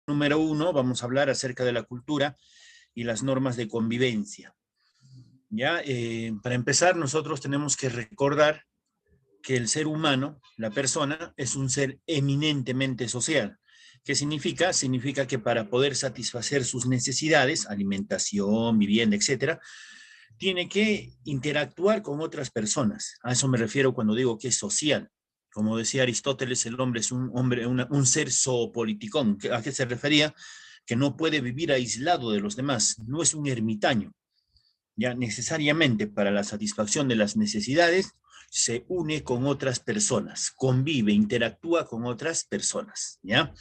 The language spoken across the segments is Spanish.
número 1 vamos a hablar acerca de la cultura y las normas de convivencia. ¿Ya? Para empezar, nosotros tenemos que recordar que el ser humano, la persona, es un ser eminentemente social. ¿Qué significa? Significa que para poder satisfacer sus necesidades, alimentación, vivienda, etcétera, tiene que interactuar con otras personas. A eso me refiero cuando digo que es social. Como decía Aristóteles, el hombre es un ser zoopoliticón. ¿A qué se refería? Que no puede vivir aislado de los demás, no es un ermitaño. Ya necesariamente para la satisfacción de las necesidades se une con otras personas, convive, interactúa con otras personas, ¿ya?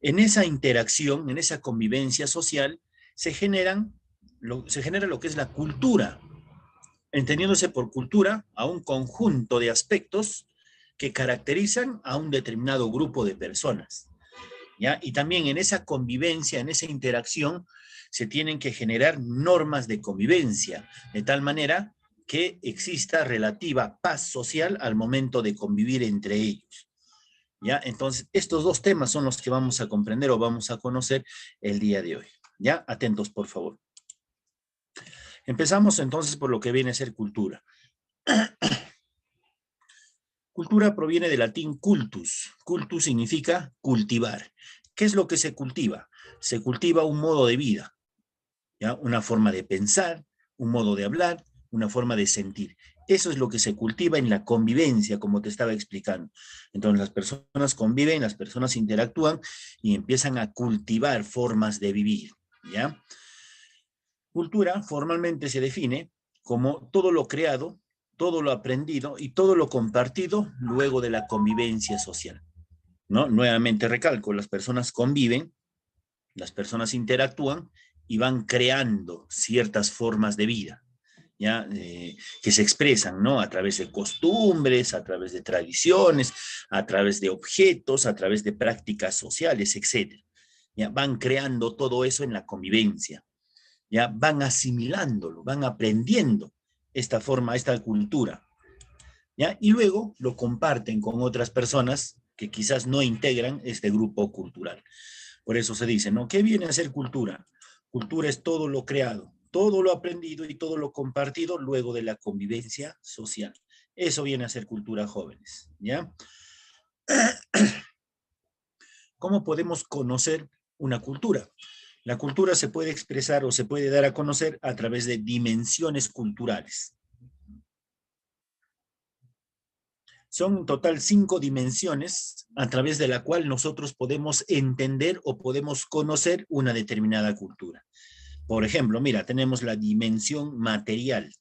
En esa interacción, en esa convivencia social, se genera lo que es la cultura, entendiéndose por cultura a un conjunto de aspectos que caracterizan a un determinado grupo de personas, ¿ya? Y también en esa convivencia, en esa interacción, se tienen que generar normas de convivencia, de tal manera que exista relativa paz social al momento de convivir entre ellos, ¿ya? Entonces, estos dos temas son los que vamos a comprender o vamos a conocer el día de hoy, ¿ya? Atentos, por favor. Empezamos entonces por lo que viene a ser cultura. Cultura proviene del latín cultus. Cultus significa cultivar. ¿Qué es lo que se cultiva? Se cultiva un modo de vida, ¿ya? Una forma de pensar, un modo de hablar, una forma de sentir. Eso es lo que se cultiva en la convivencia, como te estaba explicando. Entonces las personas conviven, las personas interactúan y empiezan a cultivar formas de vivir, ¿ya? Cultura formalmente se define como todo lo creado, todo lo aprendido y todo lo compartido luego de la convivencia social, ¿no? Nuevamente recalco, las personas conviven, las personas interactúan y van creando ciertas formas de vida, ¿ya? Que se expresan, ¿no? A través de costumbres, a través de tradiciones, a través de objetos, a través de prácticas sociales, etcétera. ¿Ya? Van creando todo eso en la convivencia, ¿ya? Van asimilándolo, van aprendiendo esta forma, esta cultura, ¿ya? Y luego lo comparten con otras personas que quizás no integran este grupo cultural. Por eso se dice, ¿no? ¿Qué viene a ser cultura? Cultura es todo lo creado, todo lo aprendido y todo lo compartido luego de la convivencia social. Eso viene a ser cultura, jóvenes, ¿ya? ¿Cómo podemos conocer una cultura? La cultura se puede expresar o se puede dar a conocer a través de dimensiones culturales. Son en total 5 dimensiones a través de la cual nosotros podemos entender o podemos conocer una determinada cultura. Por ejemplo, mira, tenemos la dimensión material.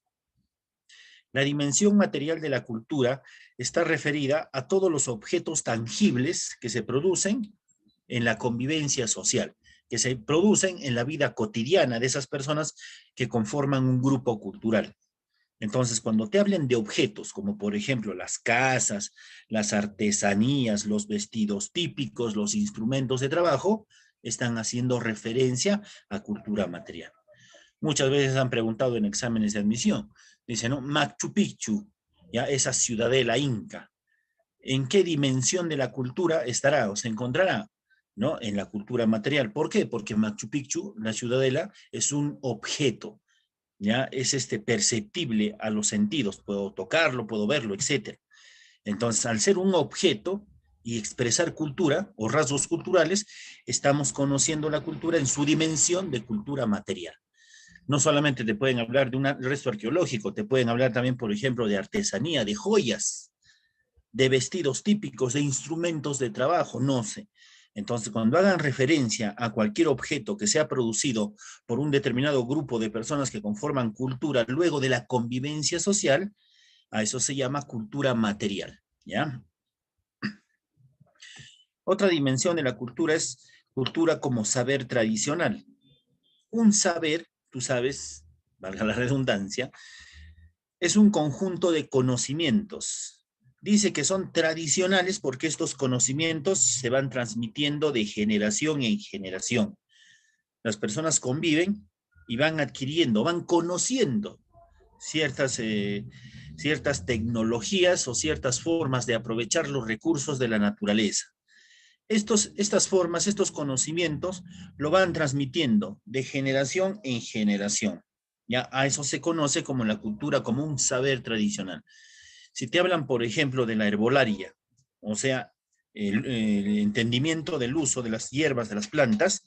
La dimensión material de la cultura está referida a todos los objetos tangibles que se producen en la convivencia social, que se producen en la vida cotidiana de esas personas que conforman un grupo cultural. Entonces, cuando te hablen de objetos, como por ejemplo las casas, las artesanías, los vestidos típicos, los instrumentos de trabajo, están haciendo referencia a cultura material. Muchas veces han preguntado en exámenes de admisión, dicen, ¿no? Machu Picchu, ya esa ciudadela inca, ¿en qué dimensión de la cultura estará o se encontrará? ¿No? En la cultura material. ¿Por qué? Porque Machu Picchu, la ciudadela, es un objeto, ¿ya? Es perceptible a los sentidos, puedo tocarlo, puedo verlo, etcétera. Entonces, al ser un objeto y expresar cultura o rasgos culturales, estamos conociendo la cultura en su dimensión de cultura material. No solamente te pueden hablar de un resto arqueológico, te pueden hablar también, por ejemplo, de artesanía, de joyas, de vestidos típicos, de instrumentos de trabajo, no sé. Entonces, cuando hagan referencia a cualquier objeto que sea producido por un determinado grupo de personas que conforman cultura luego de la convivencia social, a eso se llama cultura material, ¿ya? Otra dimensión de la cultura es cultura como saber tradicional. Un saber, tú sabes, valga la redundancia, es un conjunto de conocimientos. Dice que son tradicionales porque estos conocimientos se van transmitiendo de generación en generación. Las personas conviven y van adquiriendo, van conociendo ciertas, ciertas tecnologías o ciertas formas de aprovechar los recursos de la naturaleza. Estas formas, estos conocimientos, lo van transmitiendo de generación en generación. Ya a eso se conoce como la cultura, como un saber tradicional. Si te hablan, por ejemplo, de la herbolaria, o sea, el entendimiento del uso de las hierbas, de las plantas,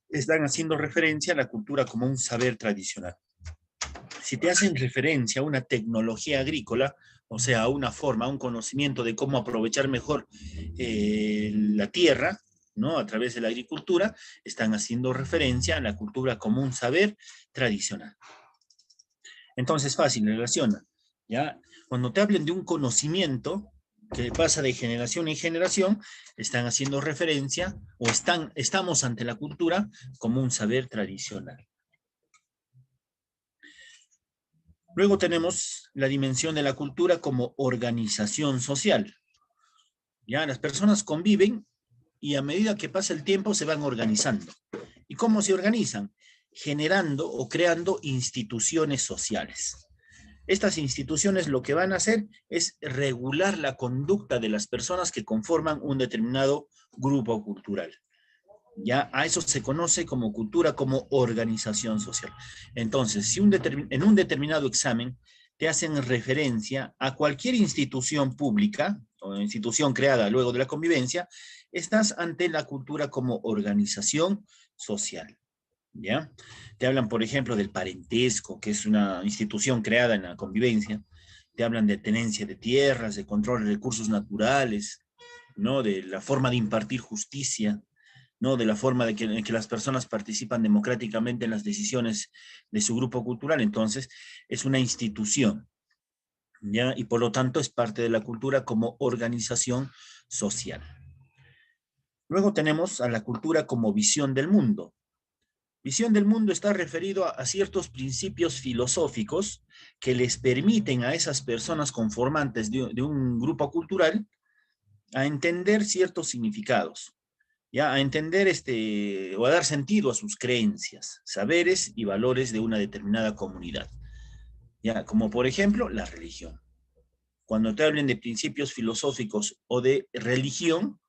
están haciendo referencia a la cultura como un saber tradicional. Si te hacen referencia a una tecnología agrícola, o sea, a una forma, a un conocimiento de cómo aprovechar mejor la tierra, ¿no? A través de la agricultura, están haciendo referencia a la cultura como un saber tradicional. Entonces, fácil, relaciona, ¿ya? Cuando te hablen de un conocimiento que pasa de generación en generación, están haciendo referencia o estamos ante la cultura como un saber tradicional. Luego tenemos la dimensión de la cultura como organización social. Ya las personas conviven y a medida que pasa el tiempo se van organizando. ¿Y cómo se organizan? Generando o creando instituciones sociales. Estas instituciones lo que van a hacer es regular la conducta de las personas que conforman un determinado grupo cultural. Ya a eso se conoce como cultura, como organización social. Entonces, si en un determinado examen te hacen referencia a cualquier institución pública o institución creada luego de la convivencia, estás ante la cultura como organización social. ¿Ya? Te hablan, por ejemplo, del parentesco, que es una institución creada en la convivencia. Te hablan de tenencia de tierras, de control de recursos naturales, ¿no? De la forma de impartir justicia, ¿no? De la forma en que las personas participan democráticamente en las decisiones de su grupo cultural. Entonces, es una institución, ¿ya? Y por lo tanto es parte de la cultura como organización social. Luego tenemos a la cultura como visión del mundo. Visión del mundo está referido a ciertos principios filosóficos que les permiten a esas personas conformantes de un grupo cultural a entender ciertos significados, ya a entender o a dar sentido a sus creencias, saberes y valores de una determinada comunidad, ya como por ejemplo la religión. Cuando te hablen de principios filosóficos o de religión,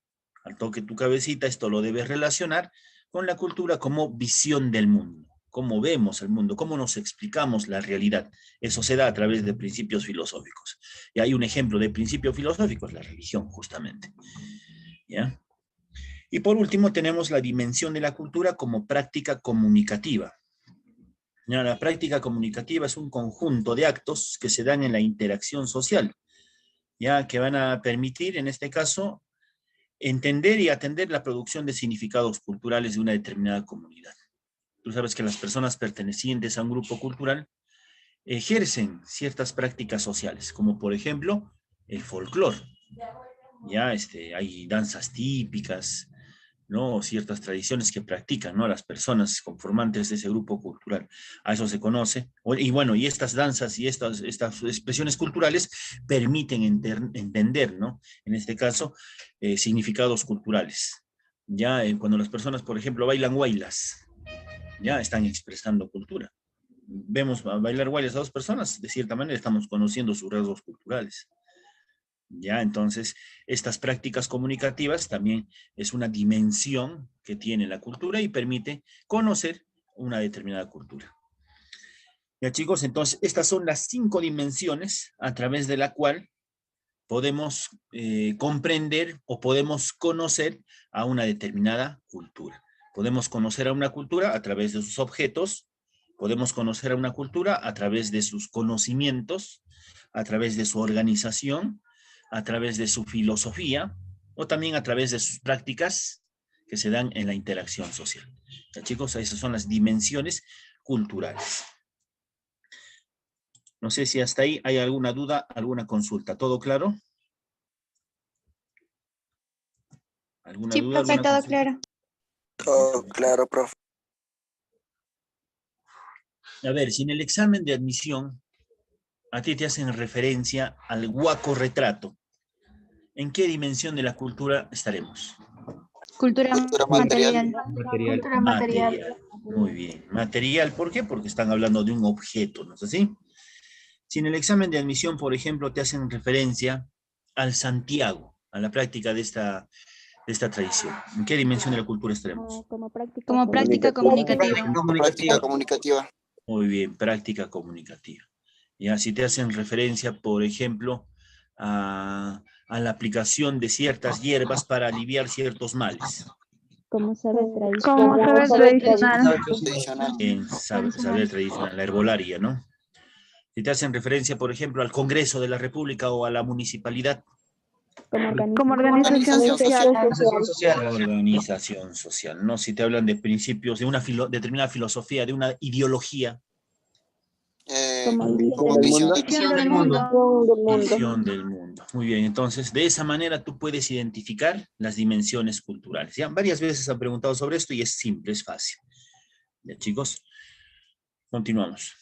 al toque tu cabecita, esto lo debes relacionar con la cultura como visión del mundo, cómo vemos el mundo, cómo nos explicamos la realidad. Eso se da a través de principios filosóficos. Y hay un ejemplo de principio filosófico, es la religión, justamente. ¿Ya? Y por último, tenemos la dimensión de la cultura como práctica comunicativa. ¿Ya? La práctica comunicativa es un conjunto de actos que se dan en la interacción social, ya que van a permitir, en este caso, entender y atender la producción de significados culturales de una determinada comunidad. Tú sabes que las personas pertenecientes a un grupo cultural ejercen ciertas prácticas sociales, como por ejemplo el folclore. Ya hay danzas típicas, ¿no? Ciertas tradiciones que practican, ¿no? Las personas conformantes de ese grupo cultural. A eso se conoce. Y bueno, y estas danzas y estas expresiones culturales permiten entender, ¿no? En este caso, significados culturales. Ya cuando las personas, por ejemplo, bailan huaylas, ya están expresando cultura. Vemos a bailar huaylas a dos personas, de cierta manera estamos conociendo sus rasgos culturales. Ya, entonces, estas prácticas comunicativas también es una dimensión que tiene la cultura y permite conocer una determinada cultura. Ya, chicos, entonces, estas son las 5 dimensiones a través de la cual podemos comprender o podemos conocer a una determinada cultura. Podemos conocer a una cultura a través de sus objetos, podemos conocer a una cultura a través de sus conocimientos, a través de su organización, a través de su filosofía o también a través de sus prácticas que se dan en la interacción social. ¿Ya, chicos? Esas son las dimensiones culturales. No sé si hasta ahí hay alguna duda, alguna consulta. ¿Todo claro? ¿Alguna Sí, duda, profe, alguna todo consulta? claro. Todo claro, profe. A ver, si en el examen de admisión a ti te hacen referencia al huaco retrato, ¿en qué dimensión de la cultura estaremos? Cultura Cultura material. material. Material. Cultura material. Material. Muy bien. Material, ¿por qué? Porque están hablando de un objeto, ¿no es así? Si en el examen de admisión, por ejemplo, te hacen referencia al Santiago, a la práctica de esta tradición? ¿En qué dimensión de la cultura estaremos? Como práctica comunicativa. Práctica comunicativa. Muy bien, práctica comunicativa. Ya, si te hacen referencia, por ejemplo, a la aplicación de ciertas hierbas para aliviar ciertos males. Como saber Como saber tradicional. Tradicional. En saber tradicional, la herbolaria, ¿no? Si te hacen referencia, por ejemplo, al Congreso de la República o a la municipalidad. Como organización social. Organización social, ¿no? Si te hablan de principios, de una determinada filosofía, de una ideología. Como visión Visión del mundo. Visión del mundo. Muy bien, entonces, de esa manera tú puedes identificar las dimensiones culturales. Ya varias veces han preguntado sobre esto y es simple, es fácil. Ya, chicos, continuamos.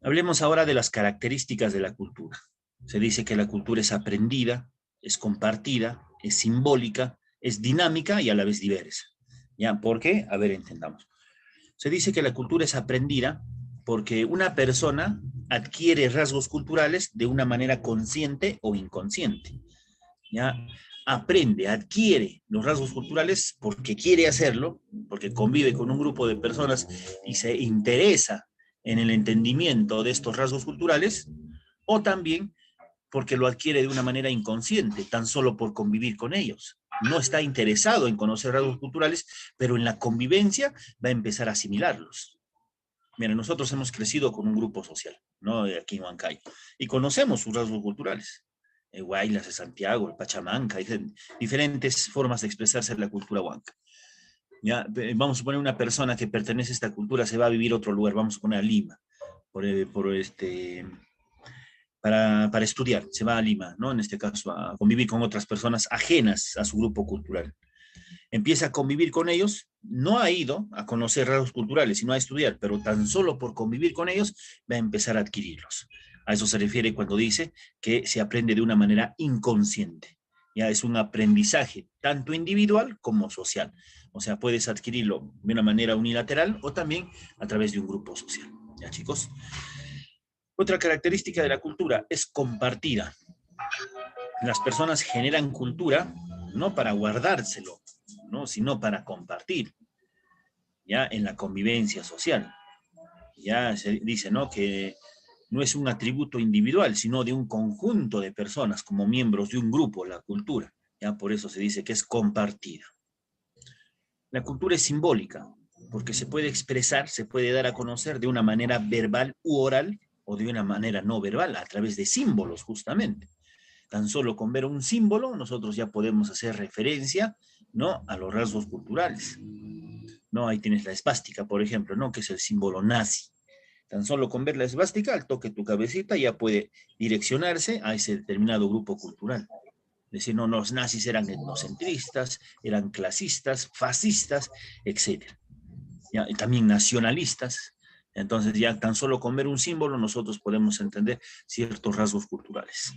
Hablemos ahora de las características de la cultura. Se dice que la cultura es aprendida, es compartida, es simbólica, es dinámica y a la vez diversa. ¿Ya? ¿Por qué? A ver, entendamos. Se dice que la cultura es aprendida porque una persona adquiere rasgos culturales de una manera consciente o inconsciente. ¿Ya? Aprende, adquiere los rasgos culturales porque quiere hacerlo, porque convive con un grupo de personas y se interesa en el entendimiento de estos rasgos culturales, o también porque lo adquiere de una manera inconsciente, tan solo por convivir con ellos. No está interesado en conocer rasgos culturales, pero en la convivencia va a empezar a asimilarlos. Mira, nosotros hemos crecido con un grupo social, ¿no? Aquí en Huancayo, y conocemos sus rasgos culturales. El Huaylas de Santiago, el Pachamanca, diferentes formas de expresarse en la cultura huanca. ¿Ya? Vamos a suponer una persona que pertenece a esta cultura, se va a vivir a otro lugar, vamos a poner a Lima, para estudiar, se va a Lima, ¿no? En este caso, a convivir con otras personas ajenas a su grupo cultural. Empieza a convivir con ellos, no ha ido a conocer rasgos culturales, sino a estudiar, pero tan solo por convivir con ellos va a empezar a adquirirlos. A eso se refiere cuando dice que se aprende de una manera inconsciente. Ya es un aprendizaje tanto individual como social. O sea, puedes adquirirlo de una manera unilateral o también a través de un grupo social. ¿Ya, chicos? Otra característica de la cultura es compartida. Las personas generan cultura no para guardárselo, ¿no? Sino para compartir, ya en la convivencia social. Ya se dice, ¿no? Que no es un atributo individual, sino de un conjunto de personas como miembros de un grupo, la cultura. Ya por eso se dice que es compartida. La cultura es simbólica, porque se puede expresar, se puede dar a conocer de una manera verbal u oral o de una manera no verbal, a través de símbolos justamente. Tan solo con ver un símbolo, nosotros ya podemos hacer referencia, ¿no? A los rasgos culturales. ¿No? Ahí tienes la esvástica, por ejemplo, ¿no? Que es el símbolo nazi. Tan solo con ver la esvástica, al toque tu cabecita, ya puede direccionarse a ese determinado grupo cultural. Decir, no, los nazis eran etnocentristas, eran clasistas, fascistas, etc. ¿Ya? Y también nacionalistas. Entonces, ya tan solo con ver un símbolo, nosotros podemos entender ciertos rasgos culturales.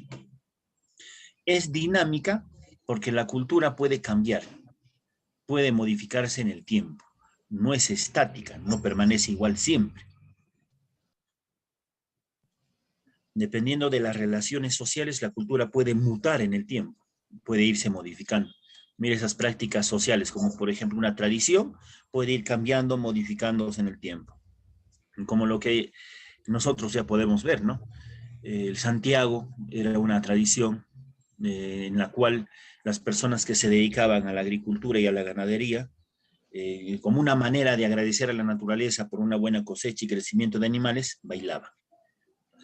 Es dinámica porque la cultura puede cambiar, puede modificarse en el tiempo. No es estática, no permanece igual siempre. Dependiendo de las relaciones sociales, la cultura puede mutar en el tiempo, puede irse modificando. Mira esas prácticas sociales, como por ejemplo una tradición, puede ir cambiando, modificándose en el tiempo. Como lo que nosotros ya podemos ver, ¿no? El Santiago era una tradición en la cual las personas que se dedicaban a la agricultura y a la ganadería, como una manera de agradecer a la naturaleza por una buena cosecha y crecimiento de animales, bailaban.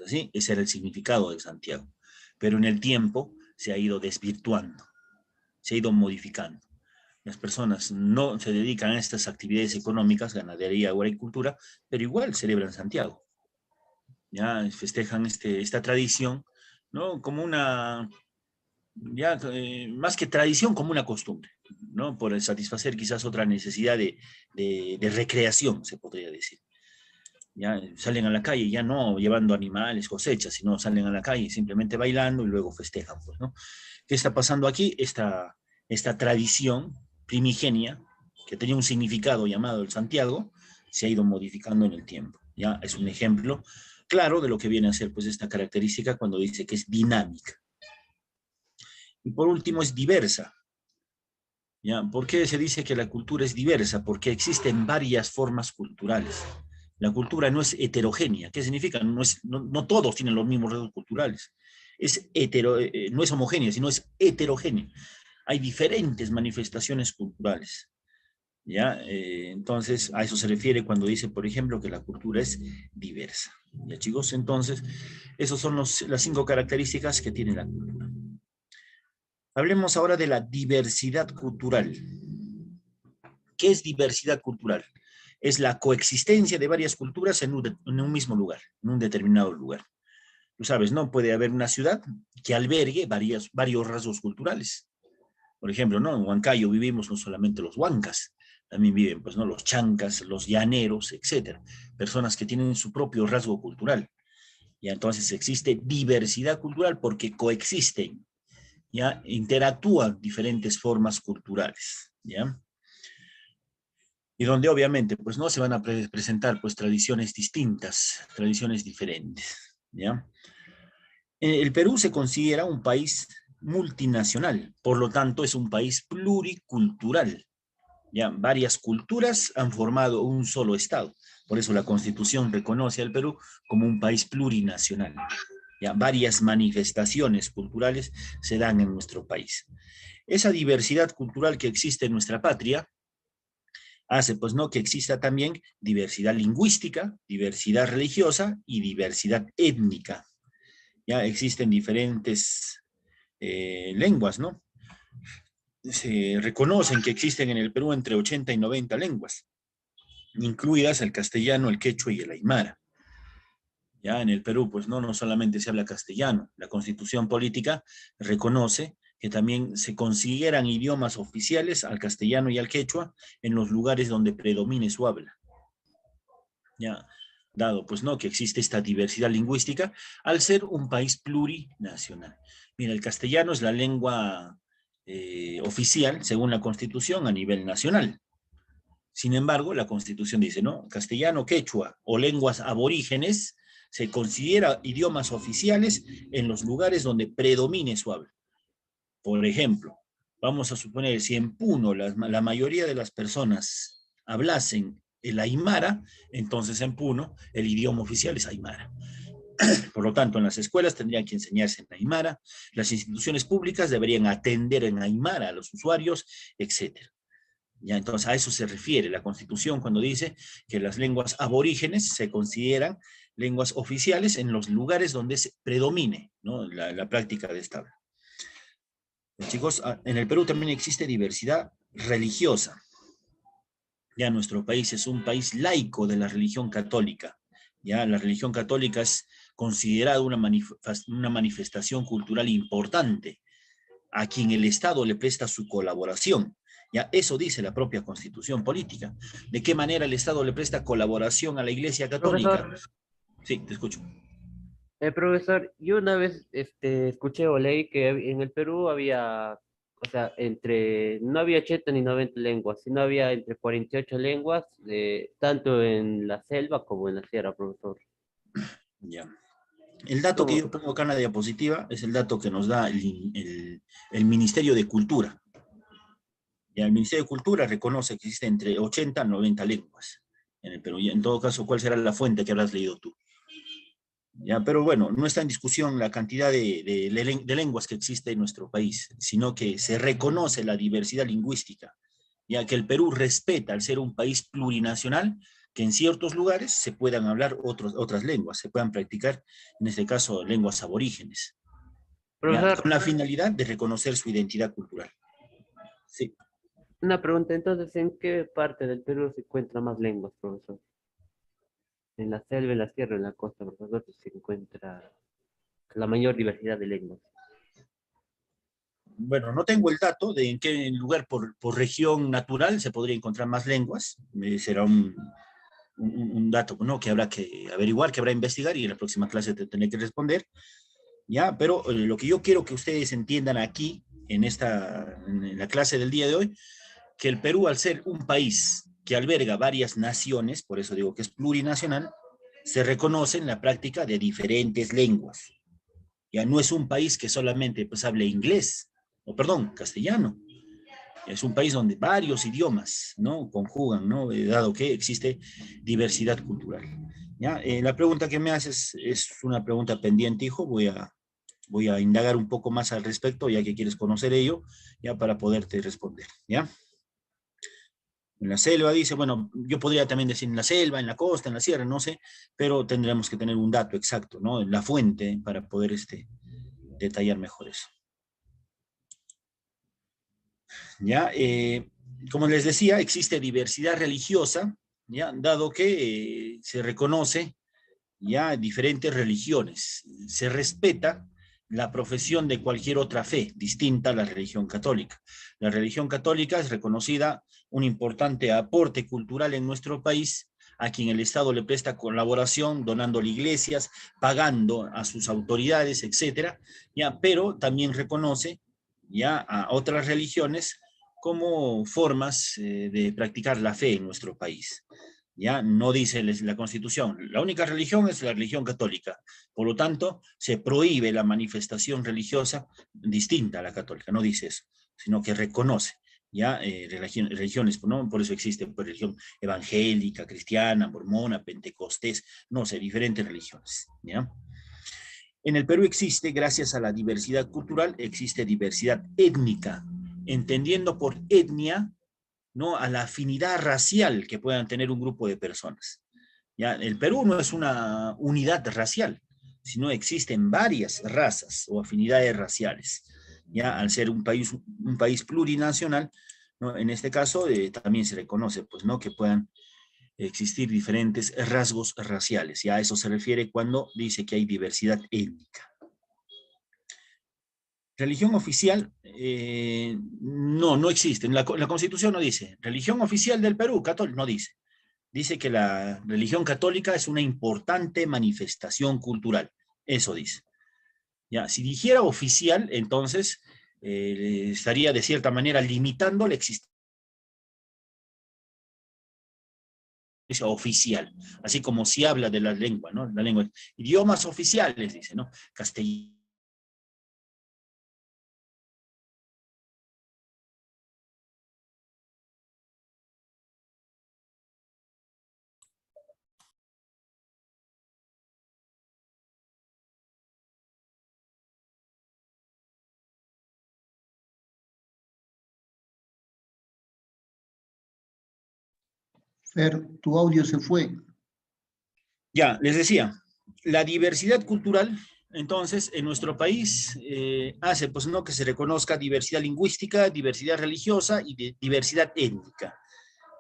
¿Sí? Ese era el significado de Santiago. Pero en el tiempo se ha ido desvirtuando, se ha ido modificando. Las personas no se dedican a estas actividades económicas, ganadería o agricultura, pero igual celebran Santiago. Ya festejan esta tradición, ¿no? Como una, ya más que tradición, como una costumbre, ¿no? Por satisfacer quizás otra necesidad de recreación, se podría decir. Ya salen a la calle, ya no llevando animales, cosechas, sino salen a la calle simplemente bailando y luego festejan, pues, ¿no? ¿Qué está pasando aquí? Esta tradición primigenia, que tenía un significado llamado el Santiago, se ha ido modificando en el tiempo. Ya es un ejemplo claro de lo que viene a ser pues esta característica cuando dice que es dinámica. Y por último es diversa. ¿Ya? ¿Por qué se dice que la cultura es diversa? Porque existen varias formas culturales. La cultura no es heterogénea. ¿Qué significa? No todos tienen los mismos rasgos culturales. No es homogénea, sino es heterogénea. Hay diferentes manifestaciones culturales. ¿Ya? Entonces, a eso se refiere cuando dice, por ejemplo, que la cultura es diversa. ¿Ya, chicos? Entonces, esas son las 5 características que tiene la cultura. Hablemos ahora de la diversidad cultural. ¿Qué es diversidad cultural? Es la coexistencia de varias culturas en un mismo lugar, en un determinado lugar. Tú sabes, ¿no? Puede haber una ciudad que albergue varios rasgos culturales. Por ejemplo, ¿no? En Huancayo vivimos no solamente los huancas, también viven, pues, ¿no? Los chancas, los llaneros, etcétera. Personas que tienen su propio rasgo cultural. Y entonces existe diversidad cultural porque coexisten, ¿ya? Interactúan diferentes formas culturales, ¿ya? Y donde obviamente, pues, no se van a presentar, pues, tradiciones distintas, tradiciones diferentes, ¿ya? El Perú se considera un país multinacional, por lo tanto es un país pluricultural. Ya, varias culturas han formado un solo Estado. Por eso la Constitución reconoce al Perú como un país plurinacional. Ya, varias manifestaciones culturales se dan en nuestro país. Esa diversidad cultural que existe en nuestra patria hace, pues, ¿no?, que exista también diversidad lingüística, diversidad religiosa y diversidad étnica. Ya existen diferentes lenguas, ¿no? Se reconocen que existen en el Perú entre 80 y 90 lenguas, incluidas el castellano, el quechua y el aymara. Ya en el Perú, pues no solamente se habla castellano, la Constitución política reconoce que también se consideran idiomas oficiales al castellano y al quechua en los lugares donde predomine su habla. Ya, dado pues no que existe esta diversidad lingüística al ser un país plurinacional. Mira, el castellano es la lengua oficial, según la Constitución, a nivel nacional. Sin embargo, la Constitución dice, ¿no? Castellano, quechua o lenguas aborígenes se considera idiomas oficiales en los lugares donde predomine su habla. Por ejemplo, vamos a suponer, si en Puno la mayoría de las personas hablasen el aymara, entonces en Puno el idioma oficial es aymara. Por lo tanto, en las escuelas tendrían que enseñarse en aymara, las instituciones públicas deberían atender en aymara a los usuarios, etcétera. Ya, entonces a eso se refiere la Constitución cuando dice que las lenguas aborígenes se consideran lenguas oficiales en los lugares donde se predomine, ¿no?, la práctica de esta habla. Chicos, en el Perú también existe diversidad religiosa. Ya nuestro país es un país laico de la religión católica. Ya la religión católica es considerada una manifestación cultural importante a quien el Estado le presta su colaboración. Ya eso dice la propia Constitución política. ¿De qué manera el Estado le presta colaboración a la Iglesia Católica? Profesor, Sí, te escucho. profesor, yo una vez escuché o leí que en el Perú había, o sea, no había 80 ni 90 lenguas, sino había entre 48 lenguas, tanto en la selva como en la sierra, profesor. Ya. El dato que yo pongo acá en la diapositiva es el dato que nos da el Ministerio de Cultura. Ya, el Ministerio de Cultura reconoce que existe entre 80 y 90 lenguas en el Perú. Y en todo caso, ¿cuál será la fuente que habrás leído tú? Ya, pero bueno, no está en discusión la cantidad de lenguas que existe en nuestro país, sino que se reconoce la diversidad lingüística, ya que el Perú respeta, al ser un país plurinacional, que en ciertos lugares se puedan hablar otras lenguas, se puedan practicar, en este caso, lenguas aborígenes, ya, Profesor, con la finalidad de reconocer su identidad cultural. Sí. una pregunta, entonces, ¿en qué parte del Perú se encuentran más lenguas, profesor? En la selva, en la sierra, en la costa, profesor, se encuentra la mayor diversidad de lenguas. Bueno, no tengo el dato de en qué lugar por región natural se podría encontrar más lenguas. Será un dato, ¿no?, que habrá que averiguar, que habrá que investigar y en la próxima clase te tendré que responder. ¿Ya? Pero lo que yo quiero que ustedes entiendan aquí, en la clase del día de hoy, que el Perú, al ser un país que alberga varias naciones, por eso digo que es plurinacional, se reconoce en la práctica de diferentes lenguas. Ya no es un país que solamente pues hable inglés, o perdón, castellano. Es un país donde varios idiomas, ¿no?, conjugan, ¿no?, dado que existe diversidad cultural. ¿Ya? La pregunta que me haces es una pregunta pendiente, hijo. Voy a indagar un poco más al respecto, ya que quieres conocer ello, ya para poderte responder, ¿ya? En la selva dice, bueno, yo podría también decir en la selva, en la costa, en la sierra, no sé, pero tendremos que tener un dato exacto, ¿no?, la fuente, para poder detallar mejor eso. ¿Ya? Como les decía, existe diversidad religiosa, ¿ya?, dado que se reconoce ya diferentes religiones. Se respeta la profesión de cualquier otra fe distinta a la religión católica. La religión católica es reconocida un importante aporte cultural en nuestro país, a quien el Estado le presta colaboración, donándole iglesias, pagando a sus autoridades, etcétera, ya, pero también reconoce ya a otras religiones como formas de practicar la fe en nuestro país. Ya no dice la Constitución, la única religión es la religión católica. Por lo tanto, se prohíbe la manifestación religiosa distinta a la católica. No dice eso, sino que reconoce ya religiones, ¿no? Por eso existe pues, religión evangélica, cristiana, mormona, pentecostés, no sé, diferentes religiones. ¿Ya? En el Perú existe, gracias a la diversidad cultural, existe diversidad étnica, entendiendo por etnia, ¿no?, a la afinidad racial que puedan tener un grupo de personas. ¿Ya? El Perú no es una unidad racial, sino existen varias razas o afinidades raciales. ¿Ya? Al ser un país plurinacional, ¿no?, en este caso también se reconoce pues, ¿no?, que puedan existir diferentes rasgos raciales. Ya a eso se refiere cuando dice que hay diversidad étnica. Religión oficial, no existe. La Constitución no dice. Religión oficial del Perú, católica, no dice. Dice que la religión católica es una importante manifestación cultural. Eso dice. Ya, si dijera oficial, entonces estaría de cierta manera limitando la existencia oficial. Así como si habla de la lengua, ¿no? La lengua. Idiomas oficiales, dice, ¿no? Castellano. Fer, tu audio se fue. Ya, les decía, la diversidad cultural, entonces, en nuestro país hace, pues, ¿no?, que se reconozca diversidad lingüística, diversidad religiosa y diversidad étnica.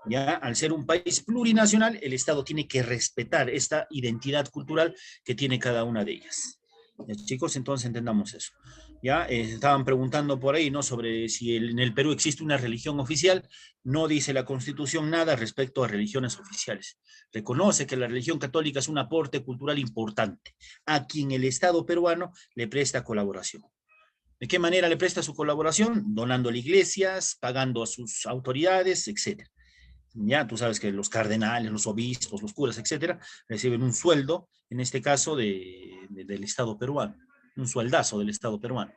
Ya, al ser un país plurinacional, el Estado tiene que respetar esta identidad cultural que tiene cada una de ellas. ¿Ya, chicos? Entonces entendamos eso. Ya, estaban preguntando por ahí, ¿no?, sobre si en el Perú existe una religión oficial. No dice la Constitución nada respecto a religiones oficiales. Reconoce que la religión católica es un aporte cultural importante, a quien el Estado peruano le presta colaboración. ¿De qué manera le presta su colaboración? Donándole iglesias, pagando a sus autoridades, etcétera. Ya, tú sabes que los cardenales, los obispos, los curas, etcétera, reciben un sueldo, en este caso del Estado peruano, un sueldazo del Estado peruano.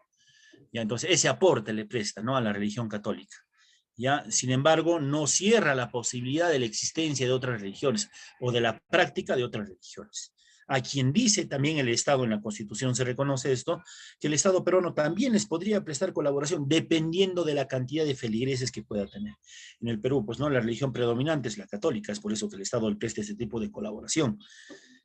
Ya, entonces ese aporte le presta, ¿no?, a la religión católica. Ya, sin embargo, no cierra la posibilidad de la existencia de otras religiones o de la práctica de otras religiones. A quien dice también el Estado, en la Constitución se reconoce esto, que el Estado peruano también les podría prestar colaboración dependiendo de la cantidad de feligreses que pueda tener. En el Perú, pues no, la religión predominante es la católica, es por eso que el Estado le presta ese tipo de colaboración.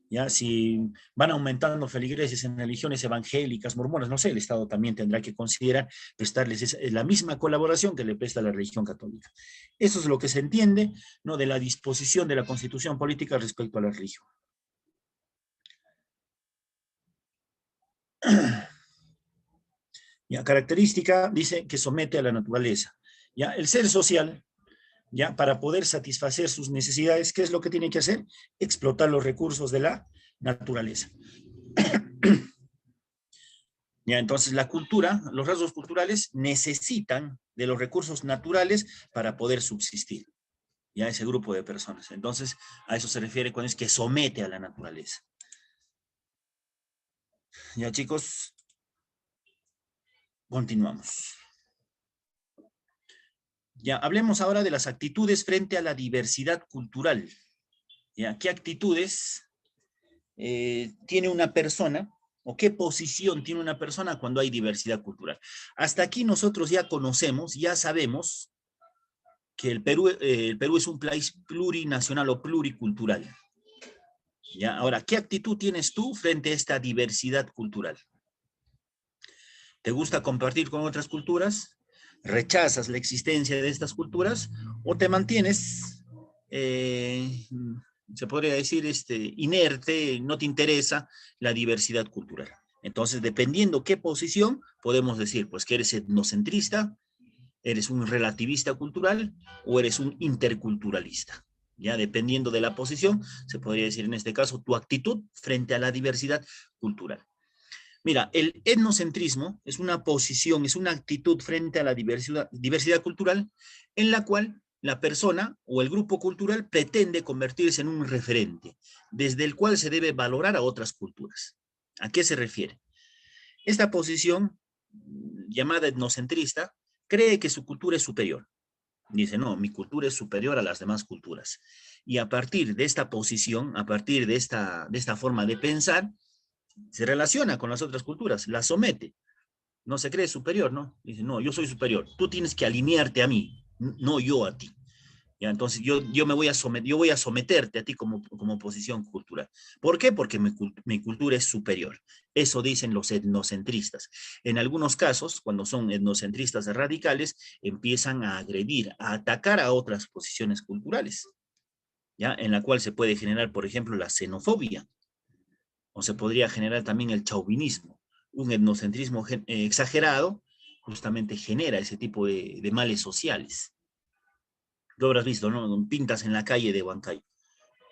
Ya, si van aumentando feligreses en religiones evangélicas, mormonas, no sé, el Estado también tendrá que considerar prestarles la misma colaboración que le presta la religión católica. Eso es lo que se entiende, ¿no?, de la disposición de la Constitución política respecto a la religión. Ya, característica, dice que somete a la naturaleza. Ya, el ser social, ya, para poder satisfacer sus necesidades, ¿qué es lo que tiene que hacer? Explotar los recursos de la naturaleza. Ya, entonces la cultura, los rasgos culturales necesitan de los recursos naturales para poder subsistir. Ya, ese grupo de personas. Entonces, a eso se refiere cuando es que somete a la naturaleza. Ya, chicos, continuamos. Ya, hablemos ahora de las actitudes frente a la diversidad cultural. Ya, ¿qué actitudes tiene una persona o qué posición tiene una persona cuando hay diversidad cultural? Hasta aquí nosotros ya conocemos, ya sabemos que el Perú es un país plurinacional o pluricultural. ¿Ya? Ahora, ¿qué actitud tienes tú frente a esta diversidad cultural? ¿Te gusta compartir con otras culturas? ¿Rechazas la existencia de estas culturas? ¿O te mantienes, se podría decir, inerte, no te interesa la diversidad cultural? Entonces, dependiendo qué posición, podemos decir, pues que eres etnocentrista, eres un relativista cultural o eres un interculturalista. Ya dependiendo de la posición, se podría decir en este caso tu actitud frente a la diversidad cultural. Mira, el etnocentrismo es una posición, es una actitud frente a la diversidad cultural en la cual la persona o el grupo cultural pretende convertirse en un referente, desde el cual se debe valorar a otras culturas. ¿A qué se refiere? Esta posición, llamada etnocentrista, cree que su cultura es superior. Dice, no, mi cultura es superior a las demás culturas. Y a partir de esta posición, a partir de esta forma de pensar, se relaciona con las otras culturas, las somete. No se cree superior, ¿no? Dice, no, yo soy superior. Tú tienes que alinearte a mí, no yo a ti. ¿Ya? Entonces yo voy a someterte a ti como posición cultural. ¿Por qué? Porque mi cultura es superior. Eso dicen los etnocentristas. En algunos casos, cuando son etnocentristas radicales, empiezan a agredir, a atacar a otras posiciones culturales, ¿ya? En la cual se puede generar, por ejemplo, la xenofobia, o se podría generar también el chauvinismo. Un etnocentrismo exagerado justamente genera ese tipo de males sociales. Lo habrás visto, ¿no? Pintas en la calle de Huancayo.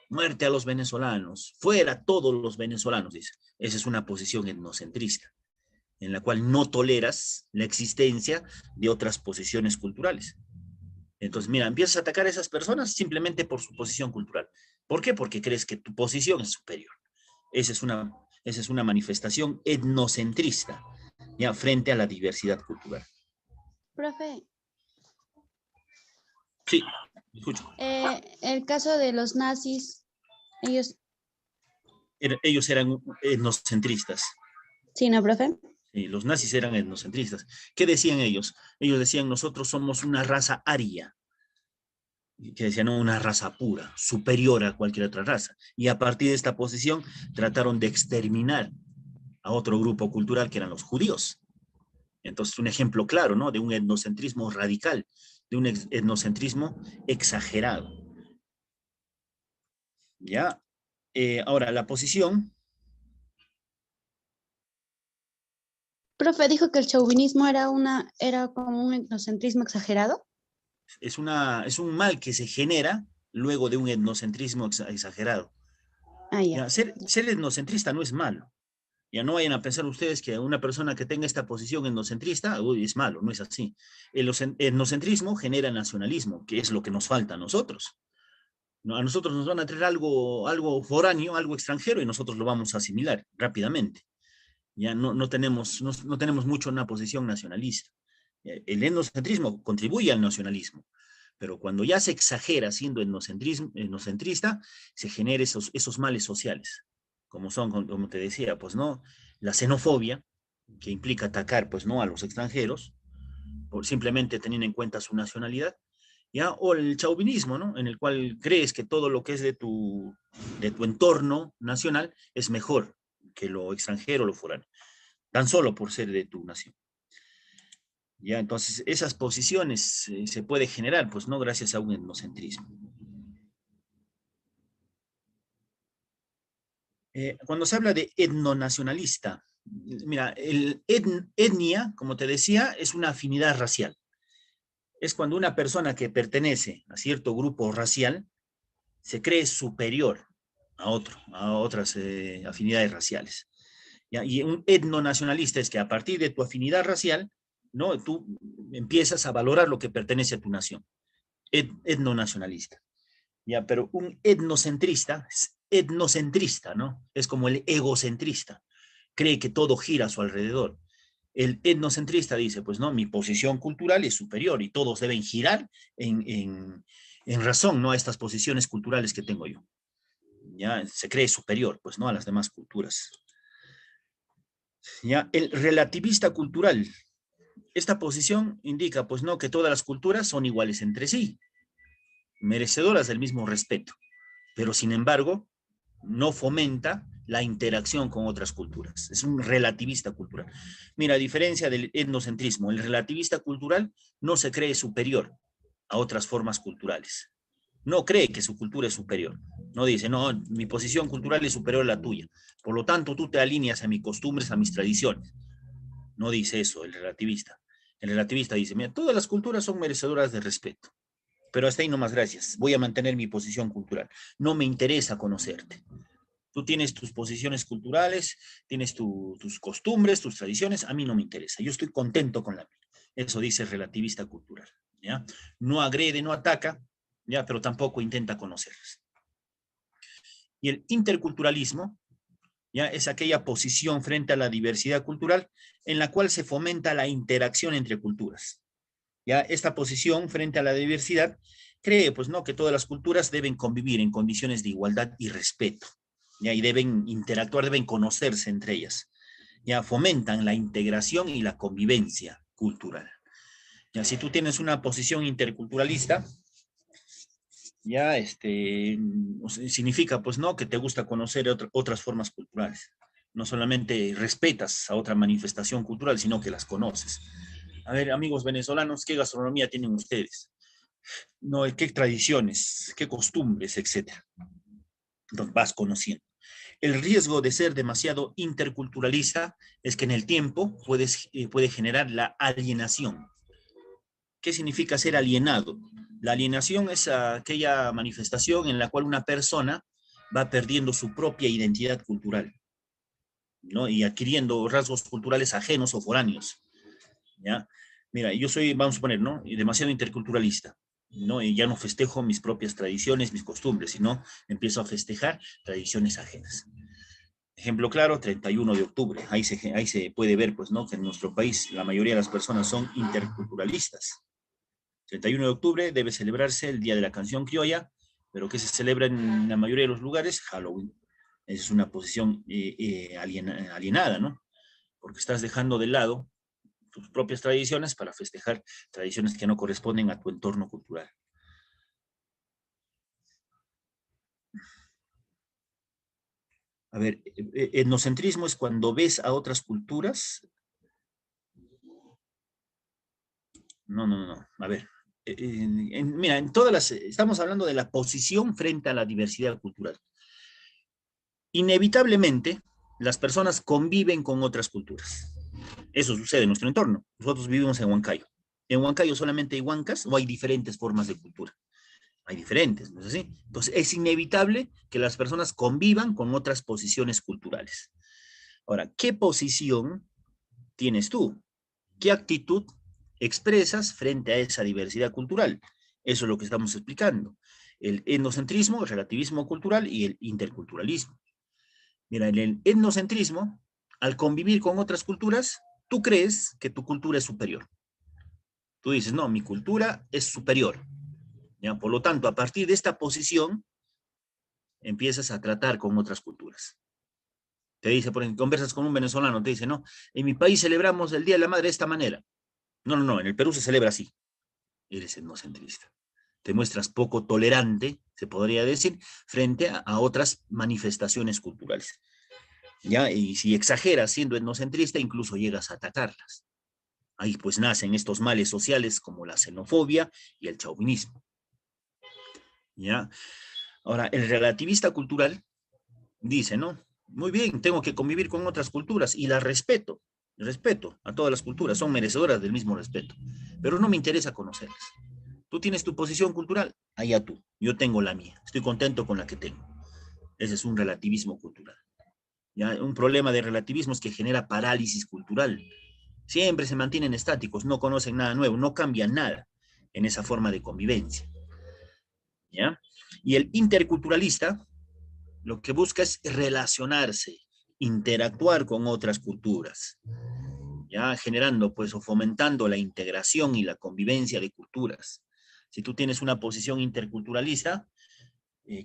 Muerte a los venezolanos, fuera todos los venezolanos, dice. Esa es una posición etnocentrista, en la cual no toleras la existencia de otras posiciones culturales. Entonces, mira, empiezas a atacar a esas personas simplemente por su posición cultural. ¿Por qué? Porque crees que tu posición es superior. Esa es una manifestación etnocentrista, ya, frente a la diversidad cultural. Profe, Sí, escucho. el caso de los nazis, ellos, Ellos eran etnocentristas. ¿sí, no, profe? Sí, los nazis eran etnocentristas. ¿Qué decían ellos? Ellos decían, nosotros somos una raza aria, que decían, no, una raza pura, superior a cualquier otra raza. Y a partir de esta posición trataron de exterminar a otro grupo cultural que eran los judíos. Entonces, un ejemplo claro, ¿no? De un etnocentrismo radical, de un etnocentrismo exagerado. ¿Ya? Ahora, la posición... Profe, dijo que el chauvinismo era como un etnocentrismo exagerado. es un mal que se genera luego de un etnocentrismo exagerado. Ah, ya. ¿Ya? Ser etnocentrista no es malo. Ya no vayan a pensar ustedes que una persona que tenga esta posición etnocentrista es malo, no es así. El etnocentrismo genera nacionalismo, que es lo que nos falta a nosotros. ¿No? A nosotros nos van a traer algo foráneo, algo extranjero, y nosotros lo vamos a asimilar rápidamente. Ya no tenemos mucho una posición nacionalista. El etnocentrismo contribuye al nacionalismo, pero cuando ya se exagera siendo etnocentrista, se genera esos males sociales, como son, como te decía, pues, ¿no? La xenofobia, que implica atacar, pues, ¿no? A los extranjeros, por simplemente teniendo en cuenta su nacionalidad, ¿ya? O el chauvinismo, ¿no? En el cual crees que todo lo que es de tu entorno nacional es mejor que lo extranjero, lo foráneo, tan solo por ser de tu nación. ¿Ya? Entonces, esas posiciones se puede generar, pues, no gracias a un etnocentrismo. Cuando se habla de etnonacionalista, mira, etnia, como te decía, es una afinidad racial. Es cuando una persona que pertenece a cierto grupo racial se cree superior a otras afinidades raciales. ¿Ya? Y un etnonacionalista es que a partir de tu afinidad racial, ¿no? Tú empiezas a valorar lo que pertenece a tu nación. Etnonacionalista. ¿Ya? Pero un etnocentrista es etnocentrista, ¿no? Es como el egocentrista. Cree que todo gira a su alrededor. El etnocentrista dice, pues no, mi posición cultural es superior y todos deben girar en razón, ¿no? A estas posiciones culturales que tengo yo. Ya se cree superior, pues no, a las demás culturas. Ya el relativista cultural, esta posición indica, pues no, que todas las culturas son iguales entre sí, merecedoras del mismo respeto, pero sin embargo, no fomenta la interacción con otras culturas. Es un relativista cultural. Mira, a diferencia del etnocentrismo, el relativista cultural no se cree superior a otras formas culturales. No cree que su cultura es superior. No dice, no, mi posición cultural es superior a la tuya. Por lo tanto, tú te alineas a mis costumbres, a mis tradiciones. No dice eso el relativista. El relativista dice, mira, todas las culturas son merecedoras de respeto. Pero hasta ahí nomás, gracias. Voy a mantener mi posición cultural. No me interesa conocerte. Tú tienes tus posiciones culturales, tienes tus costumbres, tus tradiciones. A mí no me interesa. Yo estoy contento con la mía. Eso dice el relativista cultural. ¿Ya? No agrede, no ataca, ¿ya? Pero tampoco intenta conocerlas. Y el interculturalismo, ¿ya? Es aquella posición frente a la diversidad cultural en la cual se fomenta la interacción entre culturas. ¿Ya? Esta posición frente a la diversidad cree, pues, ¿no?, que todas las culturas deben convivir en condiciones de igualdad y respeto, ¿ya? Y deben interactuar, deben conocerse entre ellas. Ya fomentan la integración y la convivencia cultural. Ya, si tú tienes una posición interculturalista, ya significa, pues, ¿no?, que te gusta conocer otras formas culturales. No solamente respetas a otra manifestación cultural, sino que las conoces. A ver, amigos venezolanos, ¿qué gastronomía tienen ustedes? No, ¿qué tradiciones, qué costumbres, etcétera? Entonces vas conociendo. El riesgo de ser demasiado interculturalista es que en el tiempo puede generar la alienación. ¿Qué significa ser alienado? La alienación es aquella manifestación en la cual una persona va perdiendo su propia identidad cultural, ¿no? Y adquiriendo rasgos culturales ajenos o foráneos, ¿ya? Mira, yo soy, vamos a poner, ¿no?, demasiado interculturalista, ¿no? Y ya no festejo mis propias tradiciones, mis costumbres, sino empiezo a festejar tradiciones ajenas. Ejemplo claro, 31 de octubre. Ahí se puede ver, pues, ¿no?, que en nuestro país la mayoría de las personas son interculturalistas. 31 de octubre debe celebrarse el Día de la Canción Criolla, pero que se celebra en la mayoría de los lugares, Halloween. Esa es una posición alienada, ¿no? Porque estás dejando de lado tus propias tradiciones para festejar tradiciones que no corresponden a tu entorno cultural. A ver, etnocentrismo es cuando ves a otras culturas. No. A ver, mira, estamos hablando de la posición frente a la diversidad cultural. Inevitablemente, las personas conviven con otras culturas. Eso sucede en nuestro entorno. Nosotros vivimos en Huancayo. ¿En Huancayo solamente hay huancas o hay diferentes formas de cultura? Hay diferentes, ¿no es así? Entonces, es inevitable que las personas convivan con otras posiciones culturales. Ahora, ¿qué posición tienes tú? ¿Qué actitud expresas frente a esa diversidad cultural? Eso es lo que estamos explicando. El etnocentrismo, el relativismo cultural y el interculturalismo. Mira, en el etnocentrismo, al convivir con otras culturas, tú crees que tu cultura es superior. Tú dices, no, mi cultura es superior. ¿Ya? Por lo tanto, a partir de esta posición, empiezas a tratar con otras culturas. Te dice, por ejemplo, conversas con un venezolano, te dice, no, en mi país celebramos el Día de la Madre de esta manera. No, en el Perú se celebra así. Eres etnocentrista. Te muestras poco tolerante, se podría decir, frente a otras manifestaciones culturales. ¿Ya? Y si exageras siendo etnocentrista, incluso llegas a atacarlas. Ahí pues nacen estos males sociales como la xenofobia y el chauvinismo. ¿Ya? Ahora, el relativista cultural dice, ¿no? Muy bien, tengo que convivir con otras culturas y las respeto. Respeto a todas las culturas, son merecedoras del mismo respeto, pero no me interesa conocerlas. Tú tienes tu posición cultural, allá tú, yo tengo la mía, estoy contento con la que tengo. Ese es un relativismo cultural. ¿Ya? Un problema de relativismo es que genera parálisis cultural. Siempre se mantienen estáticos, no conocen nada nuevo, no cambian nada en esa forma de convivencia. ¿Ya? Y el interculturalista lo que busca es relacionarse, interactuar con otras culturas. ya generando pues o fomentando la integración y la convivencia de culturas. Si tú tienes una posición interculturalista,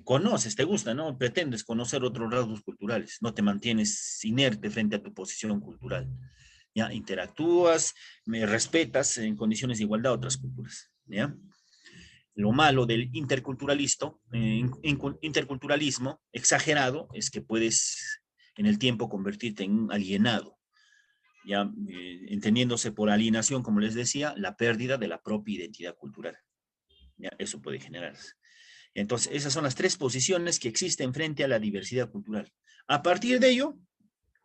conoces, te gusta, ¿no? Pretendes conocer otros rasgos culturales, no te mantienes inerte frente a tu posición cultural. ¿Ya? Interactúas, me respetas en condiciones de igualdad a otras culturas, ¿ya? Lo malo del interculturalismo exagerado es que puedes en el tiempo convertirte en un alienado, ya entendiéndose por alienación, como les decía, la pérdida de la propia identidad cultural. ¿Ya? Eso puede generarse. Entonces, esas son las tres posiciones que existen frente a la diversidad cultural. A partir de ello,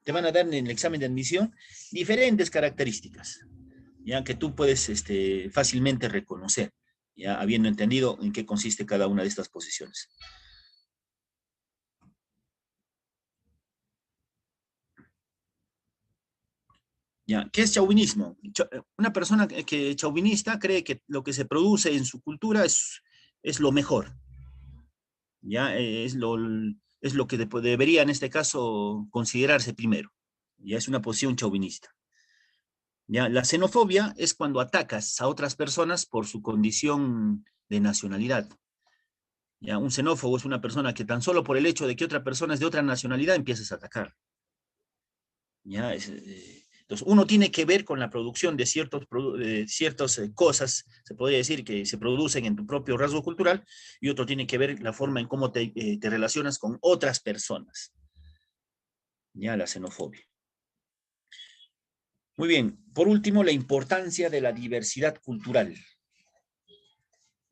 te van a dar en el examen de admisión diferentes características, ya que tú puedes fácilmente reconocer, ya habiendo entendido en qué consiste cada una de estas posiciones. Ya, ¿qué es chauvinismo? Una persona que chauvinista cree que lo que se produce en su cultura es lo mejor, ya es lo que debería en este caso considerarse primero. Ya es una posición chauvinista. Ya, la xenofobia es cuando atacas a otras personas por su condición de nacionalidad. Ya, un xenófobo es una persona que tan solo por el hecho de que otra persona es de otra nacionalidad empiezas a atacar. Ya, entonces uno tiene que ver con la producción de ciertas cosas, se podría decir que se producen en tu propio rasgo cultural, y otro tiene que ver la forma en cómo te relacionas con otras personas. Ya, la xenofobia. Muy bien, por último, la importancia de la diversidad cultural.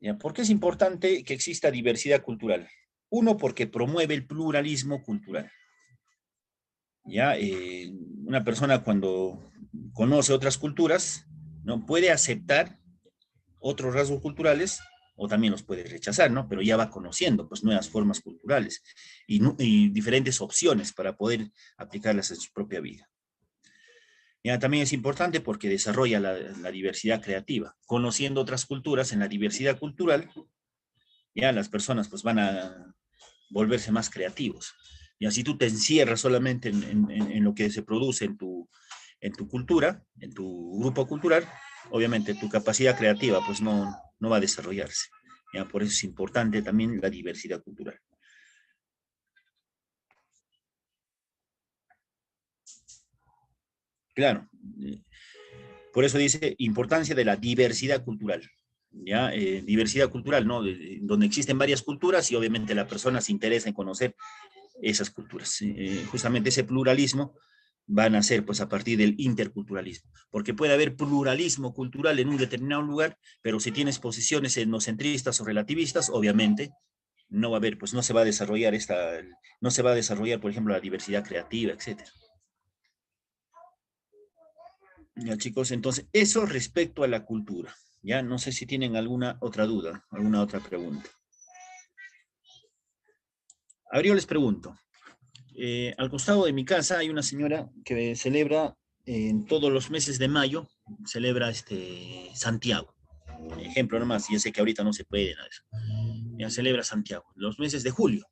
¿Ya? ¿Por qué es importante que exista diversidad cultural? Uno, porque promueve el pluralismo cultural. ¿Ya? Una persona cuando conoce otras culturas, ¿no? Puede aceptar otros rasgos culturales o también los puede rechazar, ¿no? Pero ya va conociendo pues nuevas formas culturales y diferentes opciones para poder aplicarlas en su propia vida. Ya, también es importante porque desarrolla la diversidad creativa. Conociendo otras culturas en la diversidad cultural, ya las personas pues van a volverse más creativos. Y así tú te encierras solamente en lo que se produce en tu cultura, en tu grupo cultural, obviamente tu capacidad creativa pues no va a desarrollarse. Ya, por eso es importante también la diversidad cultural. Claro, por eso dice importancia de la diversidad cultural. ¿Ya? Diversidad cultural, ¿no? Donde existen varias culturas y obviamente la persona se interesa en conocer esas culturas. Justamente ese pluralismo va a nacer pues a partir del interculturalismo, porque puede haber pluralismo cultural en un determinado lugar, pero si tienes posiciones etnocentristas o relativistas, obviamente no va a haber, pues no se va a desarrollar no se va a desarrollar, por ejemplo, la diversidad creativa, etcétera. Ya, chicos, entonces, eso respecto a la cultura. Ya, no sé si tienen alguna otra duda, alguna otra pregunta. Ahora yo les pregunto. Al costado de mi casa hay una señora que celebra en todos los meses de mayo, celebra Santiago. Ejemplo nomás, yo sé que ahorita no se puede nada de eso. Ya celebra Santiago. Los meses de julio,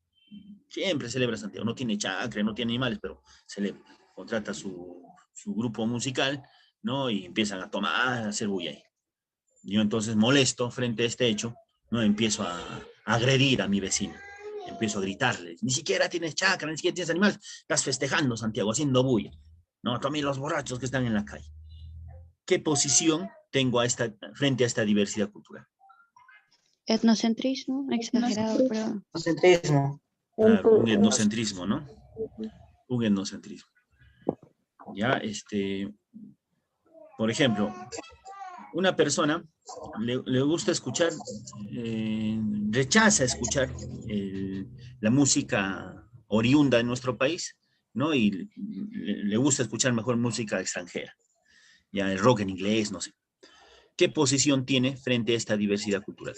siempre celebra Santiago. No tiene chacra, no tiene animales, pero celebra. Contrata su grupo musical, ¿no? Y empiezan a tomar, a hacer bulla ahí. Yo entonces molesto frente a este hecho, ¿no? Empiezo a agredir a mi vecina. Empiezo a gritarle, ni siquiera tienes chacra, ni siquiera tienes animales, estás festejando, Santiago, haciendo bulla. No, también los borrachos que están en la calle. ¿Qué posición tengo frente a esta diversidad cultural? Etnocentrismo, exagerado, pero... Etnocentrismo. Claro, un etnocentrismo, ¿no? Un etnocentrismo. Ya, por ejemplo, una persona le gusta escuchar, rechaza escuchar la música oriunda de nuestro país, ¿no? Y le gusta escuchar mejor música extranjera, ya el rock en inglés, no sé. ¿Qué posición tiene frente a esta diversidad cultural?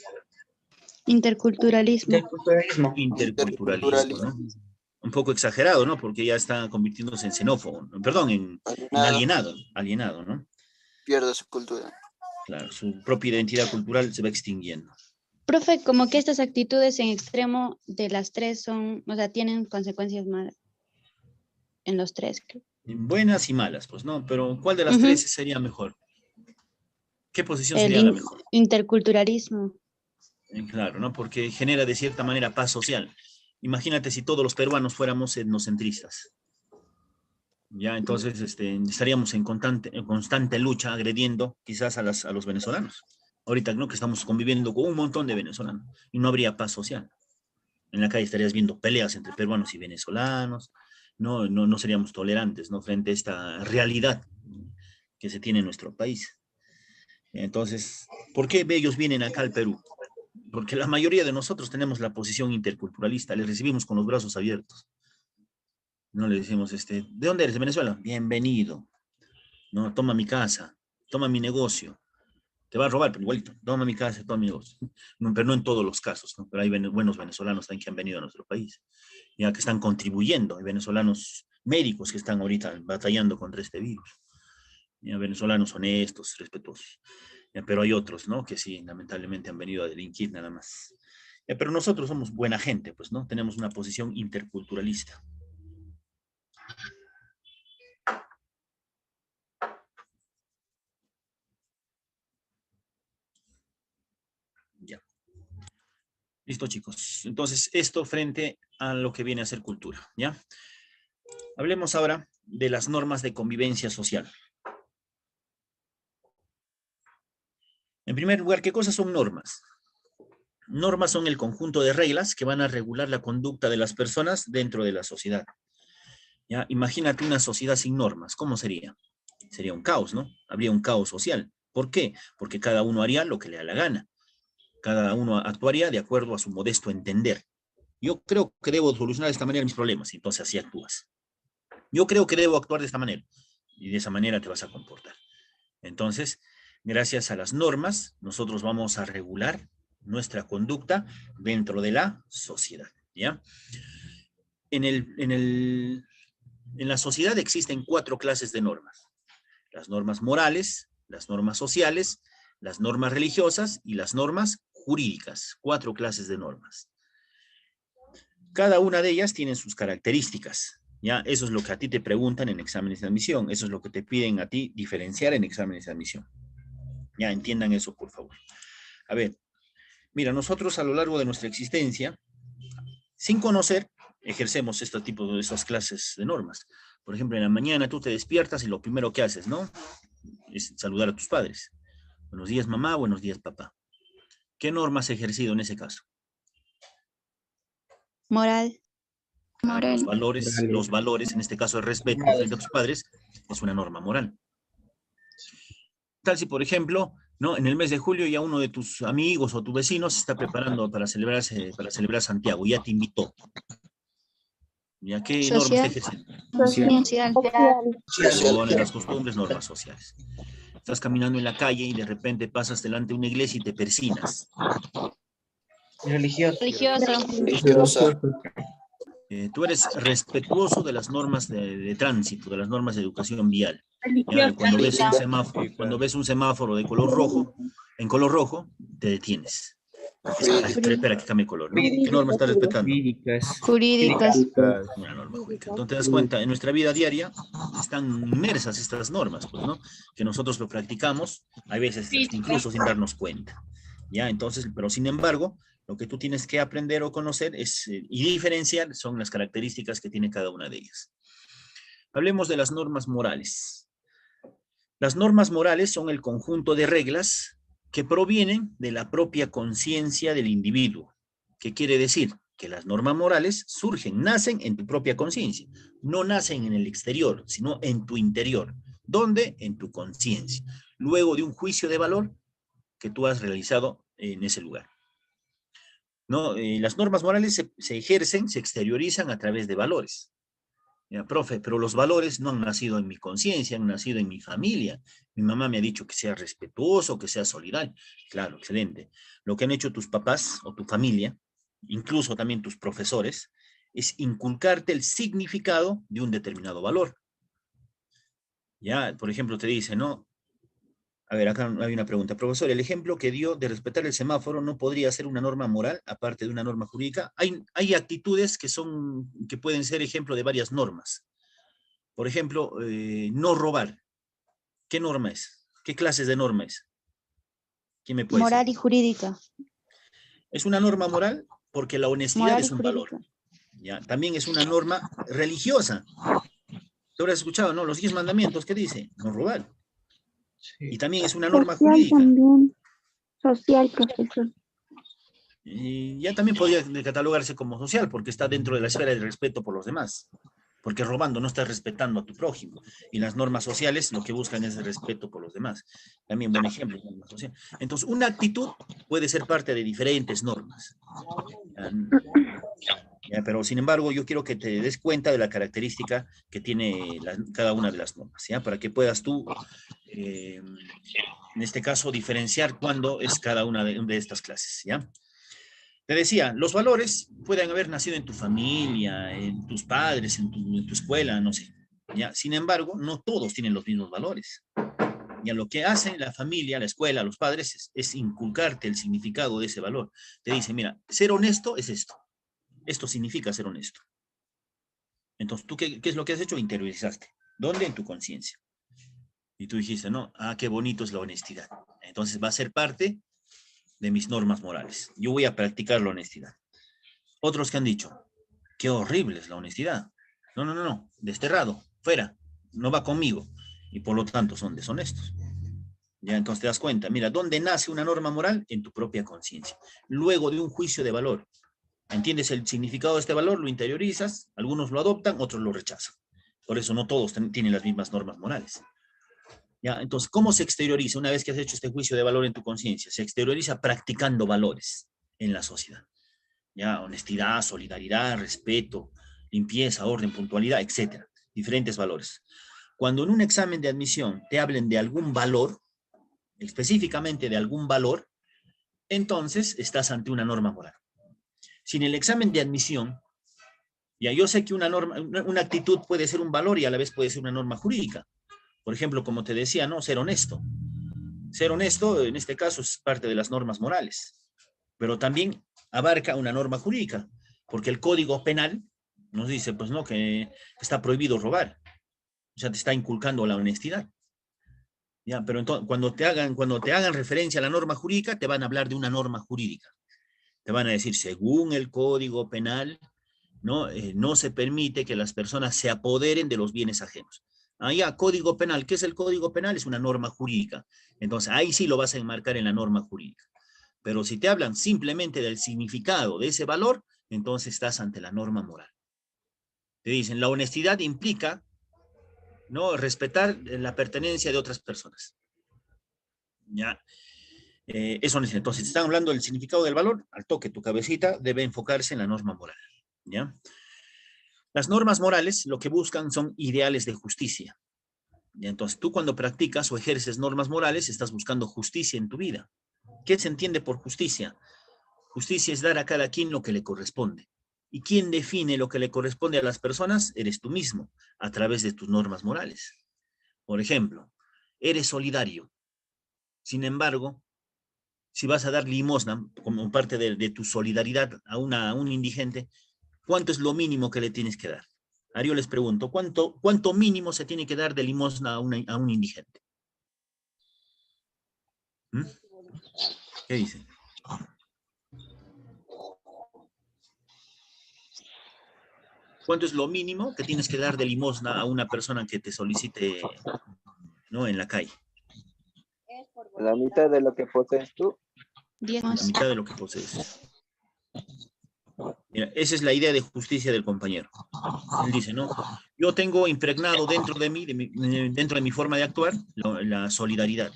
Interculturalismo. Interculturalismo, ¿no? Un poco exagerado, ¿no? Porque ya está convirtiéndose en xenófobo, perdón, en alienado, ¿no? Pierde su cultura. Claro, su propia identidad cultural se va extinguiendo. Profe, como que estas actitudes en extremo de las tres son, o sea, tienen consecuencias malas en los tres. Buenas y malas, pues, ¿no? Pero ¿cuál de las Ujú. tres sería mejor? ¿Qué posición El sería la mejor? interculturalismo. Claro, ¿no? Porque genera de cierta manera paz social. Imagínate si todos los peruanos fuéramos etnocentristas. Ya, entonces estaríamos en constante lucha, agrediendo quizás a los venezolanos. Ahorita, ¿no? Que estamos conviviendo con un montón de venezolanos y no habría paz social. En la calle estarías viendo peleas entre peruanos y venezolanos. No seríamos tolerantes, ¿no? Frente a esta realidad que se tiene en nuestro país. Entonces, ¿por qué ellos vienen acá al Perú? Porque la mayoría de nosotros tenemos la posición interculturalista, les recibimos con los brazos abiertos. No le decimos, ¿de dónde eres? ¿De Venezuela? Bienvenido. No, toma mi casa, toma mi negocio. Te va a robar, pero igualito, toma mi casa, toma mi negocio. No, pero no en todos los casos, ¿no? Pero hay buenos venezolanos también que han venido a nuestro país, ya que están contribuyendo. Hay venezolanos médicos que están ahorita batallando contra este virus. Ya, venezolanos honestos, respetuosos. Ya, pero hay otros, ¿no? Que sí, lamentablemente han venido a delinquir nada más. Ya, pero nosotros somos buena gente, pues, ¿no? Tenemos una posición interculturalista. Ya. Listo, chicos. Entonces, esto frente a lo que viene a ser cultura, ¿ya? Hablemos ahora de las normas de convivencia social. En primer lugar, ¿qué cosas son normas? Normas son el conjunto de reglas que van a regular la conducta de las personas dentro de la sociedad. ¿Ya? Imagínate una sociedad sin normas, ¿cómo sería? Sería un caos, ¿no? Habría un caos social. ¿Por qué? Porque cada uno haría lo que le da la gana. Cada uno actuaría de acuerdo a su modesto entender. Yo creo que debo solucionar de esta manera mis problemas, entonces así actúas. Yo creo que debo actuar de esta manera, y de esa manera te vas a comportar. Entonces, gracias a las normas, nosotros vamos a regular nuestra conducta dentro de la sociedad, ¿ya? En la sociedad existen 4 clases de normas. Las normas morales, las normas sociales, las normas religiosas y las normas jurídicas. 4 clases de normas. Cada una de ellas tiene sus características, ¿ya? Eso es lo que a ti te preguntan en exámenes de admisión. Eso es lo que te piden a ti diferenciar en exámenes de admisión. Ya, entiendan eso, por favor. A ver, mira, nosotros a lo largo de nuestra existencia, sin conocer, ejercemos este tipo de estas clases de normas. Por ejemplo, en la mañana tú te despiertas y lo primero que haces, ¿no? Es saludar a tus padres. Buenos días, mamá, buenos días, papá. ¿Qué norma has ejercido en ese caso? Moral. Los valores, en este caso el respeto frente a tus padres, es una norma moral. Tal si, por ejemplo, ¿no? En el mes de julio ya uno de tus amigos o tu vecino se está preparando para celebrar Santiago, ya te invitó. ¿Ya qué norma está ejerciendo? Social. Valores, las costumbres, normas sociales. Estás caminando en la calle y de repente pasas delante de una iglesia y te persinas. Religioso. Religioso. Tú eres respetuoso de las normas de tránsito, de las normas de educación vial. Ya, cuando ves un semáforo de color rojo, en color rojo, te detienes. Espera que cambie color, ¿no? ¿Qué norma estás respetando? Jurídicas. Una norma jurídica. Entonces te das cuenta, en nuestra vida diaria están inmersas estas normas, pues, ¿no? Que nosotros lo practicamos, hay veces incluso sin darnos cuenta. ¿Ya? Entonces, pero sin embargo, lo que tú tienes que aprender o conocer y diferenciar son las características que tiene cada una de ellas. Hablemos de las normas morales. Las normas morales son el conjunto de reglas que provienen de la propia conciencia del individuo. ¿Qué quiere decir? Que las normas morales nacen en tu propia conciencia. No nacen en el exterior, sino en tu interior. ¿Dónde? En tu conciencia. Luego de un juicio de valor que tú has realizado en ese lugar. ¿No? Las normas morales se ejercen, se exteriorizan a través de valores. Ya, profe, pero los valores no han nacido en mi conciencia, han nacido en mi familia. Mi mamá me ha dicho que sea respetuoso, que sea solidario. Claro, excelente. Lo que han hecho tus papás o tu familia, incluso también tus profesores, es inculcarte el significado de un determinado valor. Ya, por ejemplo, te dice, ¿no? A ver, acá hay una pregunta. Profesor, el ejemplo que dio de respetar el semáforo no podría ser una norma moral, aparte de una norma jurídica. Hay actitudes que pueden ser ejemplo de varias normas. Por ejemplo, no robar. ¿Qué norma es? ¿Qué clases de norma es? ¿Quién me puede Moral decir? y jurídica. Es una norma moral porque la honestidad Moral y es un valor. jurídica. ¿Ya? También es una norma religiosa. Tú habrás escuchado, ¿no? Los 10 mandamientos, ¿qué dice? No robar. Y también es una norma Social jurídica. también. Social, profesor. Y ya también podría catalogarse como social porque está dentro de la esfera del respeto por los demás. Porque robando no estás respetando a tu prójimo. Y las normas sociales lo que buscan es el respeto por los demás. También buen ejemplo. Norma social. Entonces, una actitud puede ser parte de diferentes normas. Ya, pero sin embargo, yo quiero que te des cuenta de la característica que tiene cada una de las normas, ¿ya? Para que puedas tú, en este caso, diferenciar cuándo es cada una de estas clases, ¿ya? Te decía, los valores pueden haber nacido en tu familia, en tus padres, en tu escuela, no sé. ¿Ya? Sin embargo, no todos tienen los mismos valores. Ya lo que hace la familia, la escuela, los padres es inculcarte el significado de ese valor. Te dice, mira, ser honesto es esto. Esto significa ser honesto. Entonces, ¿tú qué es lo que has hecho? Interiorizaste. ¿Dónde? En tu conciencia. Y tú dijiste, no, qué bonito es la honestidad. Entonces va a ser parte de mis normas morales. Yo voy a practicar la honestidad. Otros que han dicho, qué horrible es la honestidad. No, no, no, no, desterrado, fuera, no va conmigo. Y por lo tanto son deshonestos. Ya entonces te das cuenta, mira, ¿dónde nace una norma moral? En tu propia conciencia. Luego de un juicio de valor. Entiendes el significado de este valor, lo interiorizas, algunos lo adoptan, otros lo rechazan. Por eso no todos tienen las mismas normas morales. ¿Ya? Entonces, ¿cómo se exterioriza una vez que has hecho este juicio de valor en tu conciencia? Se exterioriza practicando valores en la sociedad. ¿Ya? Honestidad, solidaridad, respeto, limpieza, orden, puntualidad, etcétera. Diferentes valores. Cuando en un examen de admisión te hablen de algún valor, específicamente de algún valor, entonces estás ante una norma moral. Si en el examen de admisión, ya yo sé que una actitud puede ser un valor y a la vez puede ser una norma jurídica. Por ejemplo, como te decía, ¿no? Ser honesto. Ser honesto, en este caso, es parte de las normas morales, pero también abarca una norma jurídica, porque el Código Penal nos dice, pues no, que está prohibido robar. O sea, te está inculcando la honestidad. Ya, pero entonces, cuando te hagan referencia a la norma jurídica, te van a hablar de una norma jurídica. Te van a decir, según el Código Penal, ¿no? No se permite que las personas se apoderen de los bienes ajenos. Ya, Código Penal. ¿Qué es el Código Penal? Es una norma jurídica. Entonces, ahí sí lo vas a enmarcar en la norma jurídica. Pero si te hablan simplemente del significado de ese valor, entonces estás ante la norma moral. Te dicen, la honestidad implica, ¿no? Respetar la pertenencia de otras personas. ¿Ya? Eso es. Entonces, si están hablando del significado del valor, al toque tu cabecita debe enfocarse en la norma moral. ¿Ya? Las normas morales lo que buscan son ideales de justicia. ¿Ya? Entonces, tú cuando practicas o ejerces normas morales, estás buscando justicia en tu vida. ¿Qué se entiende por justicia? Justicia es dar a cada quien lo que le corresponde. ¿Y quién define lo que le corresponde a las personas? Eres tú mismo, a través de tus normas morales. Por ejemplo, eres solidario. Sin embargo, si vas a dar limosna como parte de tu solidaridad a un indigente, ¿cuánto es lo mínimo que le tienes que dar? Ahora yo les pregunto, ¿cuánto mínimo se tiene que dar de limosna a un indigente? ¿Mm? ¿Qué dicen? ¿Cuánto es lo mínimo que tienes que dar de limosna a una persona que te solicite, ¿no? En la calle? La mitad de lo que posees tú. 10 La más. mitad de lo que posees. Mira, esa es la idea de justicia del compañero. Él dice, ¿no? Yo tengo impregnado dentro de mí, dentro de mi forma de actuar, la solidaridad.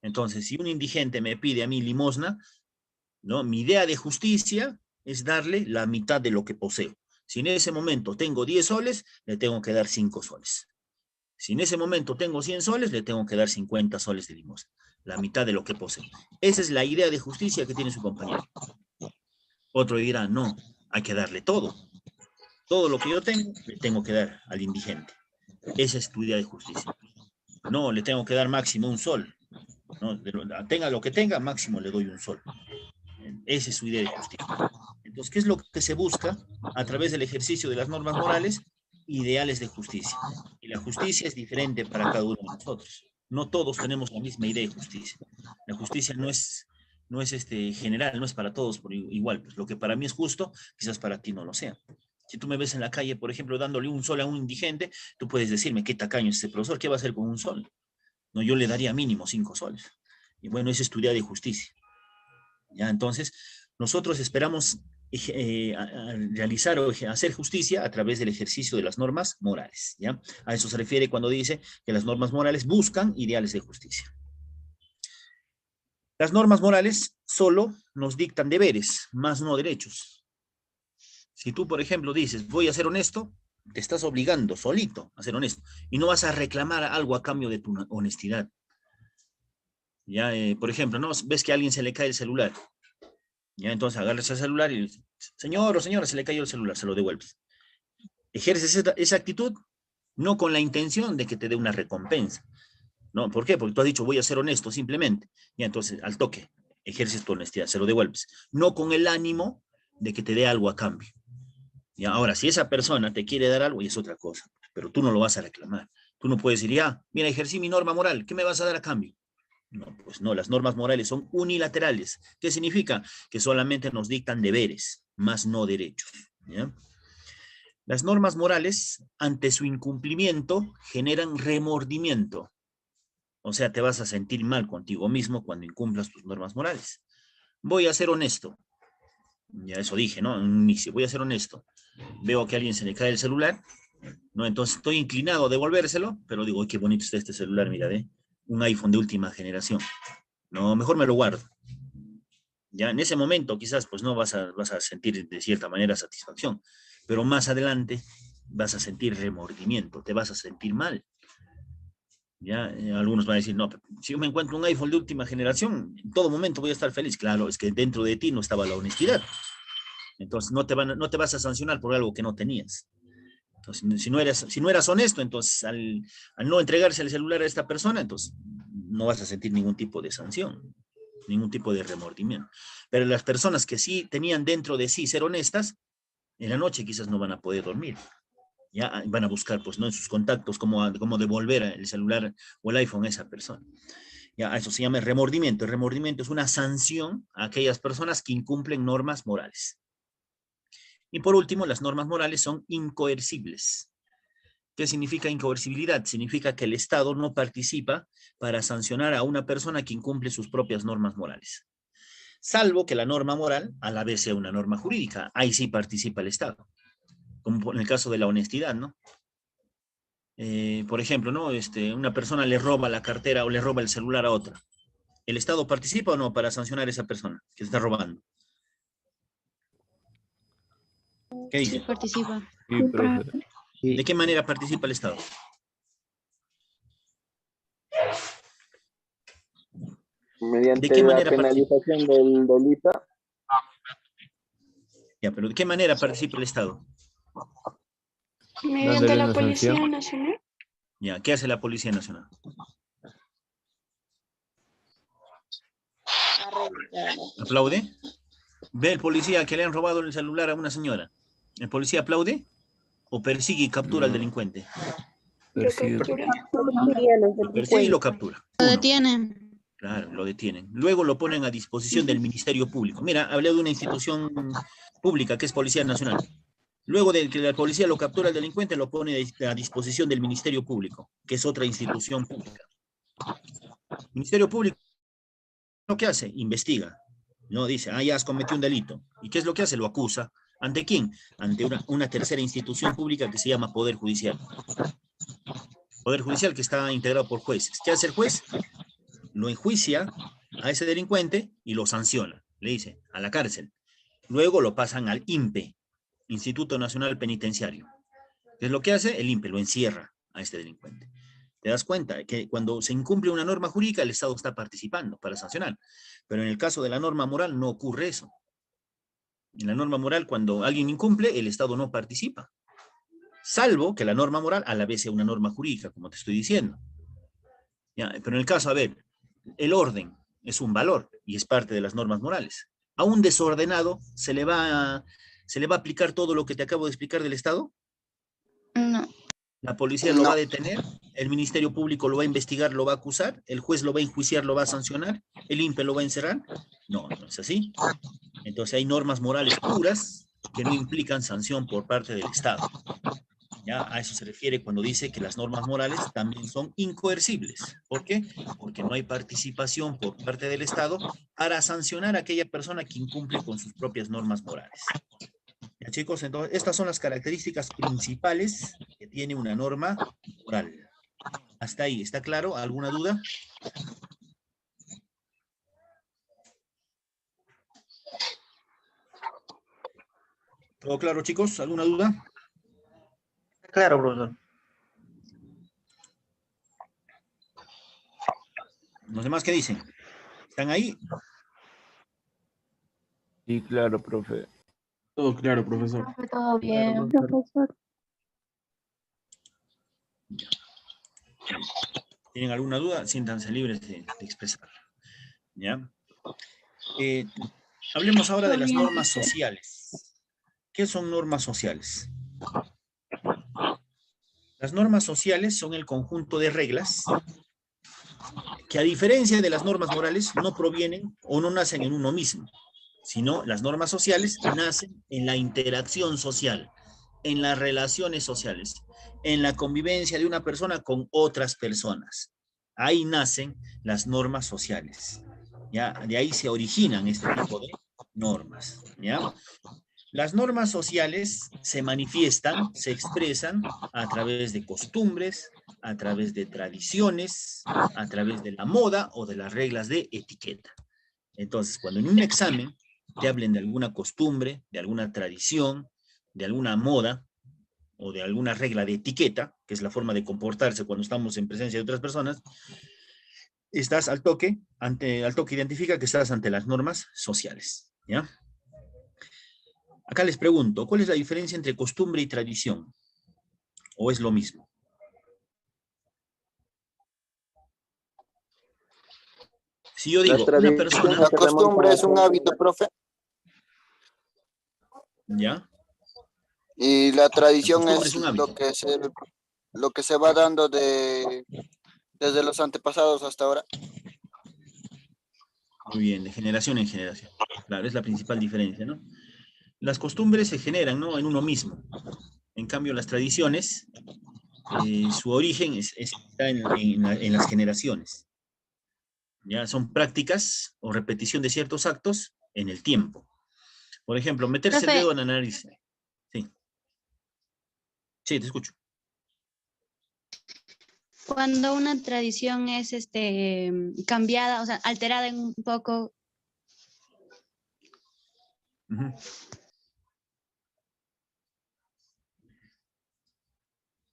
Entonces, si un indigente me pide a mí limosna, ¿no? Mi idea de justicia es darle la mitad de lo que poseo. Si en ese momento tengo 10 soles, le tengo que dar 5 soles. Si en ese momento tengo 100 soles, le tengo que dar 50 soles de limosna. La mitad de lo que poseo. Esa es la idea de justicia que tiene su compañero. Otro dirá, no, hay que darle todo. Todo lo que yo tengo, le tengo que dar al indigente. Esa es tu idea de justicia. No, le tengo que dar máximo un sol. No, tenga lo que tenga, máximo le doy un sol. Esa es su idea de justicia. Entonces, ¿qué es lo que se busca a través del ejercicio de las normas morales? ideales de justicia. Y la justicia es diferente para cada uno de nosotros. No todos tenemos la misma idea de justicia. La justicia no es general, no es para todos por igual. Pues lo que para mí es justo, quizás para ti no lo sea. Si tú me ves en la calle, por ejemplo, dándole un sol a un indigente, tú puedes decirme, qué tacaño es ese profesor, ¿qué va a hacer con un sol? No, yo le daría mínimo 5 soles. Y bueno, eso es tu idea de justicia. ¿Ya? Entonces, nosotros esperamos realizar o hacer justicia a través del ejercicio de las normas morales. ¿Ya? A eso se refiere cuando dice que las normas morales buscan ideales de justicia. Las normas morales solo nos dictan deberes, más no derechos. Si tú, por ejemplo, dices, voy a ser honesto, te estás obligando solito a ser honesto y no vas a reclamar algo a cambio de tu honestidad. Ya, por ejemplo, ¿no? Ves que a alguien se le cae el celular. Ya, entonces agarras el celular y dices, señor o señora, se le cayó el celular, se lo devuelves. Ejerces esa actitud no con la intención de que te dé una recompensa. ¿No? ¿Por qué? Porque tú has dicho, voy a ser honesto, simplemente. Y entonces, al toque, ejerces tu honestidad, se lo devuelves. No con el ánimo de que te dé algo a cambio. Y ahora, si esa persona te quiere dar algo, y es otra cosa, pero tú no lo vas a reclamar. Tú no puedes decir, ya, mira, ejercí mi norma moral, ¿qué me vas a dar a cambio? No, pues no, las normas morales son unilaterales. ¿Qué significa? Que solamente nos dictan deberes, más no derechos. ¿Ya? Las normas morales, ante su incumplimiento, generan remordimiento. O sea, te vas a sentir mal contigo mismo cuando incumplas tus normas morales. Voy a ser honesto. Ya eso dije, ¿no? Voy a ser honesto. Veo que a alguien se le cae el celular, ¿no? Entonces estoy inclinado a devolvérselo, pero digo, ¡ay, qué bonito está este celular! Mira, un iPhone de última generación. No, mejor me lo guardo. Ya en ese momento quizás pues no vas a sentir de cierta manera satisfacción, pero más adelante vas a sentir remordimiento, te vas a sentir mal. Ya, algunos van a decir, no, si yo me encuentro un iPhone de última generación, en todo momento voy a estar feliz. Claro, es que dentro de ti no estaba la honestidad. Entonces no te vas a sancionar por algo que no tenías. Entonces, si no eras honesto, entonces al no entregarse el celular a esta persona, entonces no vas a sentir ningún tipo de sanción, ningún tipo de remordimiento. Pero las personas que sí tenían dentro de sí ser honestas, en la noche quizás no van a poder dormir. Ya van a buscar, pues, ¿no? En sus contactos cómo devolver el celular o el iPhone a esa persona. Ya, eso se llama remordimiento. El remordimiento es una sanción a aquellas personas que incumplen normas morales. Y por último, las normas morales son incoercibles. ¿Qué significa incoercibilidad? Significa que el Estado no participa para sancionar a una persona que incumple sus propias normas morales. Salvo que la norma moral a la vez sea una norma jurídica. Ahí sí participa el Estado. Como en el caso de la honestidad, ¿no? Por ejemplo, ¿no? Una persona le roba la cartera o le roba el celular a otra. ¿El Estado participa o no para sancionar a esa persona que está robando? ¿Qué Sí, dice? participa. Sí, profe. Sí. ¿De qué manera participa el Estado? Mediante ¿De qué la manera participa? penalización del delito. Ya, pero ¿de qué manera participa el Estado? Mediante Dándole la una Policía sanción. Nacional. Ya, ¿qué hace la Policía Nacional? ¿Aplaude? ¿Ve el policía que le han robado el celular a una señora? ¿El policía aplaude? ¿O persigue y captura al No. delincuente? Lo Persigue. captura. Lo persigue y lo captura. Lo Uno. detienen. Claro, lo detienen. Luego lo ponen a disposición del Ministerio Público. Mira, hablé de una institución pública que es Policía Nacional. Luego de que la policía lo captura al delincuente, lo pone a disposición del Ministerio Público, que es otra institución pública. El Ministerio Público, ¿lo que hace? Investiga. No dice, ya has cometido un delito. ¿Y qué es lo que hace? Lo acusa. ¿Ante quién? Ante una tercera institución pública que se llama Poder Judicial. Poder Judicial que está integrado por jueces. ¿Qué hace el juez? Lo enjuicia a ese delincuente y lo sanciona. Le dice, a la cárcel. Luego lo pasan al INPE, Instituto Nacional Penitenciario. ¿Qué es lo que hace? El INPE lo encierra a este delincuente. ¿Te das cuenta? Que cuando se incumple una norma jurídica, el Estado está participando para sancionar. Pero en el caso de la norma moral no ocurre eso. En la norma moral, cuando alguien incumple, el Estado no participa. Salvo que la norma moral a la vez sea una norma jurídica, como te estoy diciendo. ¿Ya? Pero en el caso, a ver, el orden es un valor y es parte de las normas morales. A un desordenado se le va a aplicar todo lo que te acabo de explicar del Estado. No. La policía lo No. va a detener, el Ministerio Público lo va a investigar, lo va a acusar, el juez lo va a enjuiciar, lo va a sancionar, el INPE lo va a encerrar. No, no es así. Entonces hay normas morales puras que no implican sanción por parte del Estado. ¿Ya? A eso se refiere cuando dice que las normas morales también son incoercibles. ¿Por qué? Porque no hay participación por parte del Estado para sancionar a aquella persona que incumple con sus propias normas morales. ¿Ya, chicos? Entonces, estas son las características principales que tiene una norma moral. Hasta ahí, ¿está claro? ¿Alguna duda? ¿Todo claro, chicos? ¿Alguna duda? Claro, profesor. ¿Los demás qué dicen? ¿Están ahí? Sí, claro, profe. Todo claro, profesor. Todo bien. Profesor. ¿Tienen alguna duda? Siéntanse libres de expresarla. ¿Ya? Hablemos ahora de las normas sociales. ¿Qué son normas sociales? Las normas sociales son el conjunto de reglas que, a diferencia de las normas morales, no provienen o no nacen en uno mismo, sino las normas sociales nacen en la interacción social, en las relaciones sociales, en la convivencia de una persona con otras personas. Ahí nacen las normas sociales. ¿Ya? De ahí se originan este tipo de normas. ¿Ya? Las normas sociales se manifiestan, se expresan a través de costumbres, a través de tradiciones, a través de la moda o de las reglas de etiqueta. Entonces, cuando en un examen te hablen de alguna costumbre, de alguna tradición, de alguna moda o de alguna regla de etiqueta, que es la forma de comportarse cuando estamos en presencia de otras personas, estás al toque identifica que estás ante las normas sociales, ¿ya? Acá les pregunto, ¿cuál es la diferencia entre costumbre y tradición? ¿O es lo mismo? Si yo digo, una persona... La costumbre es un hábito, profe, ¿Ya? y la tradición costumbre es es un hábito. lo que se va dando desde los antepasados hasta ahora. Muy bien, de generación en generación. Claro, es la principal diferencia, ¿no? Las costumbres se generan, ¿no?, en uno mismo. En cambio, las tradiciones, su origen está en las generaciones. ¿Ya? Son prácticas o repetición de ciertos actos en el tiempo. Por ejemplo, meterse el Profe, dedo en la nariz. Sí. Sí, te escucho. cuando una tradición es cambiada, o sea, alterada en un poco, Ujú.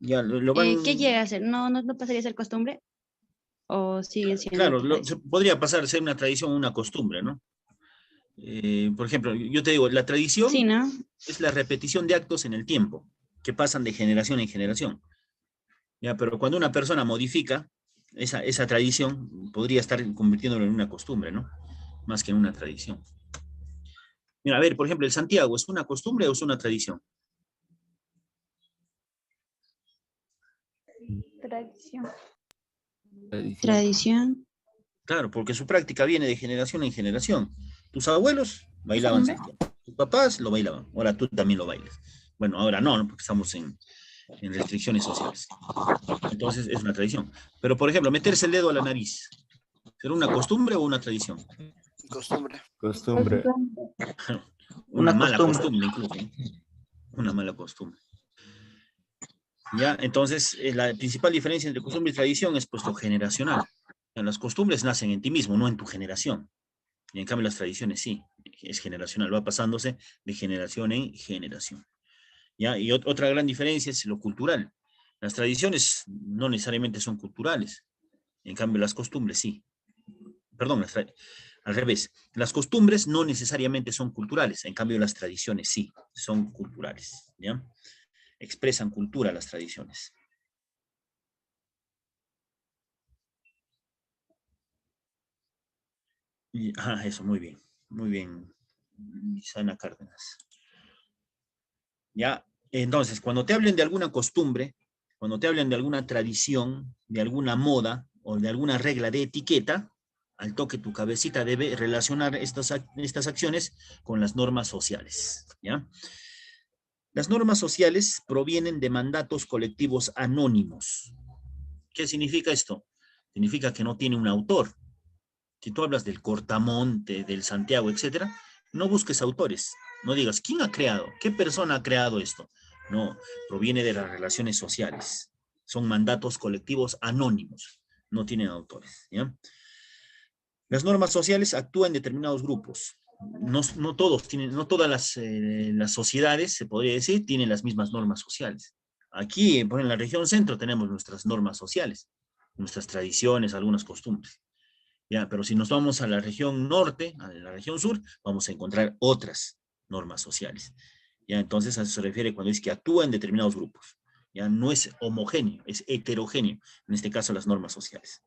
Ya lo van... ¿qué llega a ser? ¿No pasaría a ser costumbre? ¿O siguen siendo Claro, tradición? podría pasar a ser una tradición o una costumbre, ¿no? Por ejemplo, yo te digo, la tradición Sí, ¿no? es la repetición de actos en el tiempo, que pasan de generación en generación. ¿Ya? Pero cuando una persona modifica esa tradición, podría estar convirtiéndolo en una costumbre, ¿no? Más que en una tradición. Mira, a ver, por ejemplo, el Santiago, ¿es una costumbre o es una tradición? Tradición. Tradición. Claro, porque su práctica viene de generación en generación. Tus abuelos bailaban ¿Costumbre? Santiago, tus papás lo bailaban, ahora tú también lo bailas. Bueno, ahora no, ¿no? Porque estamos en restricciones sociales. Entonces es una tradición. Pero, por ejemplo, meterse el dedo a la nariz, ¿será una costumbre o una tradición? Costumbre. Costumbre. Una Una mala costumbre. costumbre incluso, ¿no? Una mala costumbre. ¿Ya? Entonces, la principal diferencia entre costumbre y tradición es pues lo generacional. Las costumbres nacen en ti mismo, no en tu generación. Y en cambio las tradiciones sí, es generacional, va pasándose de generación en generación. ¿Ya? Y otra gran diferencia es lo cultural. Las tradiciones no necesariamente son culturales, en cambio las costumbres sí. Perdón, al revés. Las costumbres no necesariamente son culturales, en cambio las tradiciones sí, son culturales. ¿Ya? Expresan cultura las tradiciones. Eso, muy bien, Sana Cárdenas. Ya, Entonces, cuando te hablen de alguna costumbre, cuando te hablen de alguna tradición, de alguna moda o de alguna regla de etiqueta, al toque tu cabecita debe relacionar estas acciones con las normas sociales, ¿ya? Las normas sociales provienen de mandatos colectivos anónimos. ¿Qué significa esto? Significa que no tiene un autor. Si tú hablas del Cortamonte, del Santiago, etcétera, no busques autores. No digas, ¿quién ha creado? ¿Qué persona ha creado esto? No, proviene de las relaciones sociales. Son mandatos colectivos anónimos. No tienen autores, ¿ya? Las normas sociales actúan en determinados grupos. No todos tienen, no todas las sociedades, se podría decir, tienen las mismas normas sociales. Aquí, por ejemplo, en la región centro tenemos nuestras normas sociales, nuestras tradiciones, algunas costumbres. Ya, pero si nos vamos a la región norte, a la región sur, vamos a encontrar otras normas sociales. Ya, entonces a eso se refiere cuando dice que actúa en determinados grupos. Ya no es homogéneo, es heterogéneo, en este caso las normas sociales.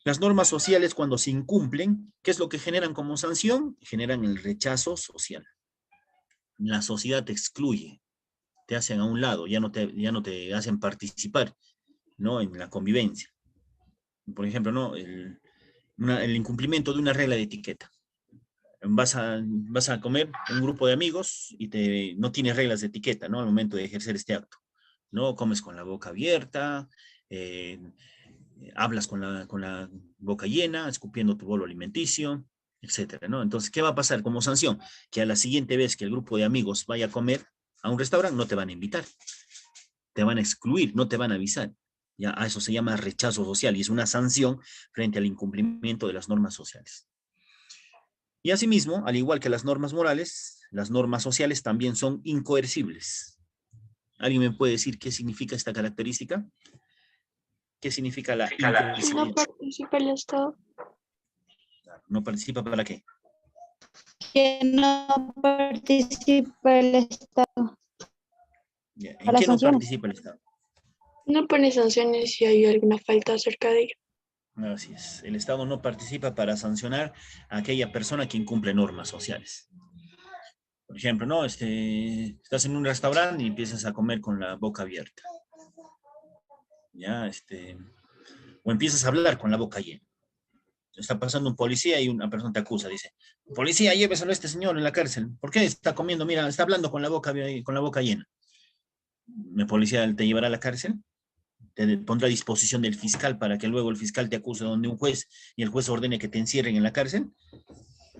Las normas sociales, cuando se incumplen, ¿qué es lo que generan como sanción? Generan el rechazo social. La sociedad te excluye, te hacen a un lado, ya no te hacen participar, ¿no? En la convivencia. Por ejemplo, ¿no? El incumplimiento de una regla de etiqueta. Vas a comer un grupo de amigos y no tienes reglas de etiqueta, ¿no? Al momento de ejercer este acto, ¿no? Comes con la boca abierta, hablas con la boca llena, escupiendo tu bolo alimenticio, etcétera, ¿no? Entonces, ¿qué va a pasar como sanción? Que a la siguiente vez que el grupo de amigos vaya a comer a un restaurante, no te van a invitar, te van a excluir, no te van a avisar. Ya, a eso se llama rechazo social y es una sanción frente al incumplimiento de las normas sociales. Y asimismo, al igual que las normas morales, las normas sociales también son incoercibles. ¿Alguien me puede decir qué significa esta característica? ¿Qué significa la incoercibilidad? No participa el Estado. ¿No participa para qué? Que no participa el Estado. Ya, ¿en Para qué no sanciones. participa el Estado? No pone sanciones si hay alguna falta acerca de ello. Así es. El Estado no participa para sancionar a aquella persona que incumple normas sociales. Por ejemplo, ¿no? Estás en un restaurante y empiezas a comer con la boca abierta. Ya, o empiezas a hablar con la boca llena. Está pasando un policía y una persona te acusa, dice, policía, lléveselo a este señor en la cárcel. ¿Por qué está comiendo? Mira, está hablando con la boca llena. ¿El policía te llevará a la cárcel? Te pondrá a disposición del fiscal para que luego el fiscal te acuse donde un juez y el juez ordene que te encierren en la cárcel?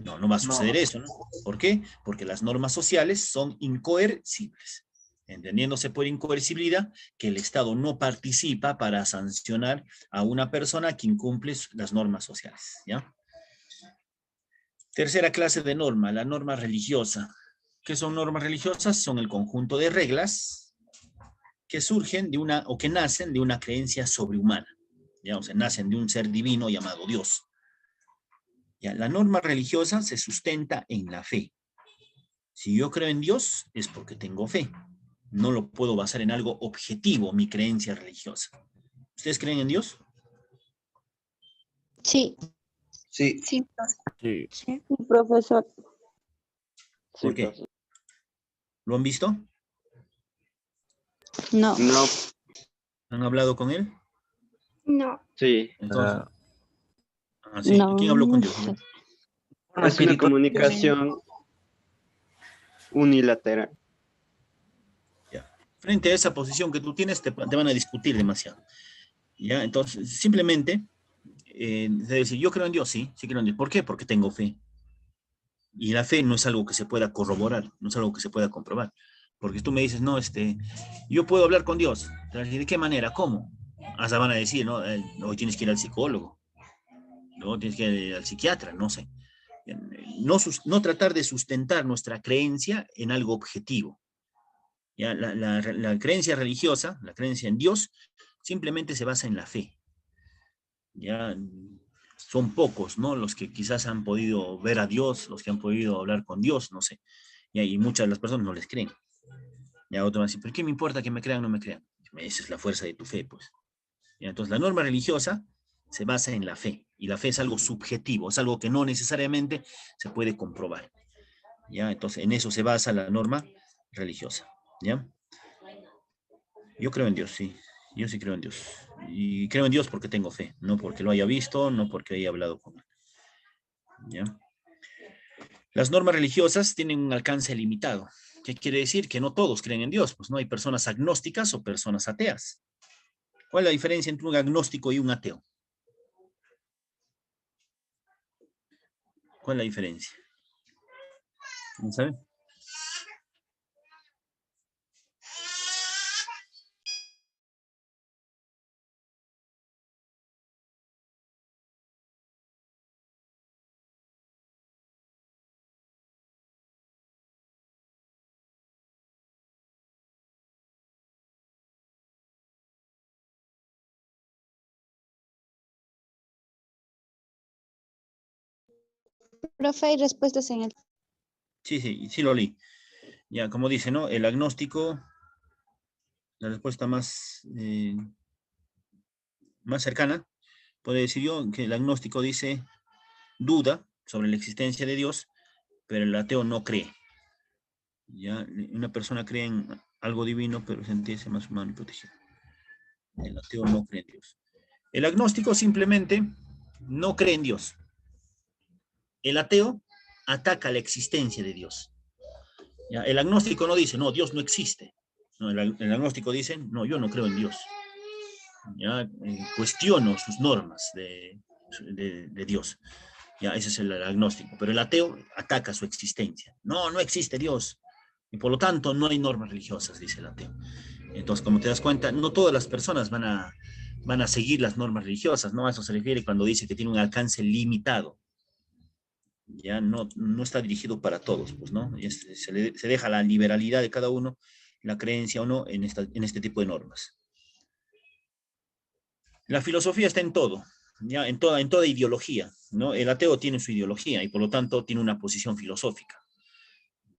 No, no va a suceder eso, ¿no? ¿Por qué? Porque las normas sociales son incoercibles. Entendiéndose por incoercibilidad que el Estado no participa para sancionar a una persona que incumple las normas sociales, ¿ya? Tercera clase de norma, la norma religiosa. ¿Qué son normas religiosas? Son el conjunto de reglas que surgen o que nacen de una creencia sobrehumana, ¿ya? O sea, nacen de un ser divino llamado Dios. ¿Ya? La norma religiosa se sustenta en la fe. Si yo creo en Dios, es porque tengo fe. No lo puedo basar en algo objetivo, mi creencia religiosa. ¿Ustedes creen en Dios? Sí. Sí. Sí. Sí. Sí, profesor. ¿Por qué? ¿Lo han visto? No. No. ¿Han hablado con él? No. Sí. Entonces, Ah, ¿sí? No, ¿Quién habló con no Dios? sé. Es una comunicación unilateral. Ya. Frente a esa posición que tú tienes, te van a discutir demasiado. ¿Ya? Entonces, simplemente, debe decir, yo creo en Dios, sí creo en Dios. ¿Por qué? Porque tengo fe. Y la fe no es algo que se pueda corroborar, no es algo que se pueda comprobar. Porque tú me dices, no, yo puedo hablar con Dios. ¿De qué manera? ¿Cómo? Hasta van a decir, no, hoy tienes que ir al psicólogo, no tienes que ir al psiquiatra, no sé. No tratar de sustentar nuestra creencia en algo objetivo. ¿Ya? La creencia religiosa, la creencia en Dios, simplemente se basa en la fe. Ya son pocos, ¿no? Los que quizás han podido ver a Dios, los que han podido hablar con Dios, no sé. Y muchas de las personas no les creen. Ya otros van a decir, ¿pero qué me importa que me crean o no me crean? Esa es la fuerza de tu fe, pues. Ya, entonces, la norma religiosa se basa en la fe. Y la fe es algo subjetivo, es algo que no necesariamente se puede comprobar. Ya, entonces, en eso se basa la norma religiosa, ¿ya? Yo creo en Dios, sí. Yo sí creo en Dios. Y creo en Dios porque tengo fe, no porque lo haya visto, no porque haya hablado con él, ¿ya? Las normas religiosas tienen un alcance limitado. ¿Qué quiere decir? Que no todos creen en Dios, pues no hay personas agnósticas o personas ateas. ¿Cuál es la diferencia entre un agnóstico y un ateo? ¿Cuál es la diferencia? ¿No sabe? Profe, hay respuestas en el... Sí, sí, sí lo leí. Ya, como dice, ¿no? El agnóstico, la respuesta más cercana, puede decir yo que el agnóstico dice, duda sobre la existencia de Dios, pero el ateo no cree. Ya, una persona cree en algo divino, pero sentirse más humano y protegido. El ateo no cree en Dios. El agnóstico simplemente no cree en Dios. El ateo ataca la existencia de Dios. ¿Ya? El agnóstico no dice, no, Dios no existe. No, el agnóstico dice, no, yo no creo en Dios. ¿Ya? Cuestiono sus normas de Dios. Ya, ese es el agnóstico. Pero el ateo ataca su existencia. No, no existe Dios. Y por lo tanto, no hay normas religiosas, dice el ateo. Entonces, como te das cuenta, no todas las personas van a seguir las normas religiosas, ¿no? A eso se refiere cuando dice que tiene un alcance limitado. Ya no está dirigido para todos, pues, ¿no? Se deja la liberalidad de cada uno, la creencia o no, en este tipo de normas. La filosofía está en todo, ya en toda ideología, ¿no? El ateo tiene su ideología y por lo tanto tiene una posición filosófica,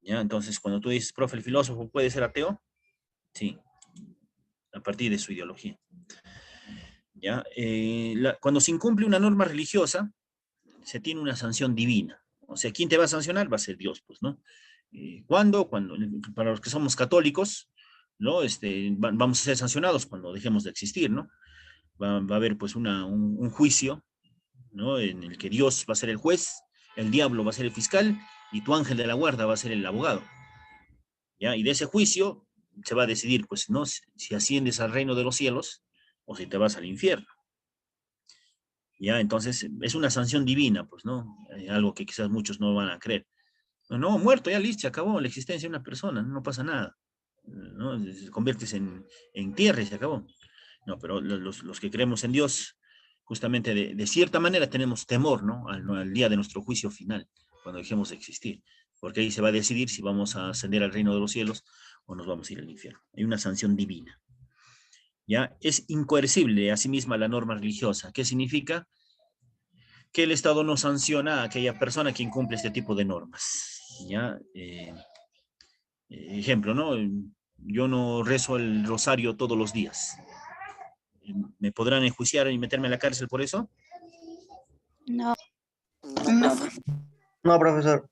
¿ya? Entonces, cuando tú dices, profe, el filósofo puede ser ateo, sí, a partir de su ideología, ¿ya? Cuando se incumple una norma religiosa, se tiene una sanción divina. O sea, ¿quién te va a sancionar? Va a ser Dios, pues, ¿no? ¿Cuándo? Para los que somos católicos, ¿no? Vamos a ser sancionados cuando dejemos de existir, ¿no? Va a haber, pues, un juicio, ¿no? En el que Dios va a ser el juez, el diablo va a ser el fiscal y tu ángel de la guarda va a ser el abogado, ¿ya? Y de ese juicio se va a decidir, pues, ¿no? Si asciendes al reino de los cielos o si te vas al infierno. ¿Ya? Entonces, es una sanción divina, pues, ¿no? Algo que quizás muchos no van a creer. No, muerto, ya listo, se acabó la existencia de una persona, no pasa nada, ¿no? Se conviertes en tierra y se acabó. No, pero los que creemos en Dios, justamente de cierta manera tenemos temor, ¿no? Al día de nuestro juicio final, cuando dejemos de existir, porque ahí se va a decidir si vamos a ascender al reino de los cielos o nos vamos a ir al infierno. Hay una sanción divina. ¿Ya? Es incoercible asimismo la norma religiosa. ¿Qué significa? Que el Estado no sanciona a aquella persona que incumple este tipo de normas. ¿Ya? Ejemplo, ¿no? Yo no rezo el rosario todos los días. ¿Me podrán enjuiciar y meterme a la cárcel por eso? No, No, profe. No, profesor.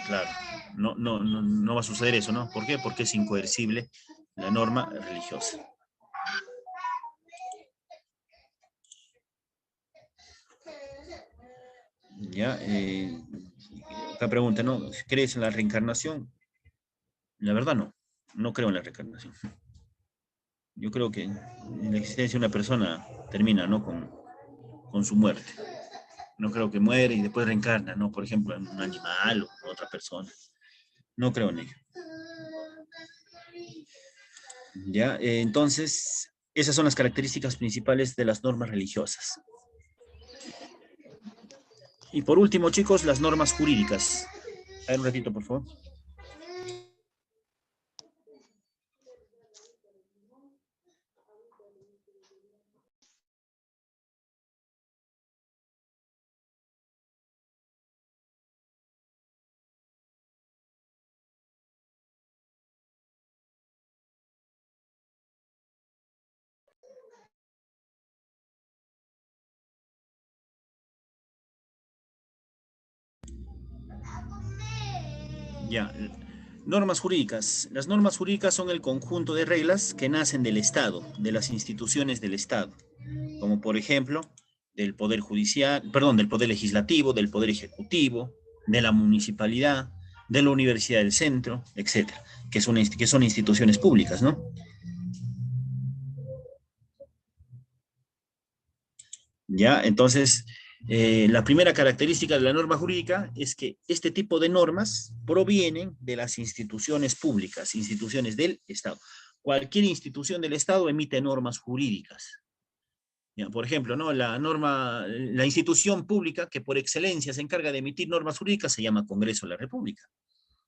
Claro, no va a suceder eso, ¿no? ¿Por qué? Porque es incoercible la norma religiosa. Ya, acá pregunta, ¿no? ¿Crees en la reencarnación? La verdad no creo en la reencarnación. Yo creo que la existencia de una persona termina, ¿no? Con su muerte. No creo que muere y después reencarna, ¿no? Por ejemplo, en un animal o en otra persona. No creo en ello. ¿Ya? Entonces, esas son las características principales de las normas religiosas. Y por último, chicos, las normas jurídicas. A ver, un ratito, por favor. Ya, Normas jurídicas. Las normas jurídicas son el conjunto de reglas que nacen del Estado, de las instituciones del Estado, como por ejemplo, del Poder Judicial, perdón, del Poder Legislativo, del Poder Ejecutivo, de la municipalidad, de la Universidad del Centro, etcétera, que son instituciones públicas, ¿no? Ya, entonces, la primera característica de la norma jurídica es que este tipo de normas provienen de las instituciones públicas, instituciones del Estado. Cualquier institución del Estado emite normas jurídicas. Ya, por ejemplo, ¿no? La institución pública que por excelencia se encarga de emitir normas jurídicas se llama Congreso de la República.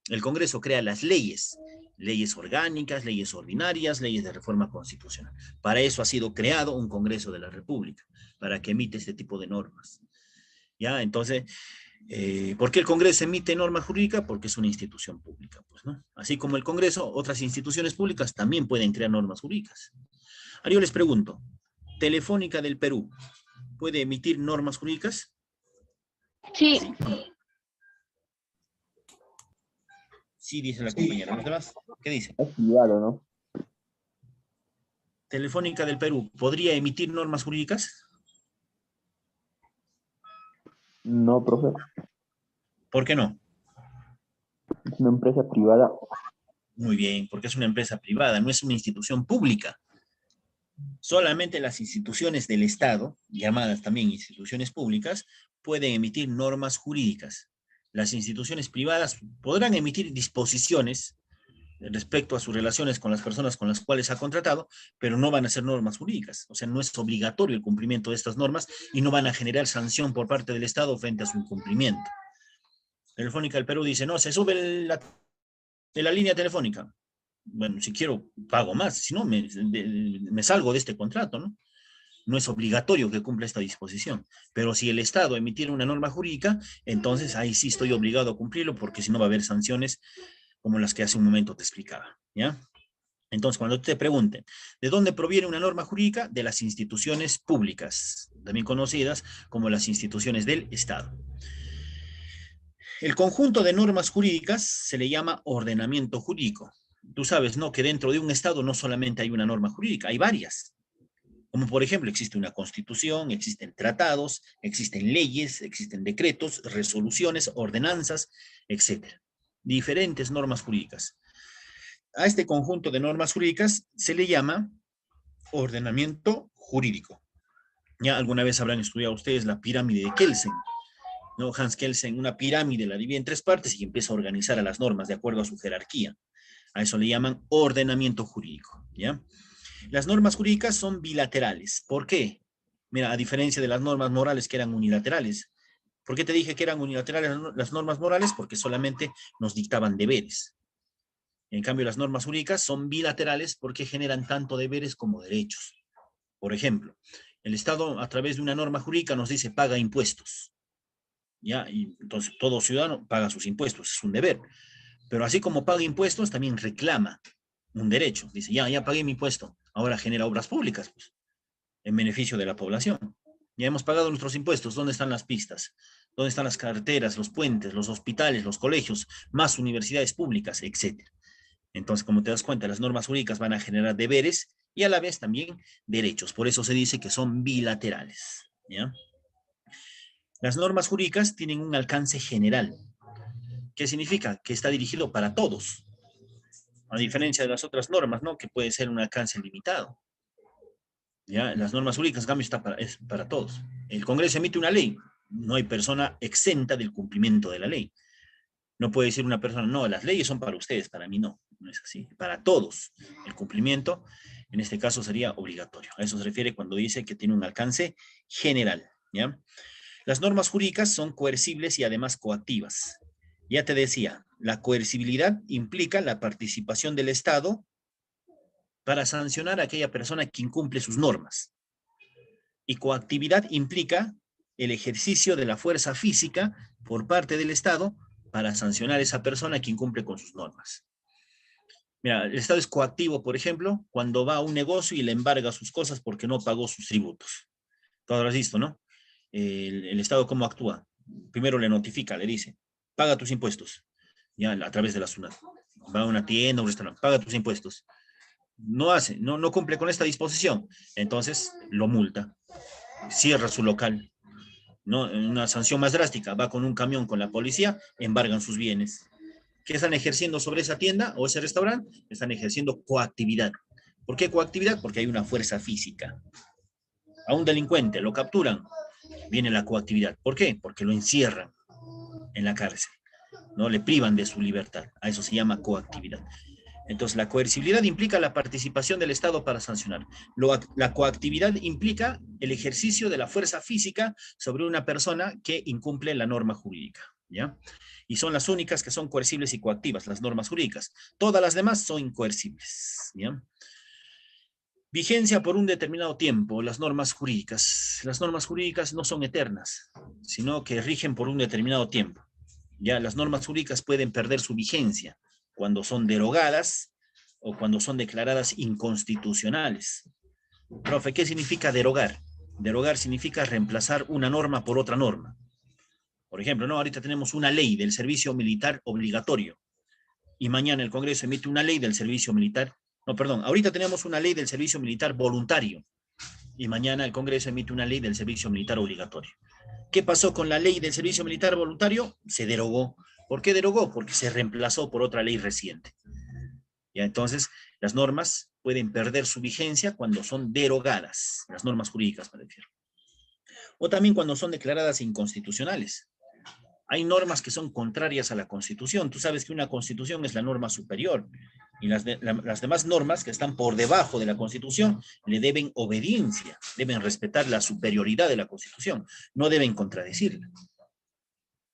El Congreso crea las leyes, leyes orgánicas, leyes ordinarias, leyes de reforma constitucional. Para eso ha sido creado un Congreso de la República, para que emite este tipo de normas. ¿Ya? Entonces, ¿por qué el Congreso emite normas jurídicas? Porque es una institución pública, pues, ¿no? Así como el Congreso, otras instituciones públicas también pueden crear normas jurídicas. Ahora yo les pregunto, ¿Telefónica del Perú puede emitir normas jurídicas? Sí, Sí, dice la compañera. ¿Los demás? ¿Qué dice? Es privado, ¿no? Telefónica del Perú, ¿podría emitir normas jurídicas? No, profe. ¿Por qué no? Es una empresa privada. Muy bien, porque es una empresa privada, no es una institución pública. Solamente las instituciones del Estado, llamadas también instituciones públicas, pueden emitir normas jurídicas. Las instituciones privadas podrán emitir disposiciones respecto a sus relaciones con las personas con las cuales ha contratado, pero no van a ser normas jurídicas. O sea, no es obligatorio el cumplimiento de estas normas y no van a generar sanción por parte del Estado frente a su incumplimiento. Telefónica del Perú dice, no, se sube de la línea telefónica. Bueno, si quiero, pago más, si no, me salgo de este contrato, ¿no? No es obligatorio que cumpla esta disposición. Pero si el Estado emitiera una norma jurídica, entonces ahí sí estoy obligado a cumplirlo, porque si no va a haber sanciones como las que hace un momento te explicaba, ¿ya? Entonces, cuando te pregunten, ¿de dónde proviene una norma jurídica? De las instituciones públicas, también conocidas como las instituciones del Estado. El conjunto de normas jurídicas se le llama ordenamiento jurídico. Tú sabes, ¿no? Que dentro de un Estado no solamente hay una norma jurídica, hay varias. Como por ejemplo, existe una constitución, existen tratados, existen leyes, existen decretos, resoluciones, ordenanzas, etcétera. Diferentes normas jurídicas. A este conjunto de normas jurídicas se le llama ordenamiento jurídico. Ya alguna vez habrán estudiado ustedes la pirámide de Kelsen, ¿no? Hans Kelsen, una pirámide la divide en 3 partes y empieza a organizar a las normas de acuerdo a su jerarquía. A eso le llaman ordenamiento jurídico, ¿ya? Las normas jurídicas son bilaterales. ¿Por qué? Mira, a diferencia de las normas morales que eran unilaterales. ¿Por qué te dije que eran unilaterales las normas morales? Porque solamente nos dictaban deberes. En cambio, las normas jurídicas son bilaterales porque generan tanto deberes como derechos. Por ejemplo, el Estado a través de una norma jurídica nos dice paga impuestos. ¿Ya? Y entonces todo ciudadano paga sus impuestos, es un deber. Pero así como paga impuestos, también reclama un derecho. Dice, ya pagué mi impuesto, ahora genera obras públicas, pues, en beneficio de la población. Ya hemos pagado nuestros impuestos, ¿dónde están las pistas? ¿Dónde están las carreteras, los puentes, los hospitales, los colegios, más universidades públicas, etcétera? Entonces, como te das cuenta, las normas jurídicas van a generar deberes y a la vez también derechos. Por eso se dice que son bilaterales, ¿ya? Las normas jurídicas tienen un alcance general. ¿Qué significa? Que está dirigido para todos. A diferencia de las otras normas, ¿no? Que puede ser un alcance limitado. ¿Ya? Las normas jurídicas, en cambio, es para todos. El Congreso emite una ley. No hay persona exenta del cumplimiento de la ley. No puede decir una persona, no, las leyes son para ustedes, para mí no. No es así. Para todos. El cumplimiento, en este caso, sería obligatorio. A eso se refiere cuando dice que tiene un alcance general, ¿ya? Las normas jurídicas son coercibles y además coactivas. Ya te decía, la coercibilidad implica la participación del Estado para sancionar a aquella persona que incumple sus normas. Y coactividad implica el ejercicio de la fuerza física por parte del Estado para sancionar a esa persona que incumple con sus normas. Mira, el Estado es coactivo, por ejemplo, cuando va a un negocio y le embarga sus cosas porque no pagó sus tributos. Tú habrás visto, ¿no? El Estado, ¿cómo actúa? Primero le notifica, le dice, paga tus impuestos. ya a través de la SUNAT. Va a una tienda, un restaurante, paga tus impuestos. No hace, no cumple con esta disposición, entonces lo multa, cierra su local. ¿No? Una sanción más drástica, va con un camión con la policía, embargan sus bienes. ¿Qué están ejerciendo sobre esa tienda o ese restaurante? Están ejerciendo coactividad. ¿Por qué coactividad? Porque hay una fuerza física. A un delincuente lo capturan, viene la coactividad. ¿Por qué? Porque lo encierran en la cárcel, ¿no? Le privan de su libertad. A eso se llama coactividad. Entonces, la coercibilidad implica la participación del Estado para sancionar. La coactividad implica el ejercicio de la fuerza física sobre una persona que incumple la norma jurídica, ¿ya? Y son las únicas que son coercibles y coactivas, las normas jurídicas. Todas las demás son incoercibles, ¿ya? Vigencia por un determinado tiempo, las normas jurídicas. Las normas jurídicas no son eternas, sino que rigen por un determinado tiempo. Ya, las normas jurídicas pueden perder su vigencia cuando son derogadas o cuando son declaradas inconstitucionales. Profe, ¿qué significa derogar? Derogar significa reemplazar una norma por otra norma. Por ejemplo, ¿no? Ahorita tenemos una ley del servicio militar obligatorio y mañana el Congreso emite una ley del servicio militar, no, perdón, ahorita tenemos una ley del servicio militar voluntario y mañana el Congreso emite una ley del servicio militar obligatorio. ¿Qué pasó con la ley del servicio militar voluntario? Se derogó. ¿Por qué derogó? Porque se reemplazó por otra ley reciente. Ya, entonces, las normas pueden perder su vigencia cuando son derogadas, las normas jurídicas me refiero. O también cuando son declaradas inconstitucionales. Hay normas que son contrarias a la Constitución. Tú sabes que una Constitución es la norma superior y las demás normas que están por debajo de la Constitución le deben obediencia, deben respetar la superioridad de la Constitución, no deben contradecirla.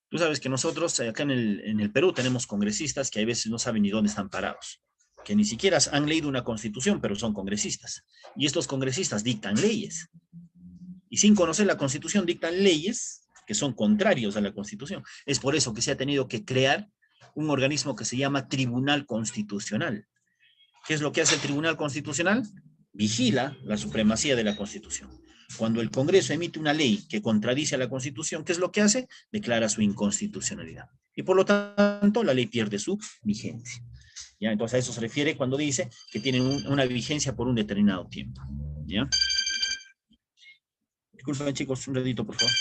Tú sabes que nosotros acá en el Perú tenemos congresistas que a veces no saben ni dónde están parados, que ni siquiera han leído una Constitución, pero son congresistas. Y estos congresistas dictan leyes. Y sin conocer la Constitución dictan leyes que son contrarios a la Constitución. Es por eso que se ha tenido que crear un organismo que se llama Tribunal Constitucional. ¿Qué es lo que hace el Tribunal Constitucional? Vigila la supremacía de la Constitución. Cuando el Congreso emite una ley que contradice a la Constitución, ¿qué es lo que hace? Declara su inconstitucionalidad. Y por lo tanto, la ley pierde su vigencia. ¿Ya? Entonces a eso se refiere cuando dice que tienen una vigencia por un determinado tiempo. ¿Ya? Disculpen, chicos, un ratito, por favor.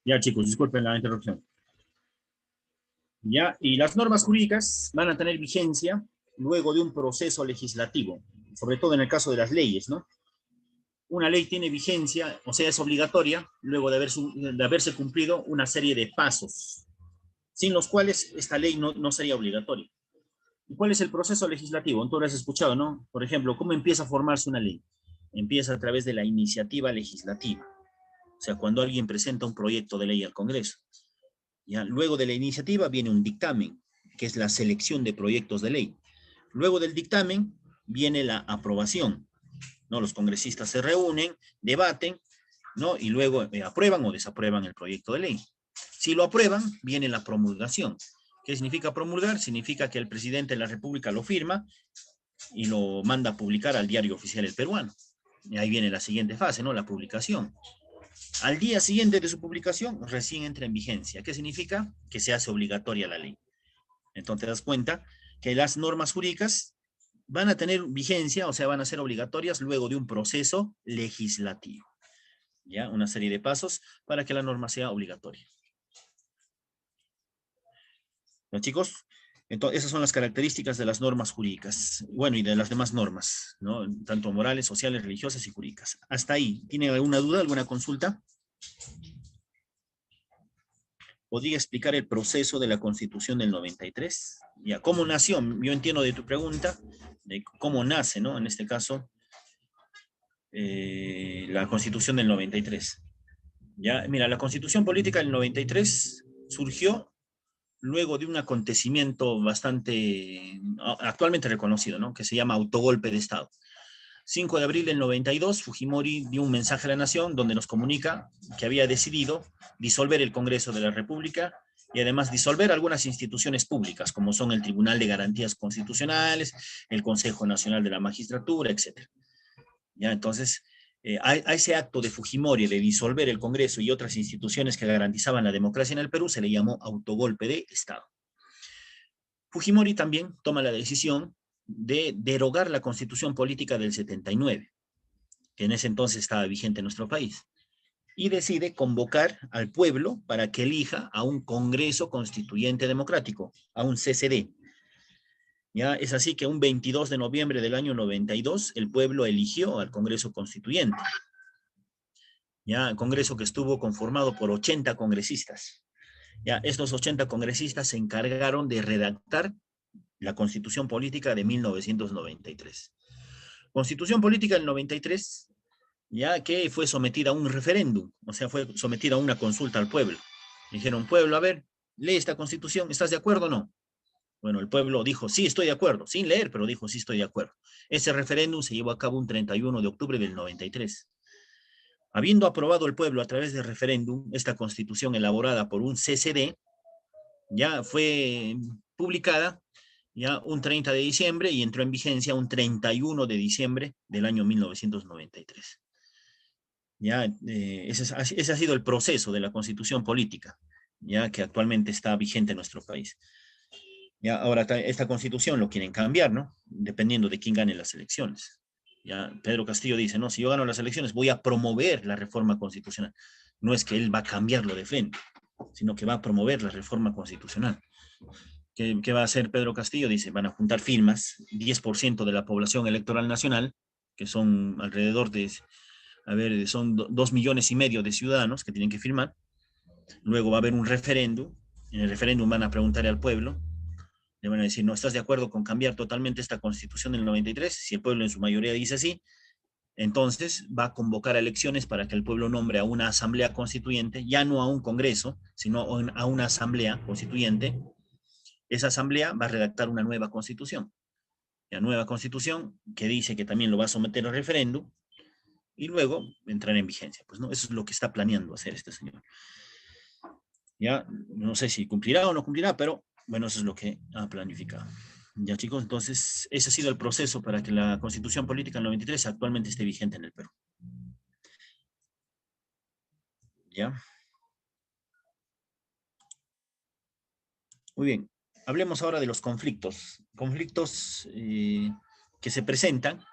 Ya, chicos, disculpen la interrupción. Ya, y las normas jurídicas van a tener vigencia luego de un proceso legislativo, sobre todo en el caso de las leyes, ¿no? Una ley tiene vigencia, o sea, es obligatoria, luego de haberse cumplido una serie de pasos, sin los cuales esta ley no sería obligatoria. ¿Y cuál es el proceso legislativo? Tú lo has escuchado, ¿no? Por ejemplo, ¿cómo empieza a formarse una ley? Empieza a través de la iniciativa legislativa. O sea, cuando alguien presenta un proyecto de ley al Congreso. ¿Ya? Luego de la iniciativa viene un dictamen, que es la selección de proyectos de ley. Luego del dictamen viene la aprobación, ¿no? Los congresistas se reúnen, debaten, ¿no? Y luego aprueban o desaprueban el proyecto de ley. Si lo aprueban, viene la promulgación. ¿Qué significa promulgar? Significa que el presidente de la República lo firma y lo manda a publicar al Diario Oficial El Peruano. Y ahí viene la siguiente fase, ¿no? La publicación. Al día siguiente de su publicación, recién entra en vigencia. ¿Qué significa? Que se hace obligatoria la ley. Entonces te das cuenta que las normas jurídicas van a tener vigencia, o sea, van a ser obligatorias luego de un proceso legislativo. ¿Ya? Una serie de pasos para que la norma sea obligatoria. ¿No, chicos? Entonces, esas son las características de las normas jurídicas, bueno, y de las demás normas, ¿no? Tanto morales, sociales, religiosas y jurídicas. Hasta ahí. ¿Tiene alguna duda, alguna consulta? ¿Podría explicar el proceso de la Constitución del 93? Ya, ¿cómo nació? Yo entiendo de tu pregunta, de cómo nace, ¿no? En este caso, la Constitución del 93. Ya, mira, la Constitución Política del 93 surgió luego de un acontecimiento bastante actualmente reconocido, ¿no? Que se llama autogolpe de Estado. 5 de abril del 92, Fujimori dio un mensaje a la nación donde nos comunica que había decidido disolver el Congreso de la República y además disolver algunas instituciones públicas, como son el Tribunal de Garantías Constitucionales, el Consejo Nacional de la Magistratura, etc. ¿Ya? Entonces, a ese acto de Fujimori de disolver el Congreso y otras instituciones que garantizaban la democracia en el Perú se le llamó autogolpe de Estado. Fujimori también toma la decisión de derogar la Constitución Política del 79, que en ese entonces estaba vigente en nuestro país, y decide convocar al pueblo para que elija a un Congreso Constituyente Democrático, a un CCD. Ya es así que un 22 de noviembre del año 92, el pueblo eligió al Congreso Constituyente. Ya, el Congreso que estuvo conformado por 80 congresistas. Ya, estos 80 congresistas se encargaron de redactar la Constitución Política de 1993. Constitución Política del 93, ya que fue sometida a un referéndum, o sea, fue sometida a una consulta al pueblo. Dijeron, pueblo, a ver, lee esta Constitución, ¿estás de acuerdo o no? Bueno, el pueblo dijo, sí, estoy de acuerdo, sin leer, pero dijo, sí, estoy de acuerdo. Ese referéndum se llevó a cabo un 31 de octubre del 93. Habiendo aprobado el pueblo a través de referéndum esta Constitución elaborada por un CCD, ya fue publicada ya un 30 de diciembre y entró en vigencia un 31 de diciembre del año 1993. Ya, ese ha sido el proceso de la Constitución Política, ya que actualmente está vigente en nuestro país. Ya, ahora esta Constitución lo quieren cambiar, ¿no? Dependiendo de quién gane las elecciones. Ya, Pedro Castillo dice, no, si yo gano las elecciones voy a promover la reforma constitucional. No es que él va a cambiarlo de frente, sino que va a promover la reforma constitucional. ¿Qué va a hacer Pedro Castillo? Dice, van a juntar firmas, 10% de la población electoral nacional, que son alrededor de, a ver, son 2,5 millones de ciudadanos que tienen que firmar. Luego va a haber un referéndum. En el referéndum van a preguntarle al pueblo, le van a decir, ¿no estás de acuerdo con cambiar totalmente esta Constitución del 93? Si el pueblo en su mayoría dice sí, entonces va a convocar a elecciones para que el pueblo nombre a una asamblea constituyente, ya no a un congreso, sino a una asamblea constituyente. Esa asamblea va a redactar una nueva constitución. La nueva constitución que dice que también lo va a someter al referéndum y luego entrar en vigencia. Pues no, eso es lo que está planeando hacer este señor. Ya, no sé si cumplirá o no cumplirá, pero bueno, eso es lo que ha planificado. Ya, chicos, entonces ese ha sido el proceso para que la Constitución Política del 93 actualmente esté vigente en el Perú. ¿Ya? Muy bien. Hablemos ahora de los conflictos. Conflictos que se presentan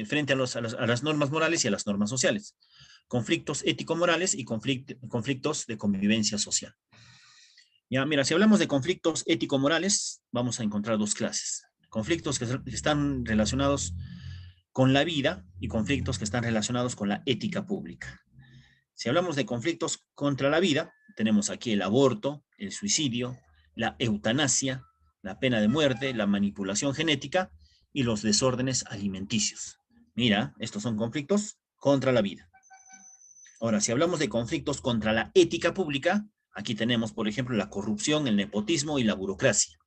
frente a las normas morales y a las normas sociales. Conflictos ético-morales y conflictos de convivencia social. Ya, mira, si hablamos de conflictos ético-morales, vamos a encontrar dos clases. Conflictos que están relacionados con la vida y conflictos que están relacionados con la ética pública. Si hablamos de conflictos contra la vida, tenemos aquí el aborto, el suicidio, la eutanasia, la pena de muerte, la manipulación genética y los desórdenes alimenticios. Mira, estos son conflictos contra la vida. Ahora, si hablamos de conflictos contra la ética pública, aquí tenemos, por ejemplo, la corrupción, el nepotismo y la burocracia.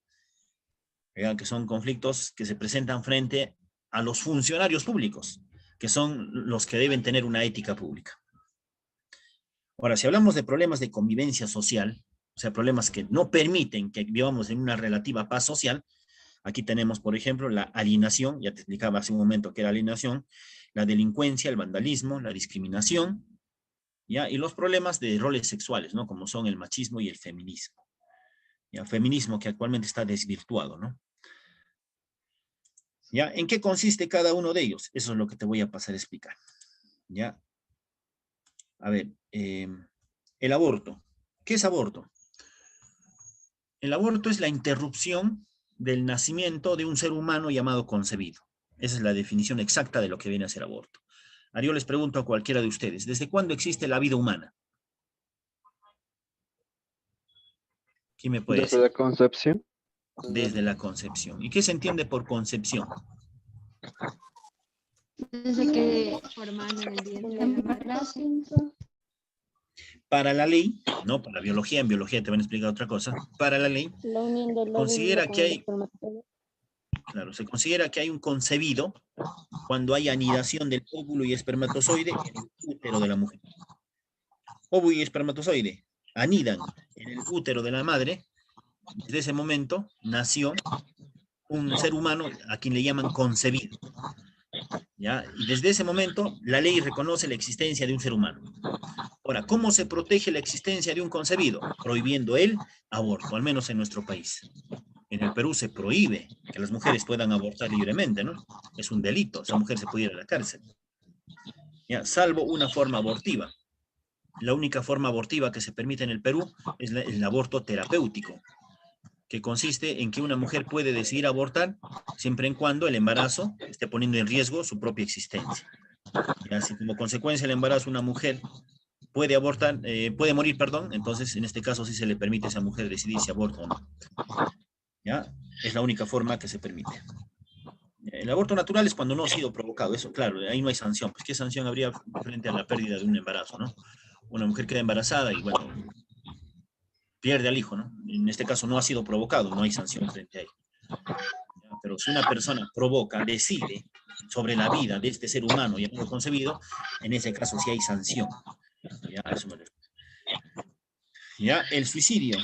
Vean que son conflictos que se presentan frente a los funcionarios públicos, que son los que deben tener una ética pública. Ahora, si hablamos de problemas de convivencia social, o sea, problemas que no permiten que vivamos en una relativa paz social, aquí tenemos, por ejemplo, la alienación, ya te explicaba hace un momento qué era alienación, la delincuencia, el vandalismo, la discriminación, ¿ya? Y los problemas de roles sexuales, ¿no? Como son el machismo y el feminismo. ¿Ya? Feminismo que actualmente está desvirtuado, ¿no? ¿Ya? ¿En qué consiste cada uno de ellos? Eso es lo que te voy a pasar a explicar. ¿Ya? A ver, el aborto. ¿Qué es aborto? El aborto es la interrupción del nacimiento de un ser humano llamado concebido. Esa es la definición exacta de lo que viene a ser aborto. Ahora yo les pregunto a cualquiera de ustedes, ¿desde cuándo existe la vida humana? ¿Quién me puede Desde decir? la concepción. Desde la concepción. ¿Y qué se entiende por concepción? Desde que forman en el vientre de la madre. Para la ley, no para biología, en biología te van a explicar otra cosa, para la ley, La unión del considera óvulo que con el hay, espermatozoide. claro, se considera que hay un concebido cuando hay anidación del óvulo y espermatozoide en el útero de la mujer. Óvulo y espermatozoide anidan en el útero de la madre. Desde ese momento nació un ser humano a quien le llaman concebido. ¿Ya? Y desde ese momento la ley reconoce la existencia de un ser humano. Ahora, ¿cómo se protege la existencia de un concebido? Prohibiendo el aborto, al menos en nuestro país. En el Perú se prohíbe que las mujeres puedan abortar libremente, ¿no? Es un delito, esa mujer se puede ir a la cárcel. ¿Ya? Salvo una forma abortiva. La única forma abortiva que se permite en el Perú es el aborto terapéutico, que consiste en que una mujer puede decidir abortar siempre y cuando el embarazo esté poniendo en riesgo su propia existencia. ¿Ya? Si como consecuencia del embarazo una mujer puede abortar, puede morir, perdón, entonces en este caso sí se le permite a esa mujer decidir si aborta o no. ¿Ya? Es la única forma que se permite. El aborto natural es cuando no ha sido provocado, eso claro, ahí no hay sanción. Pues ¿qué sanción habría frente a la pérdida de un embarazo, no? Una mujer queda embarazada y bueno, pierde al hijo, ¿no? En este caso no ha sido provocado, no hay sanción frente a él. Pero si una persona provoca, decide sobre la vida de este ser humano llamado concebido, en ese caso sí hay sanción. Ya, eso me refiero. Ya, el suicidio.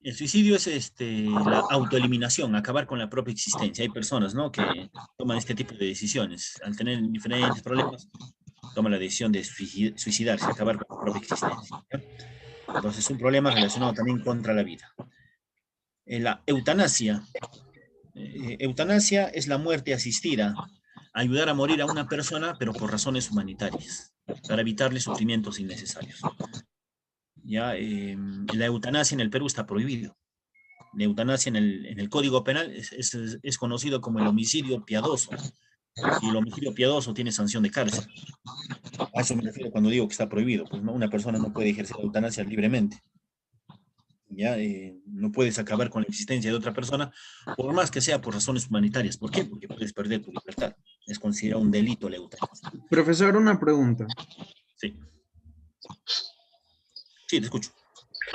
El suicidio es la autoeliminación, acabar con la propia existencia. Hay personas, ¿no?, que toman este tipo de decisiones. Al tener diferentes problemas, toman la decisión de suicidarse, acabar con la propia existencia. ¿Ya? Entonces, es un problema relacionado también contra la vida. La eutanasia. Eutanasia es la muerte asistida, ayudar a morir a una persona, pero por razones humanitarias, para evitarle sufrimientos innecesarios. Ya, la eutanasia en el Perú está prohibido. La eutanasia en el Código Penal es conocido como el homicidio piadoso. Y el homicidio piadoso tiene sanción de cárcel. A eso me refiero cuando digo que está prohibido. Pues ¿no? Una persona no puede ejercer la eutanasia libremente. Ya, no puedes acabar con la existencia de otra persona, por más que sea por razones humanitarias. ¿Por qué? Porque puedes perder tu libertad. Es considerado un delito la eutanasia. Profesor, una pregunta. Sí. Sí, te escucho.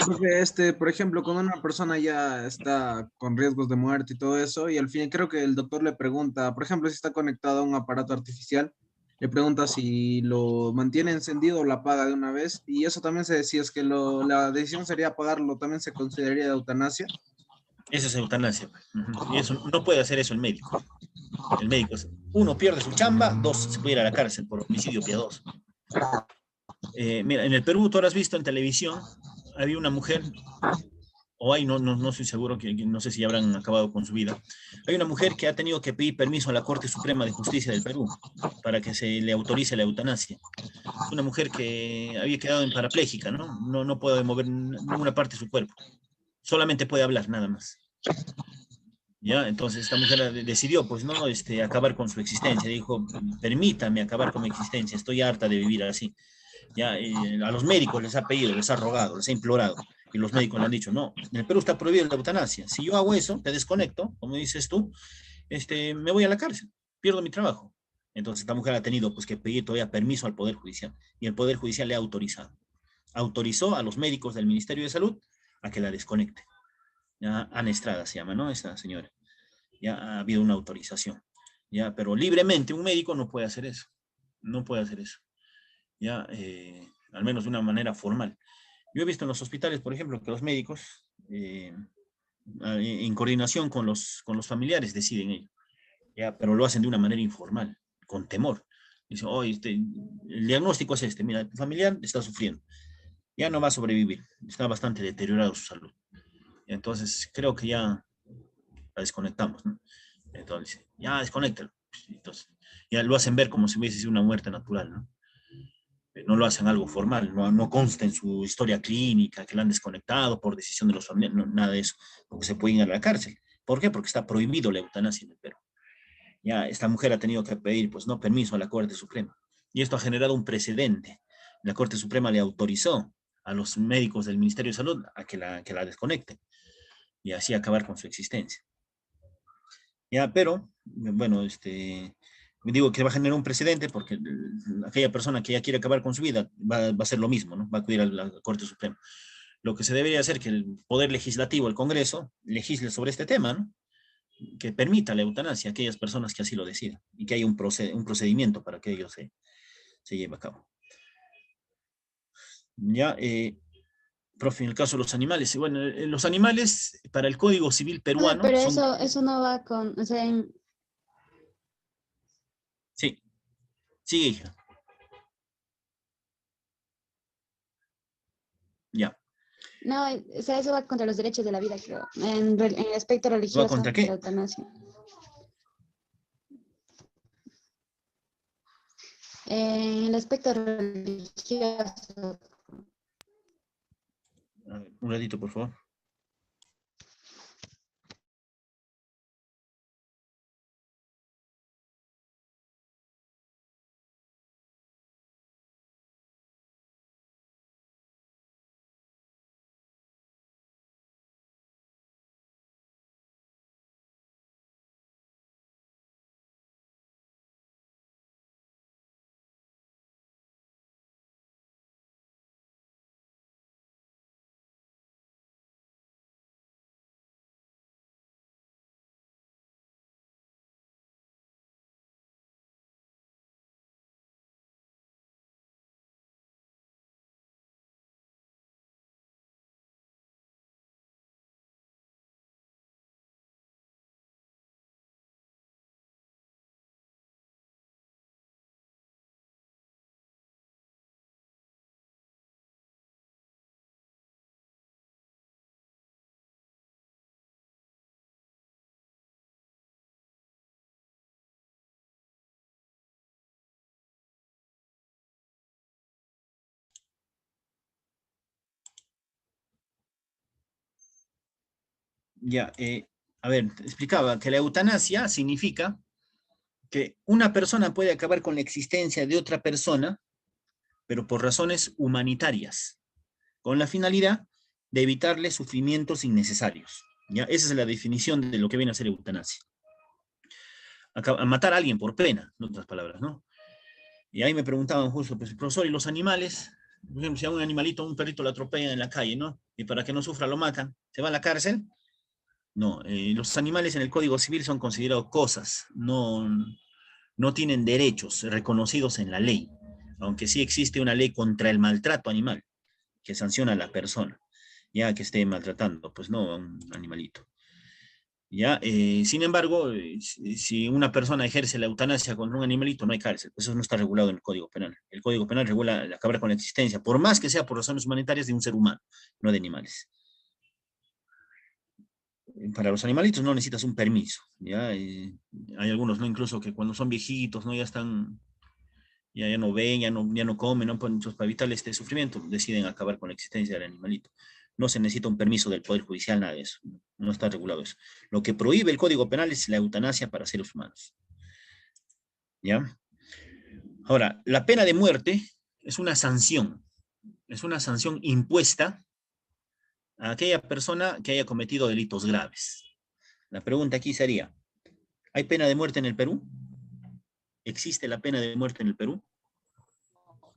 Porque, por ejemplo, cuando una persona ya está con riesgos de muerte y todo eso, y al fin creo que el doctor le pregunta, por ejemplo, si está conectado a un aparato artificial, le pregunta si lo mantiene encendido o lo apaga de una vez, y eso también se decía, es que la decisión sería apagarlo, también se consideraría de eutanasia. Eso es eutanasia. Y eso, no puede hacer eso el médico. El médico, uno, pierde su chamba, dos, se puede ir a la cárcel por homicidio piadoso. Mira, en el Perú, tú has visto en televisión, había una mujer, o hay, no estoy seguro, que no sé si habrán acabado con su vida. Hay una mujer que ha tenido que pedir permiso a la Corte Suprema de Justicia del Perú para que se le autorice la eutanasia. Es una mujer que había quedado en parapléjica, ¿no? No puede mover ninguna parte de su cuerpo. Solamente puede hablar, nada más. ¿Ya? Entonces esta mujer decidió, pues, ¿no? Acabar con su existencia. Dijo, permítame acabar con mi existencia, estoy harta de vivir así. ¿Ya? A los médicos les ha pedido, les ha rogado, les ha implorado. Y los médicos le han dicho, no, en el Perú está prohibido la eutanasia. Si yo hago eso, te desconecto, como dices tú, me voy a la cárcel, pierdo mi trabajo. Entonces esta mujer ha tenido pues, que pedir todavía permiso al Poder Judicial. Y el Poder Judicial le ha autorizado. Autorizó a los médicos del Ministerio de Salud a que la desconecten. Ya, Ana Estrada se llama, ¿no? Esta señora. Ya ha habido una autorización. Ya, pero libremente un médico no puede hacer eso. No puede hacer eso. Ya, al menos de una manera formal. Yo he visto en los hospitales, por ejemplo, que los médicos, en coordinación con los familiares, deciden ello. Ya, pero lo hacen de una manera informal, con temor. Dicen, oh, el diagnóstico es este, mira, tu familiar está sufriendo. Ya no va a sobrevivir, está bastante deteriorado su salud. Entonces, creo que ya la desconectamos, ¿no? Entonces, ya desconéctalo. Entonces, ya lo hacen ver como si hubiese sido una muerte natural, ¿no? no lo hacen algo formal, no consta en su historia clínica que la han desconectado por decisión de los familiares, nada de eso, porque se pueden ir a la cárcel. ¿Por qué? Porque está prohibido la eutanasia en el Perú. Ya esta mujer ha tenido que pedir, pues, no permiso a la Corte Suprema. Y esto ha generado un precedente. La Corte Suprema le autorizó a los médicos del Ministerio de Salud a que la desconecten y así acabar con su existencia. Ya, pero, bueno, digo que va a generar un precedente porque aquella persona que ya quiere acabar con su vida va a hacer lo mismo, ¿no? Va a acudir a la Corte Suprema. Lo que se debería hacer es que el Poder Legislativo, el Congreso, legisle sobre este tema, ¿no? Que permita la eutanasia a aquellas personas que así lo decidan y que haya un procedimiento para que ello se lleve a cabo. Ya, profe, en el caso de los animales, bueno, los animales para el Código Civil peruano Pero son... eso no va con, o sea, Sí, sí, hija. Ya. no, o sea, eso va contra los derechos de la vida, creo, en el aspecto religioso contra de qué? la eutanasia. En el aspecto religioso. A ver, un ratito, por favor. Ya, a ver, te explicaba que la eutanasia significa que una persona puede acabar con la existencia de otra persona, pero por razones humanitarias, con la finalidad de evitarle sufrimientos innecesarios. ¿Ya? Esa es la definición de lo que viene a ser eutanasia. A matar a alguien por pena, en otras palabras, ¿no? Y ahí me preguntaban justo, pues, profesor, ¿y los animales? Por ejemplo, si a un animalito, un perrito lo atropellan en la calle, ¿no? Y para que no sufra lo matan, ¿se va a la cárcel? No, los animales en el Código Civil son considerados cosas, no tienen derechos reconocidos en la ley, aunque sí existe una ley contra el maltrato animal, que sanciona a la persona, ya que esté maltratando, pues no, a un animalito. Ya, sin embargo, si una persona ejerce la eutanasia contra un animalito, no hay cárcel, pues eso no está regulado en el Código Penal. El Código Penal regula acabar con la existencia, por más que sea por razones humanitarias de un ser humano, no de animales. Para los animalitos no necesitas un permiso, ¿ya? Hay algunos, ¿no? Incluso que cuando son viejitos, ¿no? Ya están, ya no ven, ya no comen, ¿no? Entonces, para evitar este sufrimiento, deciden acabar con la existencia del animalito. No se necesita un permiso del Poder Judicial, nada de eso. No está regulado eso. Lo que prohíbe el Código Penal es la eutanasia para seres humanos. ¿Ya? Ahora, la pena de muerte es una sanción impuesta a aquella persona que haya cometido delitos graves. La pregunta aquí sería, ¿hay pena de muerte en el Perú? ¿Existe la pena de muerte en el Perú?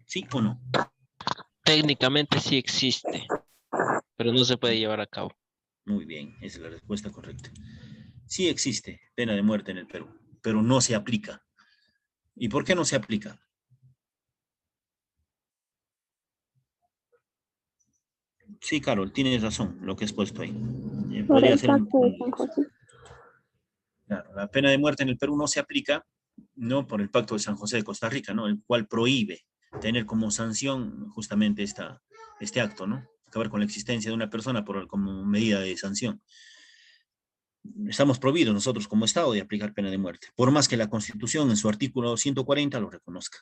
¿Sí o no? Técnicamente sí existe, pero no se puede llevar a cabo. Muy bien, esa es la respuesta correcta. Sí existe pena de muerte en el Perú, pero no se aplica. ¿Y por qué no se aplica? Sí, Carol, tienes razón, lo que has puesto ahí. Por Podría el ser un... pacto de San José. Claro, la pena de muerte en el Perú no se aplica, ¿no? Por el Pacto de San José de Costa Rica, ¿no? El cual prohíbe tener como sanción justamente este acto, ¿no? Acabar con la existencia de una persona como medida de sanción. Estamos prohibidos nosotros como Estado de aplicar pena de muerte, por más que la Constitución en su artículo 140 lo reconozca.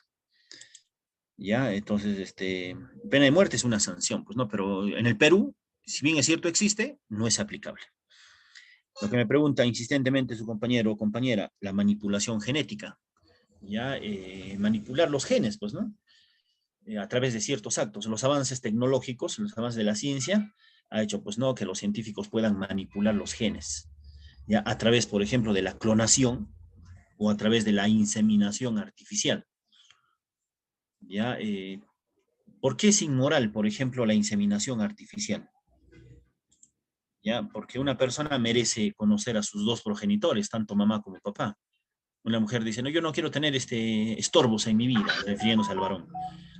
¿ya? Entonces, pena de muerte es una sanción, pues, ¿no? Pero en el Perú, si bien es cierto existe, no es aplicable. Lo que me pregunta insistentemente su compañero o compañera, la manipulación genética, ¿ya? Manipular los genes, pues, ¿no? A través de ciertos actos. Los avances tecnológicos, los avances de la ciencia, ha hecho, pues, ¿no? Que los científicos puedan manipular los genes, ¿ya? A través, por ejemplo, de la clonación o a través de la inseminación artificial, ¿ya? ¿Por qué es inmoral, por ejemplo, la inseminación artificial? ¿Ya? Porque una persona merece conocer a sus dos progenitores, tanto mamá como papá. Una mujer dice, no, yo no quiero tener estorbos en mi vida, refiriéndose al varón.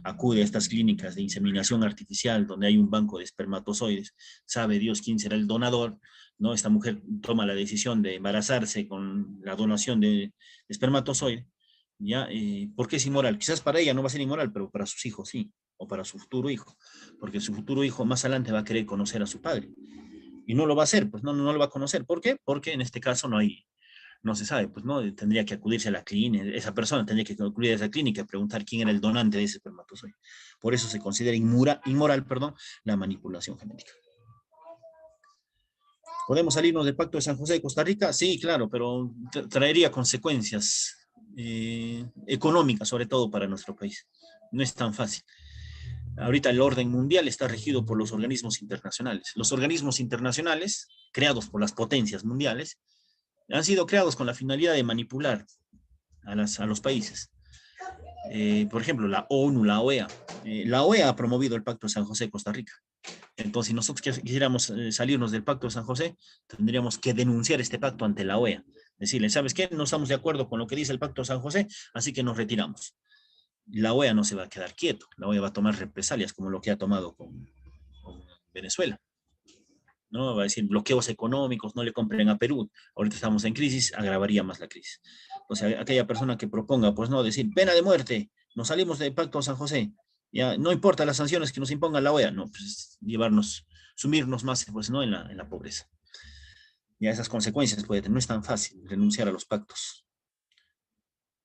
Acude a estas clínicas de inseminación artificial donde hay un banco de espermatozoides. Sabe Dios quién será el donador, ¿no? Esta mujer toma la decisión de embarazarse con la donación de espermatozoide, ¿ya? ¿Por qué es inmoral? Quizás para ella no va a ser inmoral, pero para sus hijos sí, o para su futuro hijo, porque su futuro hijo más adelante va a querer conocer a su padre. Y no lo va a hacer, pues no lo va a conocer. ¿Por qué? Porque en este caso no se sabe, pues no, tendría que acudirse a la clínica, esa persona tendría que acudir a esa clínica y preguntar quién era el donante de ese espermatozoide. Por eso se considera inmoral, la manipulación genética. ¿Podemos salirnos del Pacto de San José de Costa Rica? Sí, claro, pero traería consecuencias económicas, sobre todo para nuestro país. No es tan fácil. Ahorita el orden mundial está regido por los organismos internacionales. Los organismos internacionales, creados por las potencias mundiales, han sido creados con la finalidad de manipular a los países. Por ejemplo, la ONU, la OEA. La OEA ha promovido el Pacto de San José de Costa Rica. Entonces, si nosotros quisiéramos salirnos del Pacto de San José, tendríamos que denunciar este pacto ante la OEA. Decirle, ¿sabes qué? No estamos de acuerdo con lo que dice el Pacto de San José, así que nos retiramos. La OEA no se va a quedar quieto. La OEA va a tomar represalias como lo que ha tomado con Venezuela. ¿No? Va a decir bloqueos económicos, no le compren a Perú. Ahorita estamos en crisis, agravaría más la crisis. O sea, aquella persona que proponga, pues no, decir pena de muerte, nos salimos del Pacto de San José, ya no importa las sanciones que nos imponga la OEA, no, pues sumirnos más, pues no, en la pobreza. Ya esas consecuencias puede tener, no es tan fácil renunciar a los pactos.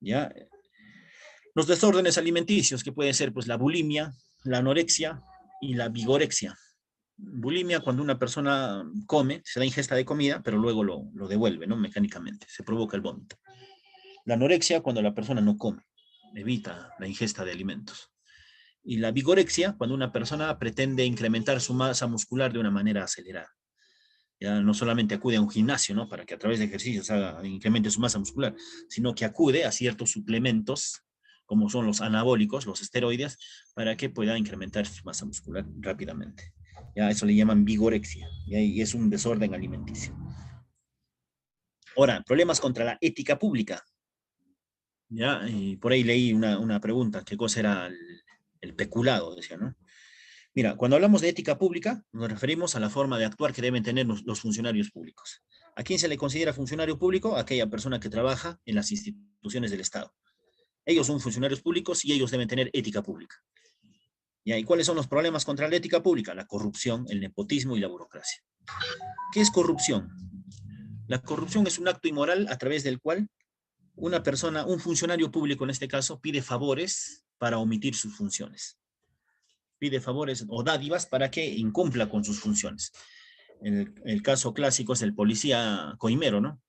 Ya, los desórdenes alimenticios, que pueden ser pues la bulimia, la anorexia y la vigorexia. Bulimia, cuando una persona come, se da ingesta de comida, pero luego lo devuelve, ¿no? Mecánicamente, se provoca el vómito. La anorexia, cuando la persona no come, evita la ingesta de alimentos. Y la vigorexia, cuando una persona pretende incrementar su masa muscular de una manera acelerada. Ya no solamente acude a un gimnasio, ¿no? Para que a través de ejercicios incremente su masa muscular, sino que acude a ciertos suplementos, como son los anabólicos, los esteroides, para que pueda incrementar su masa muscular rápidamente. Ya eso le llaman vigorexia, y es un desorden alimenticio. Ahora, problemas contra la ética pública. Ya, y por ahí leí una pregunta, ¿qué cosa era el peculado? Decía, ¿no? Mira, cuando hablamos de ética pública, nos referimos a la forma de actuar que deben tener los funcionarios públicos. ¿A quién se le considera funcionario público? A aquella persona que trabaja en las instituciones del Estado. Ellos son funcionarios públicos y ellos deben tener ética pública. ¿Ya? ¿Y cuáles son los problemas contra la ética pública? La corrupción, el nepotismo y la burocracia. ¿Qué es corrupción? La corrupción es un acto inmoral a través del cual una persona, un funcionario público en este caso, pide favores para omitir sus funciones. Pide favores o dádivas para que incumpla con sus funciones. El caso clásico es el policía coimero, ¿no?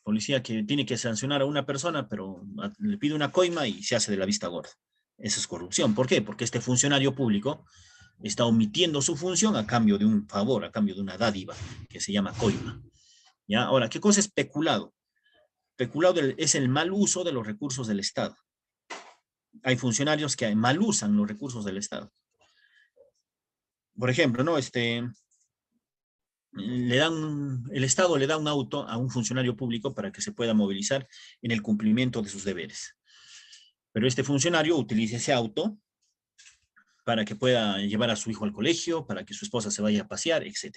Policía que tiene que sancionar a una persona, pero le pide una coima y se hace de la vista gorda. Eso es corrupción. ¿Por qué? Porque este funcionario público está omitiendo su función a cambio de un favor, a cambio de una dádiva, que se llama coima. ¿Ya? Ahora, ¿qué cosa es peculado? Peculado es el mal uso de los recursos del Estado. Hay funcionarios que mal usan los recursos del Estado. Por ejemplo, ¿no? El Estado le da un auto a un funcionario público para que se pueda movilizar en el cumplimiento de sus deberes. Pero este funcionario utiliza ese auto para que pueda llevar a su hijo al colegio, para que su esposa se vaya a pasear, etc.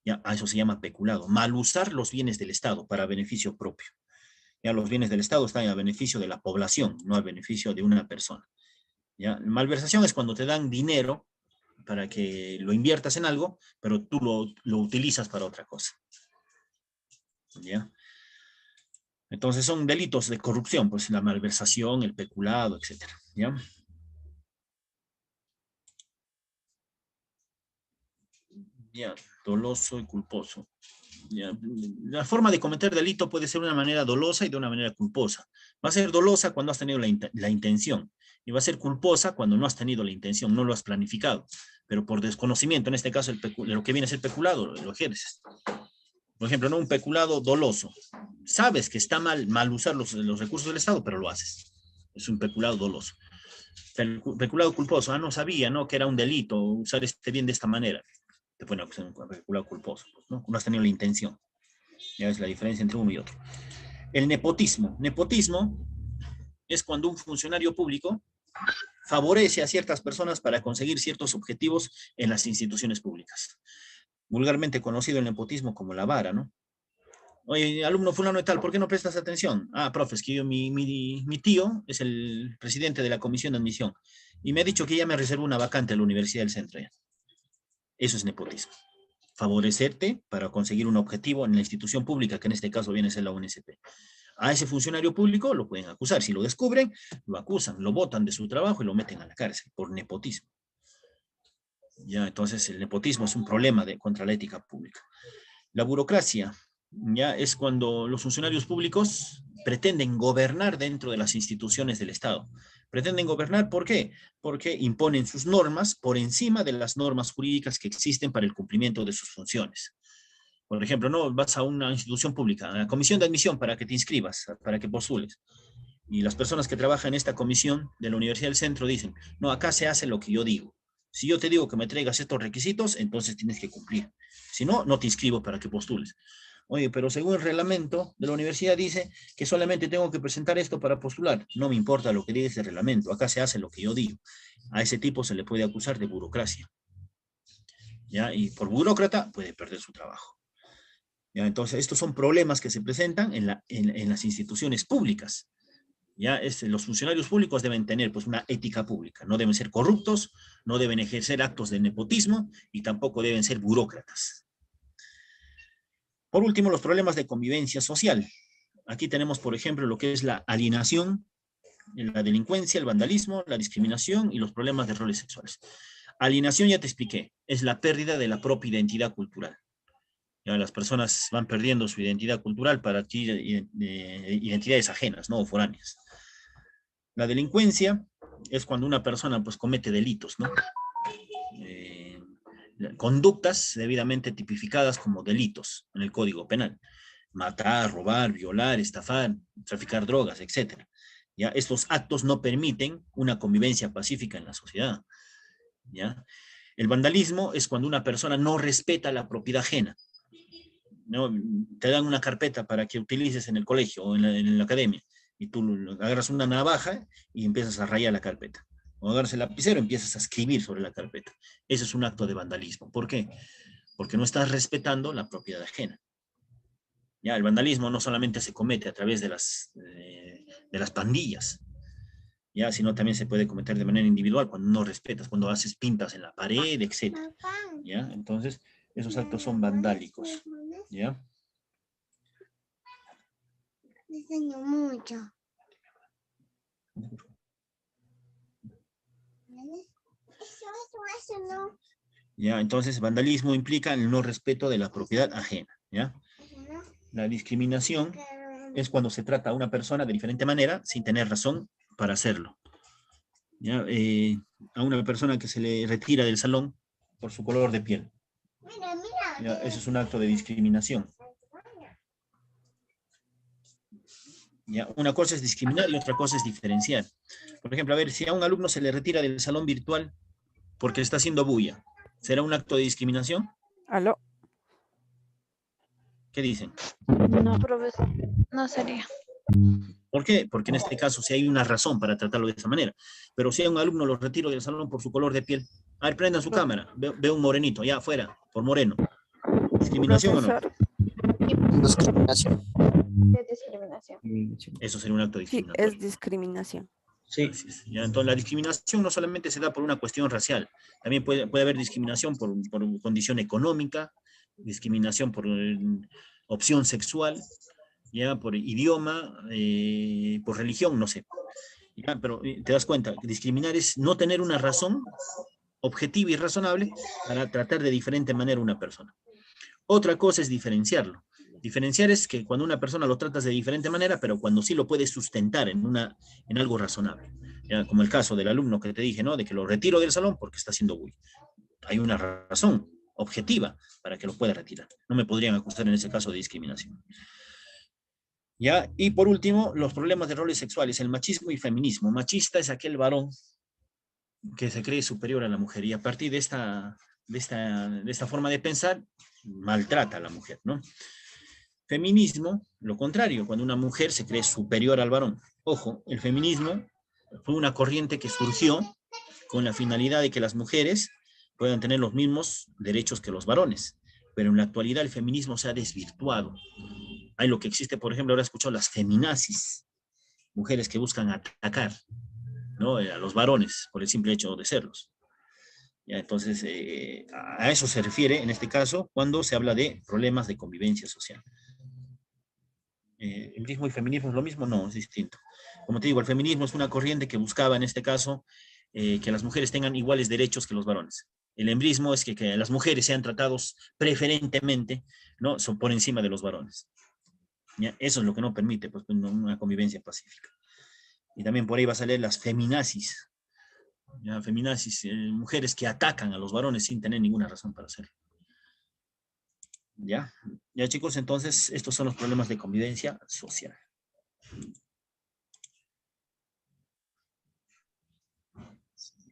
Ya, a eso se llama peculado. Mal usar los bienes del Estado para beneficio propio. Ya los bienes del Estado están a beneficio de la población, no a beneficio de una persona. ¿Ya? Malversación es cuando te dan dinero para que lo inviertas en algo, pero tú lo utilizas para otra cosa. ¿Ya? Entonces son delitos de corrupción, pues la malversación, el peculado, etc. ¿Ya? Ya, doloso y culposo. Ya, la forma de cometer delito puede ser de una manera dolosa y de una manera culposa. Va a ser dolosa cuando has tenido la intención, y va a ser culposa cuando no has tenido la intención, no lo has planificado, pero por desconocimiento, en este caso lo que viene a ser peculado, lo ejerces. Por ejemplo, ¿no? Un peculado doloso. Sabes que está mal usar los recursos del Estado, pero lo haces. Es un peculado doloso. Peculado culposo, no sabía, ¿no? Que era un delito usar este bien de esta manera. Te pueden acusar de un peculado culposo, ¿no? No has tenido la intención. Ya ves la diferencia entre uno y otro. El nepotismo. Nepotismo es cuando un funcionario público favorece a ciertas personas para conseguir ciertos objetivos en las instituciones públicas. Vulgarmente conocido el nepotismo como la vara, ¿no? Oye, alumno fulano de tal, ¿por qué no prestas atención? Ah, profe, es que mi tío es el presidente de la comisión de admisión y me ha dicho que ya me reservó una vacante en la Universidad del Centro. Ya. Eso es nepotismo. Favorecerte para conseguir un objetivo en la institución pública, que en este caso viene a ser la UNSP. A ese funcionario público lo pueden acusar. Si lo descubren, lo acusan, lo botan de su trabajo y lo meten a la cárcel por nepotismo. Ya, entonces el nepotismo es un problema contra la ética pública. La burocracia ya es cuando los funcionarios públicos pretenden gobernar dentro de las instituciones del Estado. Pretenden gobernar, ¿por qué? Porque imponen sus normas por encima de las normas jurídicas que existen para el cumplimiento de sus funciones. Por ejemplo, no vas a una institución pública, a la comisión de admisión para que te inscribas, para que postules. Y las personas que trabajan en esta comisión de la Universidad del Centro dicen, no, acá se hace lo que yo digo. Si yo te digo que me traigas estos requisitos, entonces tienes que cumplir. Si no, no te inscribo para que postules. Oye, pero según el reglamento de la universidad dice que solamente tengo que presentar esto para postular. No me importa lo que diga ese reglamento. Acá se hace lo que yo digo. A ese tipo se le puede acusar de burocracia. ¿Ya? Y por burócrata puede perder su trabajo. ¿Ya? Entonces, estos son problemas que se presentan en las instituciones públicas. ¿Ya? Los funcionarios públicos deben tener pues, una ética pública. No deben ser corruptos, no deben ejercer actos de nepotismo y tampoco deben ser burócratas. Por último, los problemas de convivencia social. Aquí tenemos, por ejemplo, lo que es la alienación, la delincuencia, el vandalismo, la discriminación y los problemas de roles sexuales. Alienación, ya te expliqué, es la pérdida de la propia identidad cultural. Ya las personas van perdiendo su identidad cultural para adquirir identidades ajenas, ¿no? O foráneas. La delincuencia es cuando una persona pues, comete delitos, ¿no? Conductas debidamente tipificadas como delitos en el Código Penal. Matar, robar, violar, estafar, traficar drogas, etc. ¿Ya? Estos actos no permiten una convivencia pacífica en la sociedad. ¿Ya? El vandalismo es cuando una persona no respeta la propiedad ajena. ¿No? Te dan una carpeta para que utilices en el colegio o en la academia y tú agarras una navaja y empiezas a rayar la carpeta. O agarras el lapicero y empiezas a escribir sobre la carpeta. Eso es un acto de vandalismo. ¿Por qué? Porque no estás respetando la propiedad ajena. Ya, el vandalismo no solamente se comete a través de las pandillas, ya, sino también se puede cometer de manera individual cuando no respetas, cuando haces pintas en la pared, etc. ¿Ya? Entonces, esos actos son vandálicos. ¿Ya? Me enseñó mucho. Eso no. ¿Ya? Entonces, vandalismo implica el no respeto de la propiedad ajena. ¿Ya? La discriminación es cuando se trata a una persona de diferente manera sin tener razón para hacerlo. ¿Ya? A una persona que se le retira del salón por su color de piel. ¿Ya? Eso es un acto de discriminación. ¿Ya? Una cosa es discriminar y otra cosa es diferenciar. Por ejemplo, a ver, si a un alumno se le retira del salón virtual porque está haciendo bulla, ¿será un acto de discriminación? ¿Aló? ¿Qué dicen? No, profesor, no sería. ¿Por qué? Porque en este caso sí hay una razón para tratarlo de esa manera. Pero si a un alumno lo retiro del salón por su color de piel, a ver, prendan su cámara, ve un morenito, allá afuera, por moreno. ¿Discriminación o no? Discriminación. Es discriminación. Eso sería un acto de Sí, discriminación. es discriminación. Sí, ya, entonces la discriminación no solamente se da por una cuestión racial, también puede haber discriminación por condición económica, discriminación por opción sexual, ya, por idioma, por religión, no sé. Ya, pero te das cuenta, discriminar es no tener una razón objetiva y razonable para tratar de diferente manera a una persona. Otra cosa es diferenciarlo. Diferenciar es que cuando una persona lo tratas de diferente manera, pero cuando sí lo puedes sustentar en algo razonable. Ya, como el caso del alumno que te dije, ¿no? De que lo retiro del salón porque está haciendo bullying. Hay una razón objetiva para que lo pueda retirar. No me podrían acusar en ese caso de discriminación. ¿Ya? Y por último, los problemas de roles sexuales, el machismo y feminismo. Machista es aquel varón que se cree superior a la mujer y a partir de esta forma de pensar, maltrata a la mujer, ¿no? Feminismo, lo contrario, cuando una mujer se cree superior al varón. Ojo, el feminismo fue una corriente que surgió con la finalidad de que las mujeres puedan tener los mismos derechos que los varones. Pero en la actualidad el feminismo se ha desvirtuado. Hay lo que existe, por ejemplo, ahora he escuchado las feminazis, mujeres que buscan atacar, ¿no? A los varones por el simple hecho de serlos. Ya, entonces, a eso se refiere en este caso cuando se habla de problemas de convivencia social. ¿Embrismo y feminismo es lo mismo? No, es distinto. Como te digo, el feminismo es una corriente que buscaba en este caso que las mujeres tengan iguales derechos que los varones. El embrismo es que las mujeres sean tratados preferentemente, ¿no? Son por encima de los varones. ¿Ya? Eso es lo que no permite pues, una convivencia pacífica. Y también por ahí va a salir las feminazis. ¿Ya? Feminazis, mujeres que atacan a los varones sin tener ninguna razón para hacerlo. ¿Ya? Ya chicos, entonces estos son los problemas de convivencia social.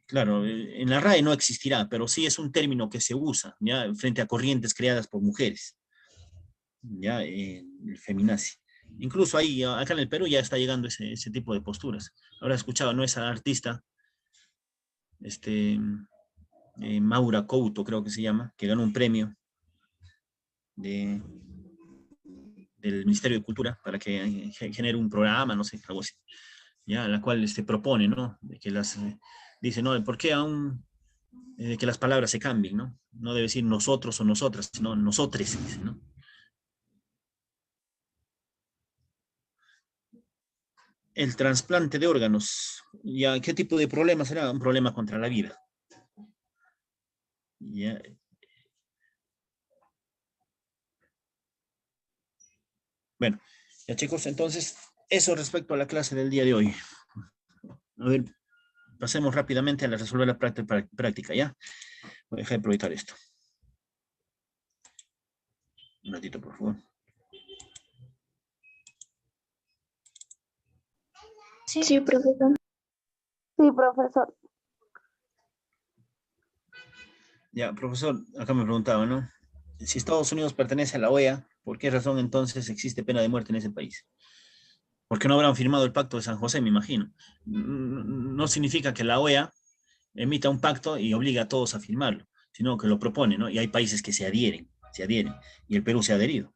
Claro, en la RAE no existirá, pero sí es un término que se usa, ¿ya? Frente a corrientes creadas por mujeres, ¿ya? El feminazi. Incluso ahí, acá en el Perú ya está llegando ese tipo de posturas. Ahora he escuchado, ¿no? Esa artista, Maura Couto, creo que se llama, que ganó un premio del Ministerio de Cultura para que genere un programa, no sé, algo así, ya, la cual propone, ¿no? De que dice, ¿no? ¿Por qué aún que las palabras se cambien, ¿no? No debe decir nosotros o nosotras, sino nosotres, dice, ¿no? El trasplante de órganos, ¿ya qué tipo de problema será? Un problema contra la vida. ¿Ya? Bueno, ya chicos, entonces, eso respecto a la clase del día de hoy. A ver, pasemos rápidamente a resolver la práctica, ¿ya? Voy a dejar de proyectar esto. Un ratito, por favor. Sí, profesor. Sí, profesor. Ya, profesor, acá me preguntaba, ¿no? Si Estados Unidos pertenece a la OEA, ¿por qué razón entonces existe pena de muerte en ese país? ¿Por qué no habrán firmado el pacto de San José, me imagino? No significa que la OEA emita un pacto y obliga a todos a firmarlo, sino que lo propone, ¿no? Y hay países que se adhieren, y el Perú se ha adherido.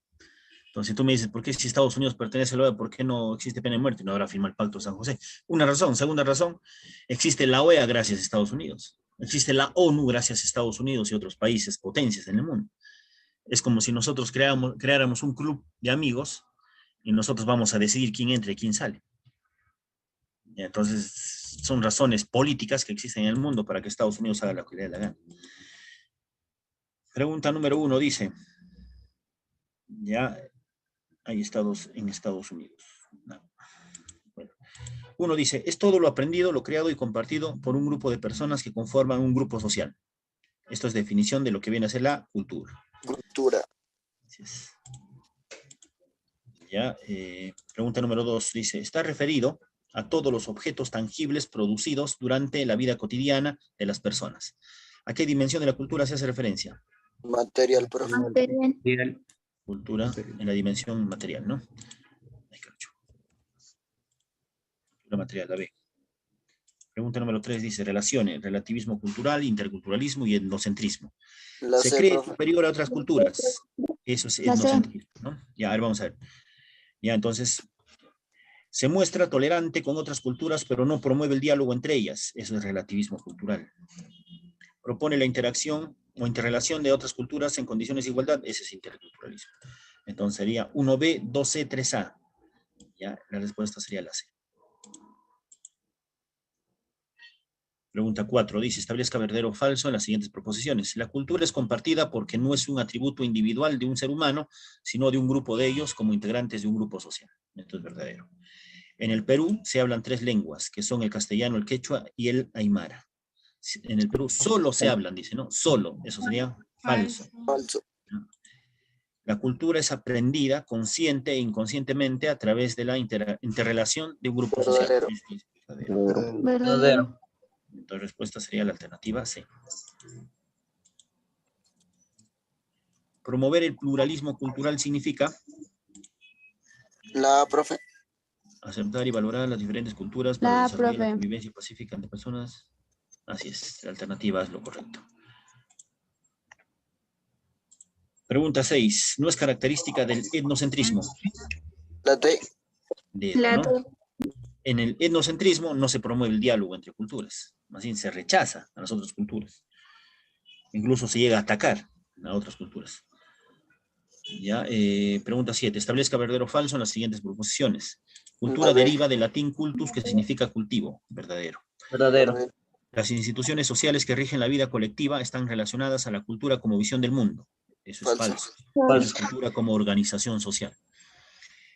Entonces tú me dices, ¿por qué si Estados Unidos pertenece a la OEA, por qué no existe pena de muerte y no habrá firmado el pacto de San José? Una razón. Segunda razón, existe la OEA gracias a Estados Unidos. Existe la ONU gracias a Estados Unidos y otros países, potencias en el mundo. Es como si nosotros creáramos un club de amigos y nosotros vamos a decidir quién entra y quién sale. Entonces, son razones políticas que existen en el mundo para que Estados Unidos haga lo que le dé la gana. Pregunta número 1 dice, ya hay estados en Estados Unidos. No. Bueno. Uno dice, es todo lo aprendido, lo creado y compartido por un grupo de personas que conforman un grupo social. Esto es definición de lo que viene a ser la cultura. Cultura. Ya, pregunta número 2 dice, está referido a todos los objetos tangibles producidos durante la vida cotidiana de las personas. ¿A qué dimensión de la cultura se hace referencia? Material, profe. Material. Cultura en la dimensión material, ¿no? Cultura material, la B. Pregunta número 3 dice, relaciones, relativismo cultural, interculturalismo y etnocentrismo. ¿Se cree superior a otras culturas? Eso es etnocentrismo, ¿no? Ya, a ver, vamos a ver. Ya, entonces, se muestra tolerante con otras culturas, pero no promueve el diálogo entre ellas. Eso es relativismo cultural. Propone la interacción o interrelación de otras culturas en condiciones de igualdad. Ese es interculturalismo. Entonces sería 1B, 2C, 3A. Ya, la respuesta sería la C. Pregunta 4, dice, establezca verdadero o falso en las siguientes proposiciones. La cultura es compartida porque no es un atributo individual de un ser humano, sino de un grupo de ellos como integrantes de un grupo social. Esto es verdadero. En el Perú se hablan 3 lenguas, que son el castellano, el quechua y el aymara. En el Perú solo se hablan, dice, ¿no? Solo, eso sería falso. Falso. La cultura es aprendida consciente e inconscientemente a través de la interrelación de un grupo social. Verdadero. Es verdadero. Verdadero. Entonces, la respuesta sería la alternativa C. Promover el pluralismo cultural significa La profe. aceptar y valorar las diferentes culturas para La desarrollar la profe. convivencia pacífica entre personas. Así es, la alternativa es lo correcto. Pregunta 6. No es característica del etnocentrismo. La D. Dedo, ¿no? En el etnocentrismo no se promueve el diálogo entre culturas, más bien se rechaza a las otras culturas. Incluso se llega a atacar a otras culturas. Ya, pregunta 7. Establezca verdadero o falso en las siguientes proposiciones. Cultura La B. deriva del latín cultus, que significa cultivo. Verdadero. Verdadero. Las instituciones sociales que rigen la vida colectiva están relacionadas a la cultura como visión del mundo. Eso es Falso. falso. Es cultura como organización social.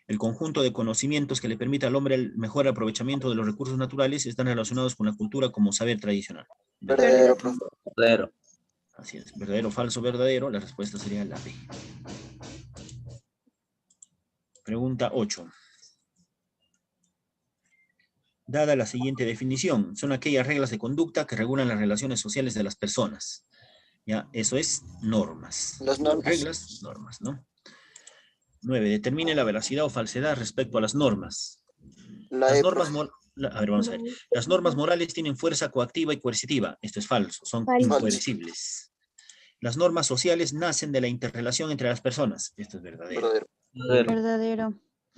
El conjunto de conocimientos que le permite al hombre el mejor aprovechamiento de los recursos naturales están relacionados con la cultura como saber tradicional. Verdadero, profe. Verdadero. Así es. Verdadero, falso, verdadero. La respuesta sería la B. Pregunta 8. Dada la siguiente definición, son aquellas reglas de conducta que regulan las relaciones sociales de las personas. Ya, eso es normas. Las normas. Reglas, normas, ¿no? 9. Determine la veracidad o falsedad respecto a las normas. La Las E, normas, profe. a ver, vamos a ver. Las normas morales tienen fuerza coactiva y coercitiva. Esto es falso, son Falso. incoercibles. Las normas sociales nacen de la interrelación entre las personas. Esto es verdadero. Verdadero. Verdadero. Verdadero.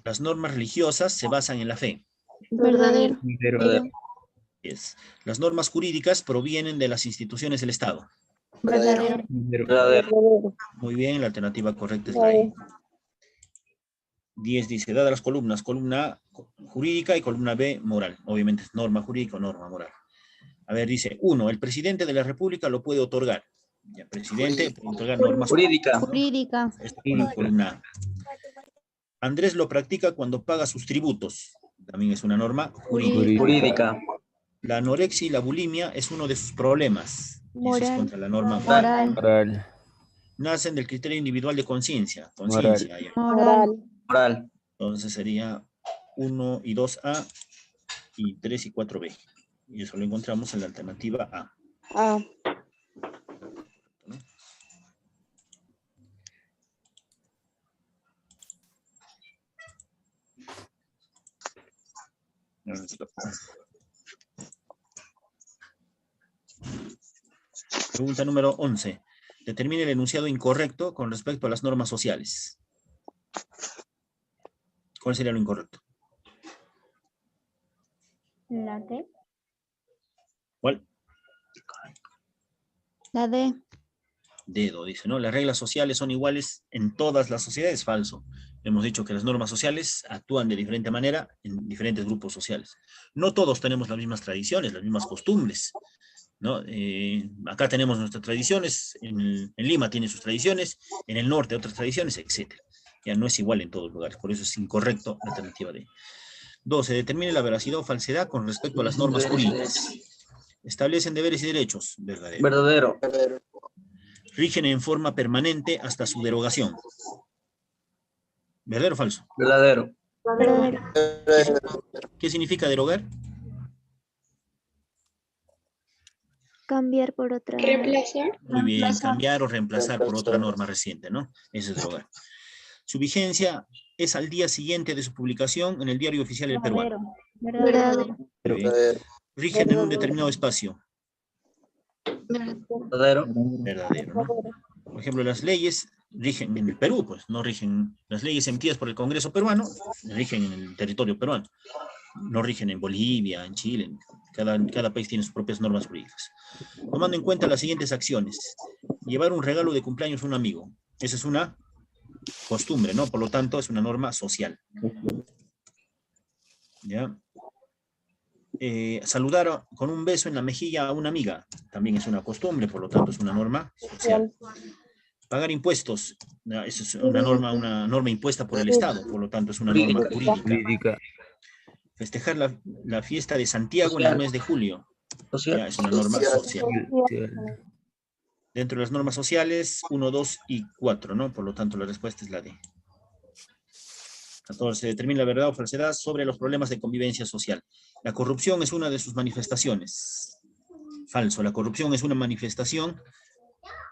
Las normas religiosas se basan en la fe. Verdadero. Verdadero. Las normas jurídicas provienen de las instituciones del Estado. Verdadero. Verdadero. Muy bien, la alternativa correcta es la E. 10 dice, dadas las columnas, columna A jurídica y columna B moral. Obviamente es norma jurídica o norma moral. A ver, dice, 1, el presidente de la República lo puede otorgar. Ya, presidente puede otorgar normas Jurídica. Jurídica. Esto es la columna A. Andrés lo practica cuando paga sus tributos. También es una norma jurídica. Jurídica. La anorexia y la bulimia es uno de sus problemas. Eso es Moral. contra la norma Moral. Moral. Nacen del criterio individual de conciencia. Conciencia. ahí. Moral. Moral. Entonces sería 1 y 2A y 3 y 4B. Y eso lo encontramos en la alternativa A. Ah, Pregunta número 11. Determine el enunciado incorrecto con respecto a las normas sociales. ¿Cuál sería lo incorrecto? La D. ¿Cuál? La D. Dedo, dice, ¿no? Las reglas sociales son iguales en todas las sociedades. Falso. Hemos dicho que las normas sociales actúan de diferente manera en diferentes grupos sociales. No todos tenemos las mismas tradiciones, las mismas costumbres, ¿no? Acá tenemos nuestras tradiciones, en Lima tiene sus tradiciones, en el norte otras tradiciones, etc. Ya no es igual en todos los lugares, por eso es incorrecto la alternativa D. 12. Determine la veracidad o falsedad con respecto a las normas jurídicas. Establecen deberes y derechos. Verdadero. Verdadero. Verdadero. Rigen en forma permanente hasta su derogación. ¿Verdadero o falso? Verdadero. Verdadero. Verdadero. ¿Qué significa derogar? cambiar por otra. Reemplazar. Muy bien, Reemplazar. cambiar o reemplazar por otra Reemplazar. norma reciente, ¿no? Eso es derogar. Su vigencia es al día siguiente de su publicación en el Diario Oficial del Peruano. Verdadero. Muy bien. Verdadero. Rigen en un determinado espacio. Verdadero. Verdadero, ¿no? Por ejemplo, las leyes rigen en el Perú, pues no rigen, las leyes emitidas por el Congreso peruano rigen en el territorio peruano. No rigen en Bolivia, en Chile, cada país tiene sus propias normas jurídicas. Tomando en cuenta las siguientes acciones. Llevar un regalo de cumpleaños a un amigo. Esa es una costumbre, ¿no? Por lo tanto, es una norma social. ¿Ya? Saludar con un beso en la mejilla a una amiga también es una costumbre, por lo tanto es una norma social. Pagar impuestos, esa es una norma impuesta por el Estado, por lo tanto es una norma jurídica. Festejar la fiesta de Santiago en el mes de julio, ya es una norma social. Dentro de las normas sociales, 1, 2 y 4, ¿no? Por lo tanto la respuesta es la D. 14. Determina la verdad o falsedad sobre los problemas de convivencia social. La corrupción es una de sus manifestaciones. Falso. La corrupción es una manifestación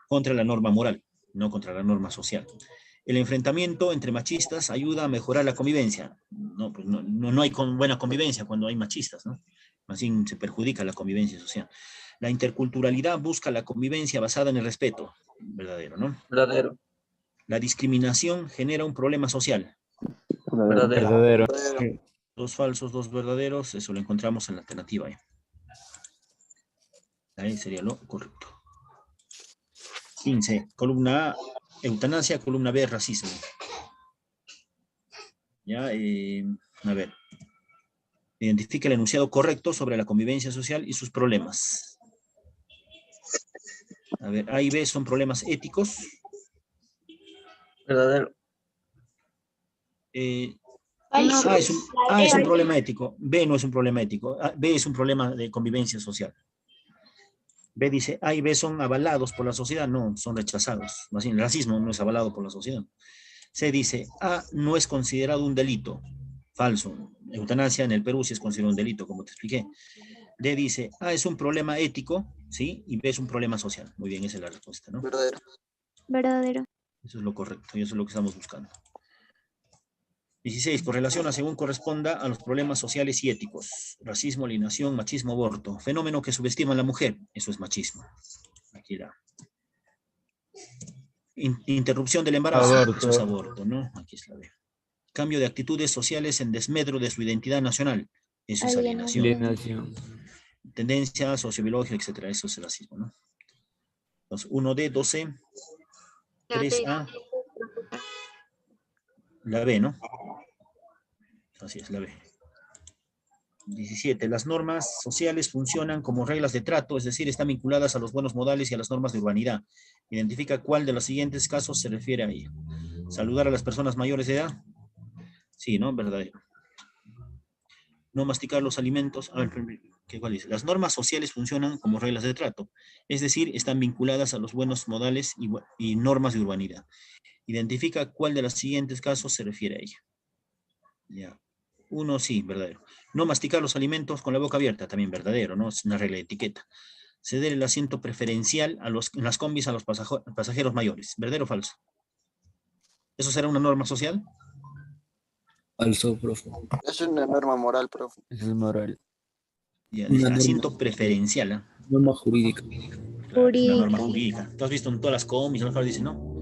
contra la norma moral, no contra la norma social. El enfrentamiento entre machistas ayuda a mejorar la convivencia. No, pues no hay buena convivencia cuando hay machistas, ¿no? Más bien se perjudica la convivencia social. La interculturalidad busca la convivencia basada en el respeto. Verdadero, ¿no? Verdadero. La discriminación genera un problema social. Verdadero. Dos falsos, dos verdaderos, eso lo encontramos en la alternativa. Ahí sería lo correcto. 15. Columna A, eutanasia, columna B, racismo. Ya, a ver. Identifica el enunciado correcto sobre la convivencia social y sus problemas. A ver, A y B son problemas éticos. Verdadero. A es un problema ético, B no es un problema ético, B es un problema de convivencia social. B dice, A y B son avalados por la sociedad, no, son rechazados. Más bien, el racismo no es avalado por la sociedad. C dice, A no es considerado un delito, falso. Eutanasia en el Perú sí es considerado un delito, como te expliqué. D dice, A es un problema ético, ¿sí? Y B es un problema social. Muy bien, esa es la respuesta, ¿no? Verdadero. Verdadero. Eso es lo correcto, y eso es lo que estamos buscando. 16. Correlaciona según corresponda a los problemas sociales y éticos. Racismo, alienación, machismo, aborto. Fenómeno que subestima a la mujer. Eso es machismo. Aquí da. Interrupción del embarazo. Aborto. Eso es aborto, ¿no? Aquí es la B. Cambio de actitudes sociales en desmedro de su identidad nacional. Eso es alienación. Alienación. Tendencia sociobiológica, etc. Eso es el racismo, ¿no? Entonces, 1D, 12, 3A. La B, ¿no? Así es, la B. 17. Las normas sociales funcionan como reglas de trato, es decir, están vinculadas a los buenos modales y a las normas de urbanidad. Identifica cuál de los siguientes casos se refiere a ello. Saludar a las personas mayores de edad. Sí, ¿no? Verdadero. No masticar los alimentos. A ver, ¿cuál dice? Las normas sociales funcionan como reglas de trato, es decir, están vinculadas a los buenos modales y normas de urbanidad. Identifica cuál de los siguientes casos se refiere a ella. Ya. 1, sí, verdadero. No masticar los alimentos con la boca abierta, también verdadero, ¿no? Es una regla de etiqueta. Ceder el asiento preferencial en las combis a los pasajeros mayores. ¿Verdadero o falso? ¿Eso será una norma social? Falso, profe. Es una norma moral, profe. Eso es moral. Ya, dice, asiento preferencial. ¿Eh? Norma jurídica. Claro, es una norma jurídica. Tú has visto en todas las combis, en las dice, no.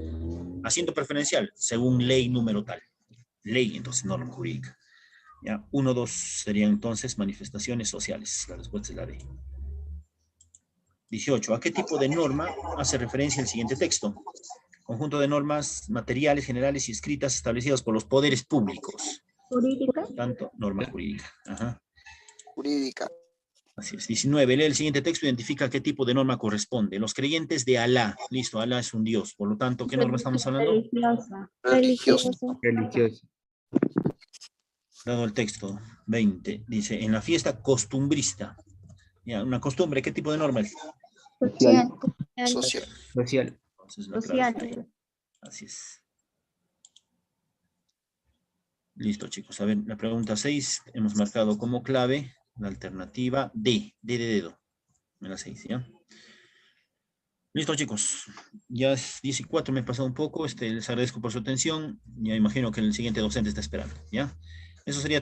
Asiento preferencial, según ley número tal. Ley, entonces, norma jurídica. Ya, 1, 2 serían entonces manifestaciones sociales. La respuesta es la D. 18. ¿A qué tipo de norma hace referencia el siguiente texto? Conjunto de normas materiales, generales y escritas establecidas por los poderes públicos. Jurídica. Tanto, norma jurídica. Ajá. Jurídica. Así es. 19. Lee el siguiente texto y identifica a qué tipo de norma corresponde. Los creyentes de Alá. Listo, Alá es un Dios. Por lo tanto, ¿qué norma estamos hablando? Religiosa. Religioso. Religioso. Dado el texto. 20. Dice, en la fiesta costumbrista. Ya, una costumbre, ¿qué tipo de norma es? Social. Social. Social. Entonces, la clave está ahí. Social. Así es. Listo, chicos. A ver, la pregunta 6. Hemos marcado como clave la alternativa D. D de dedo. En la 6, ¿ya? Listo, chicos. Ya es 14, me he pasado un poco. Les agradezco por su atención. Ya imagino que el siguiente docente está esperando, ¿ya? Eso sería todo.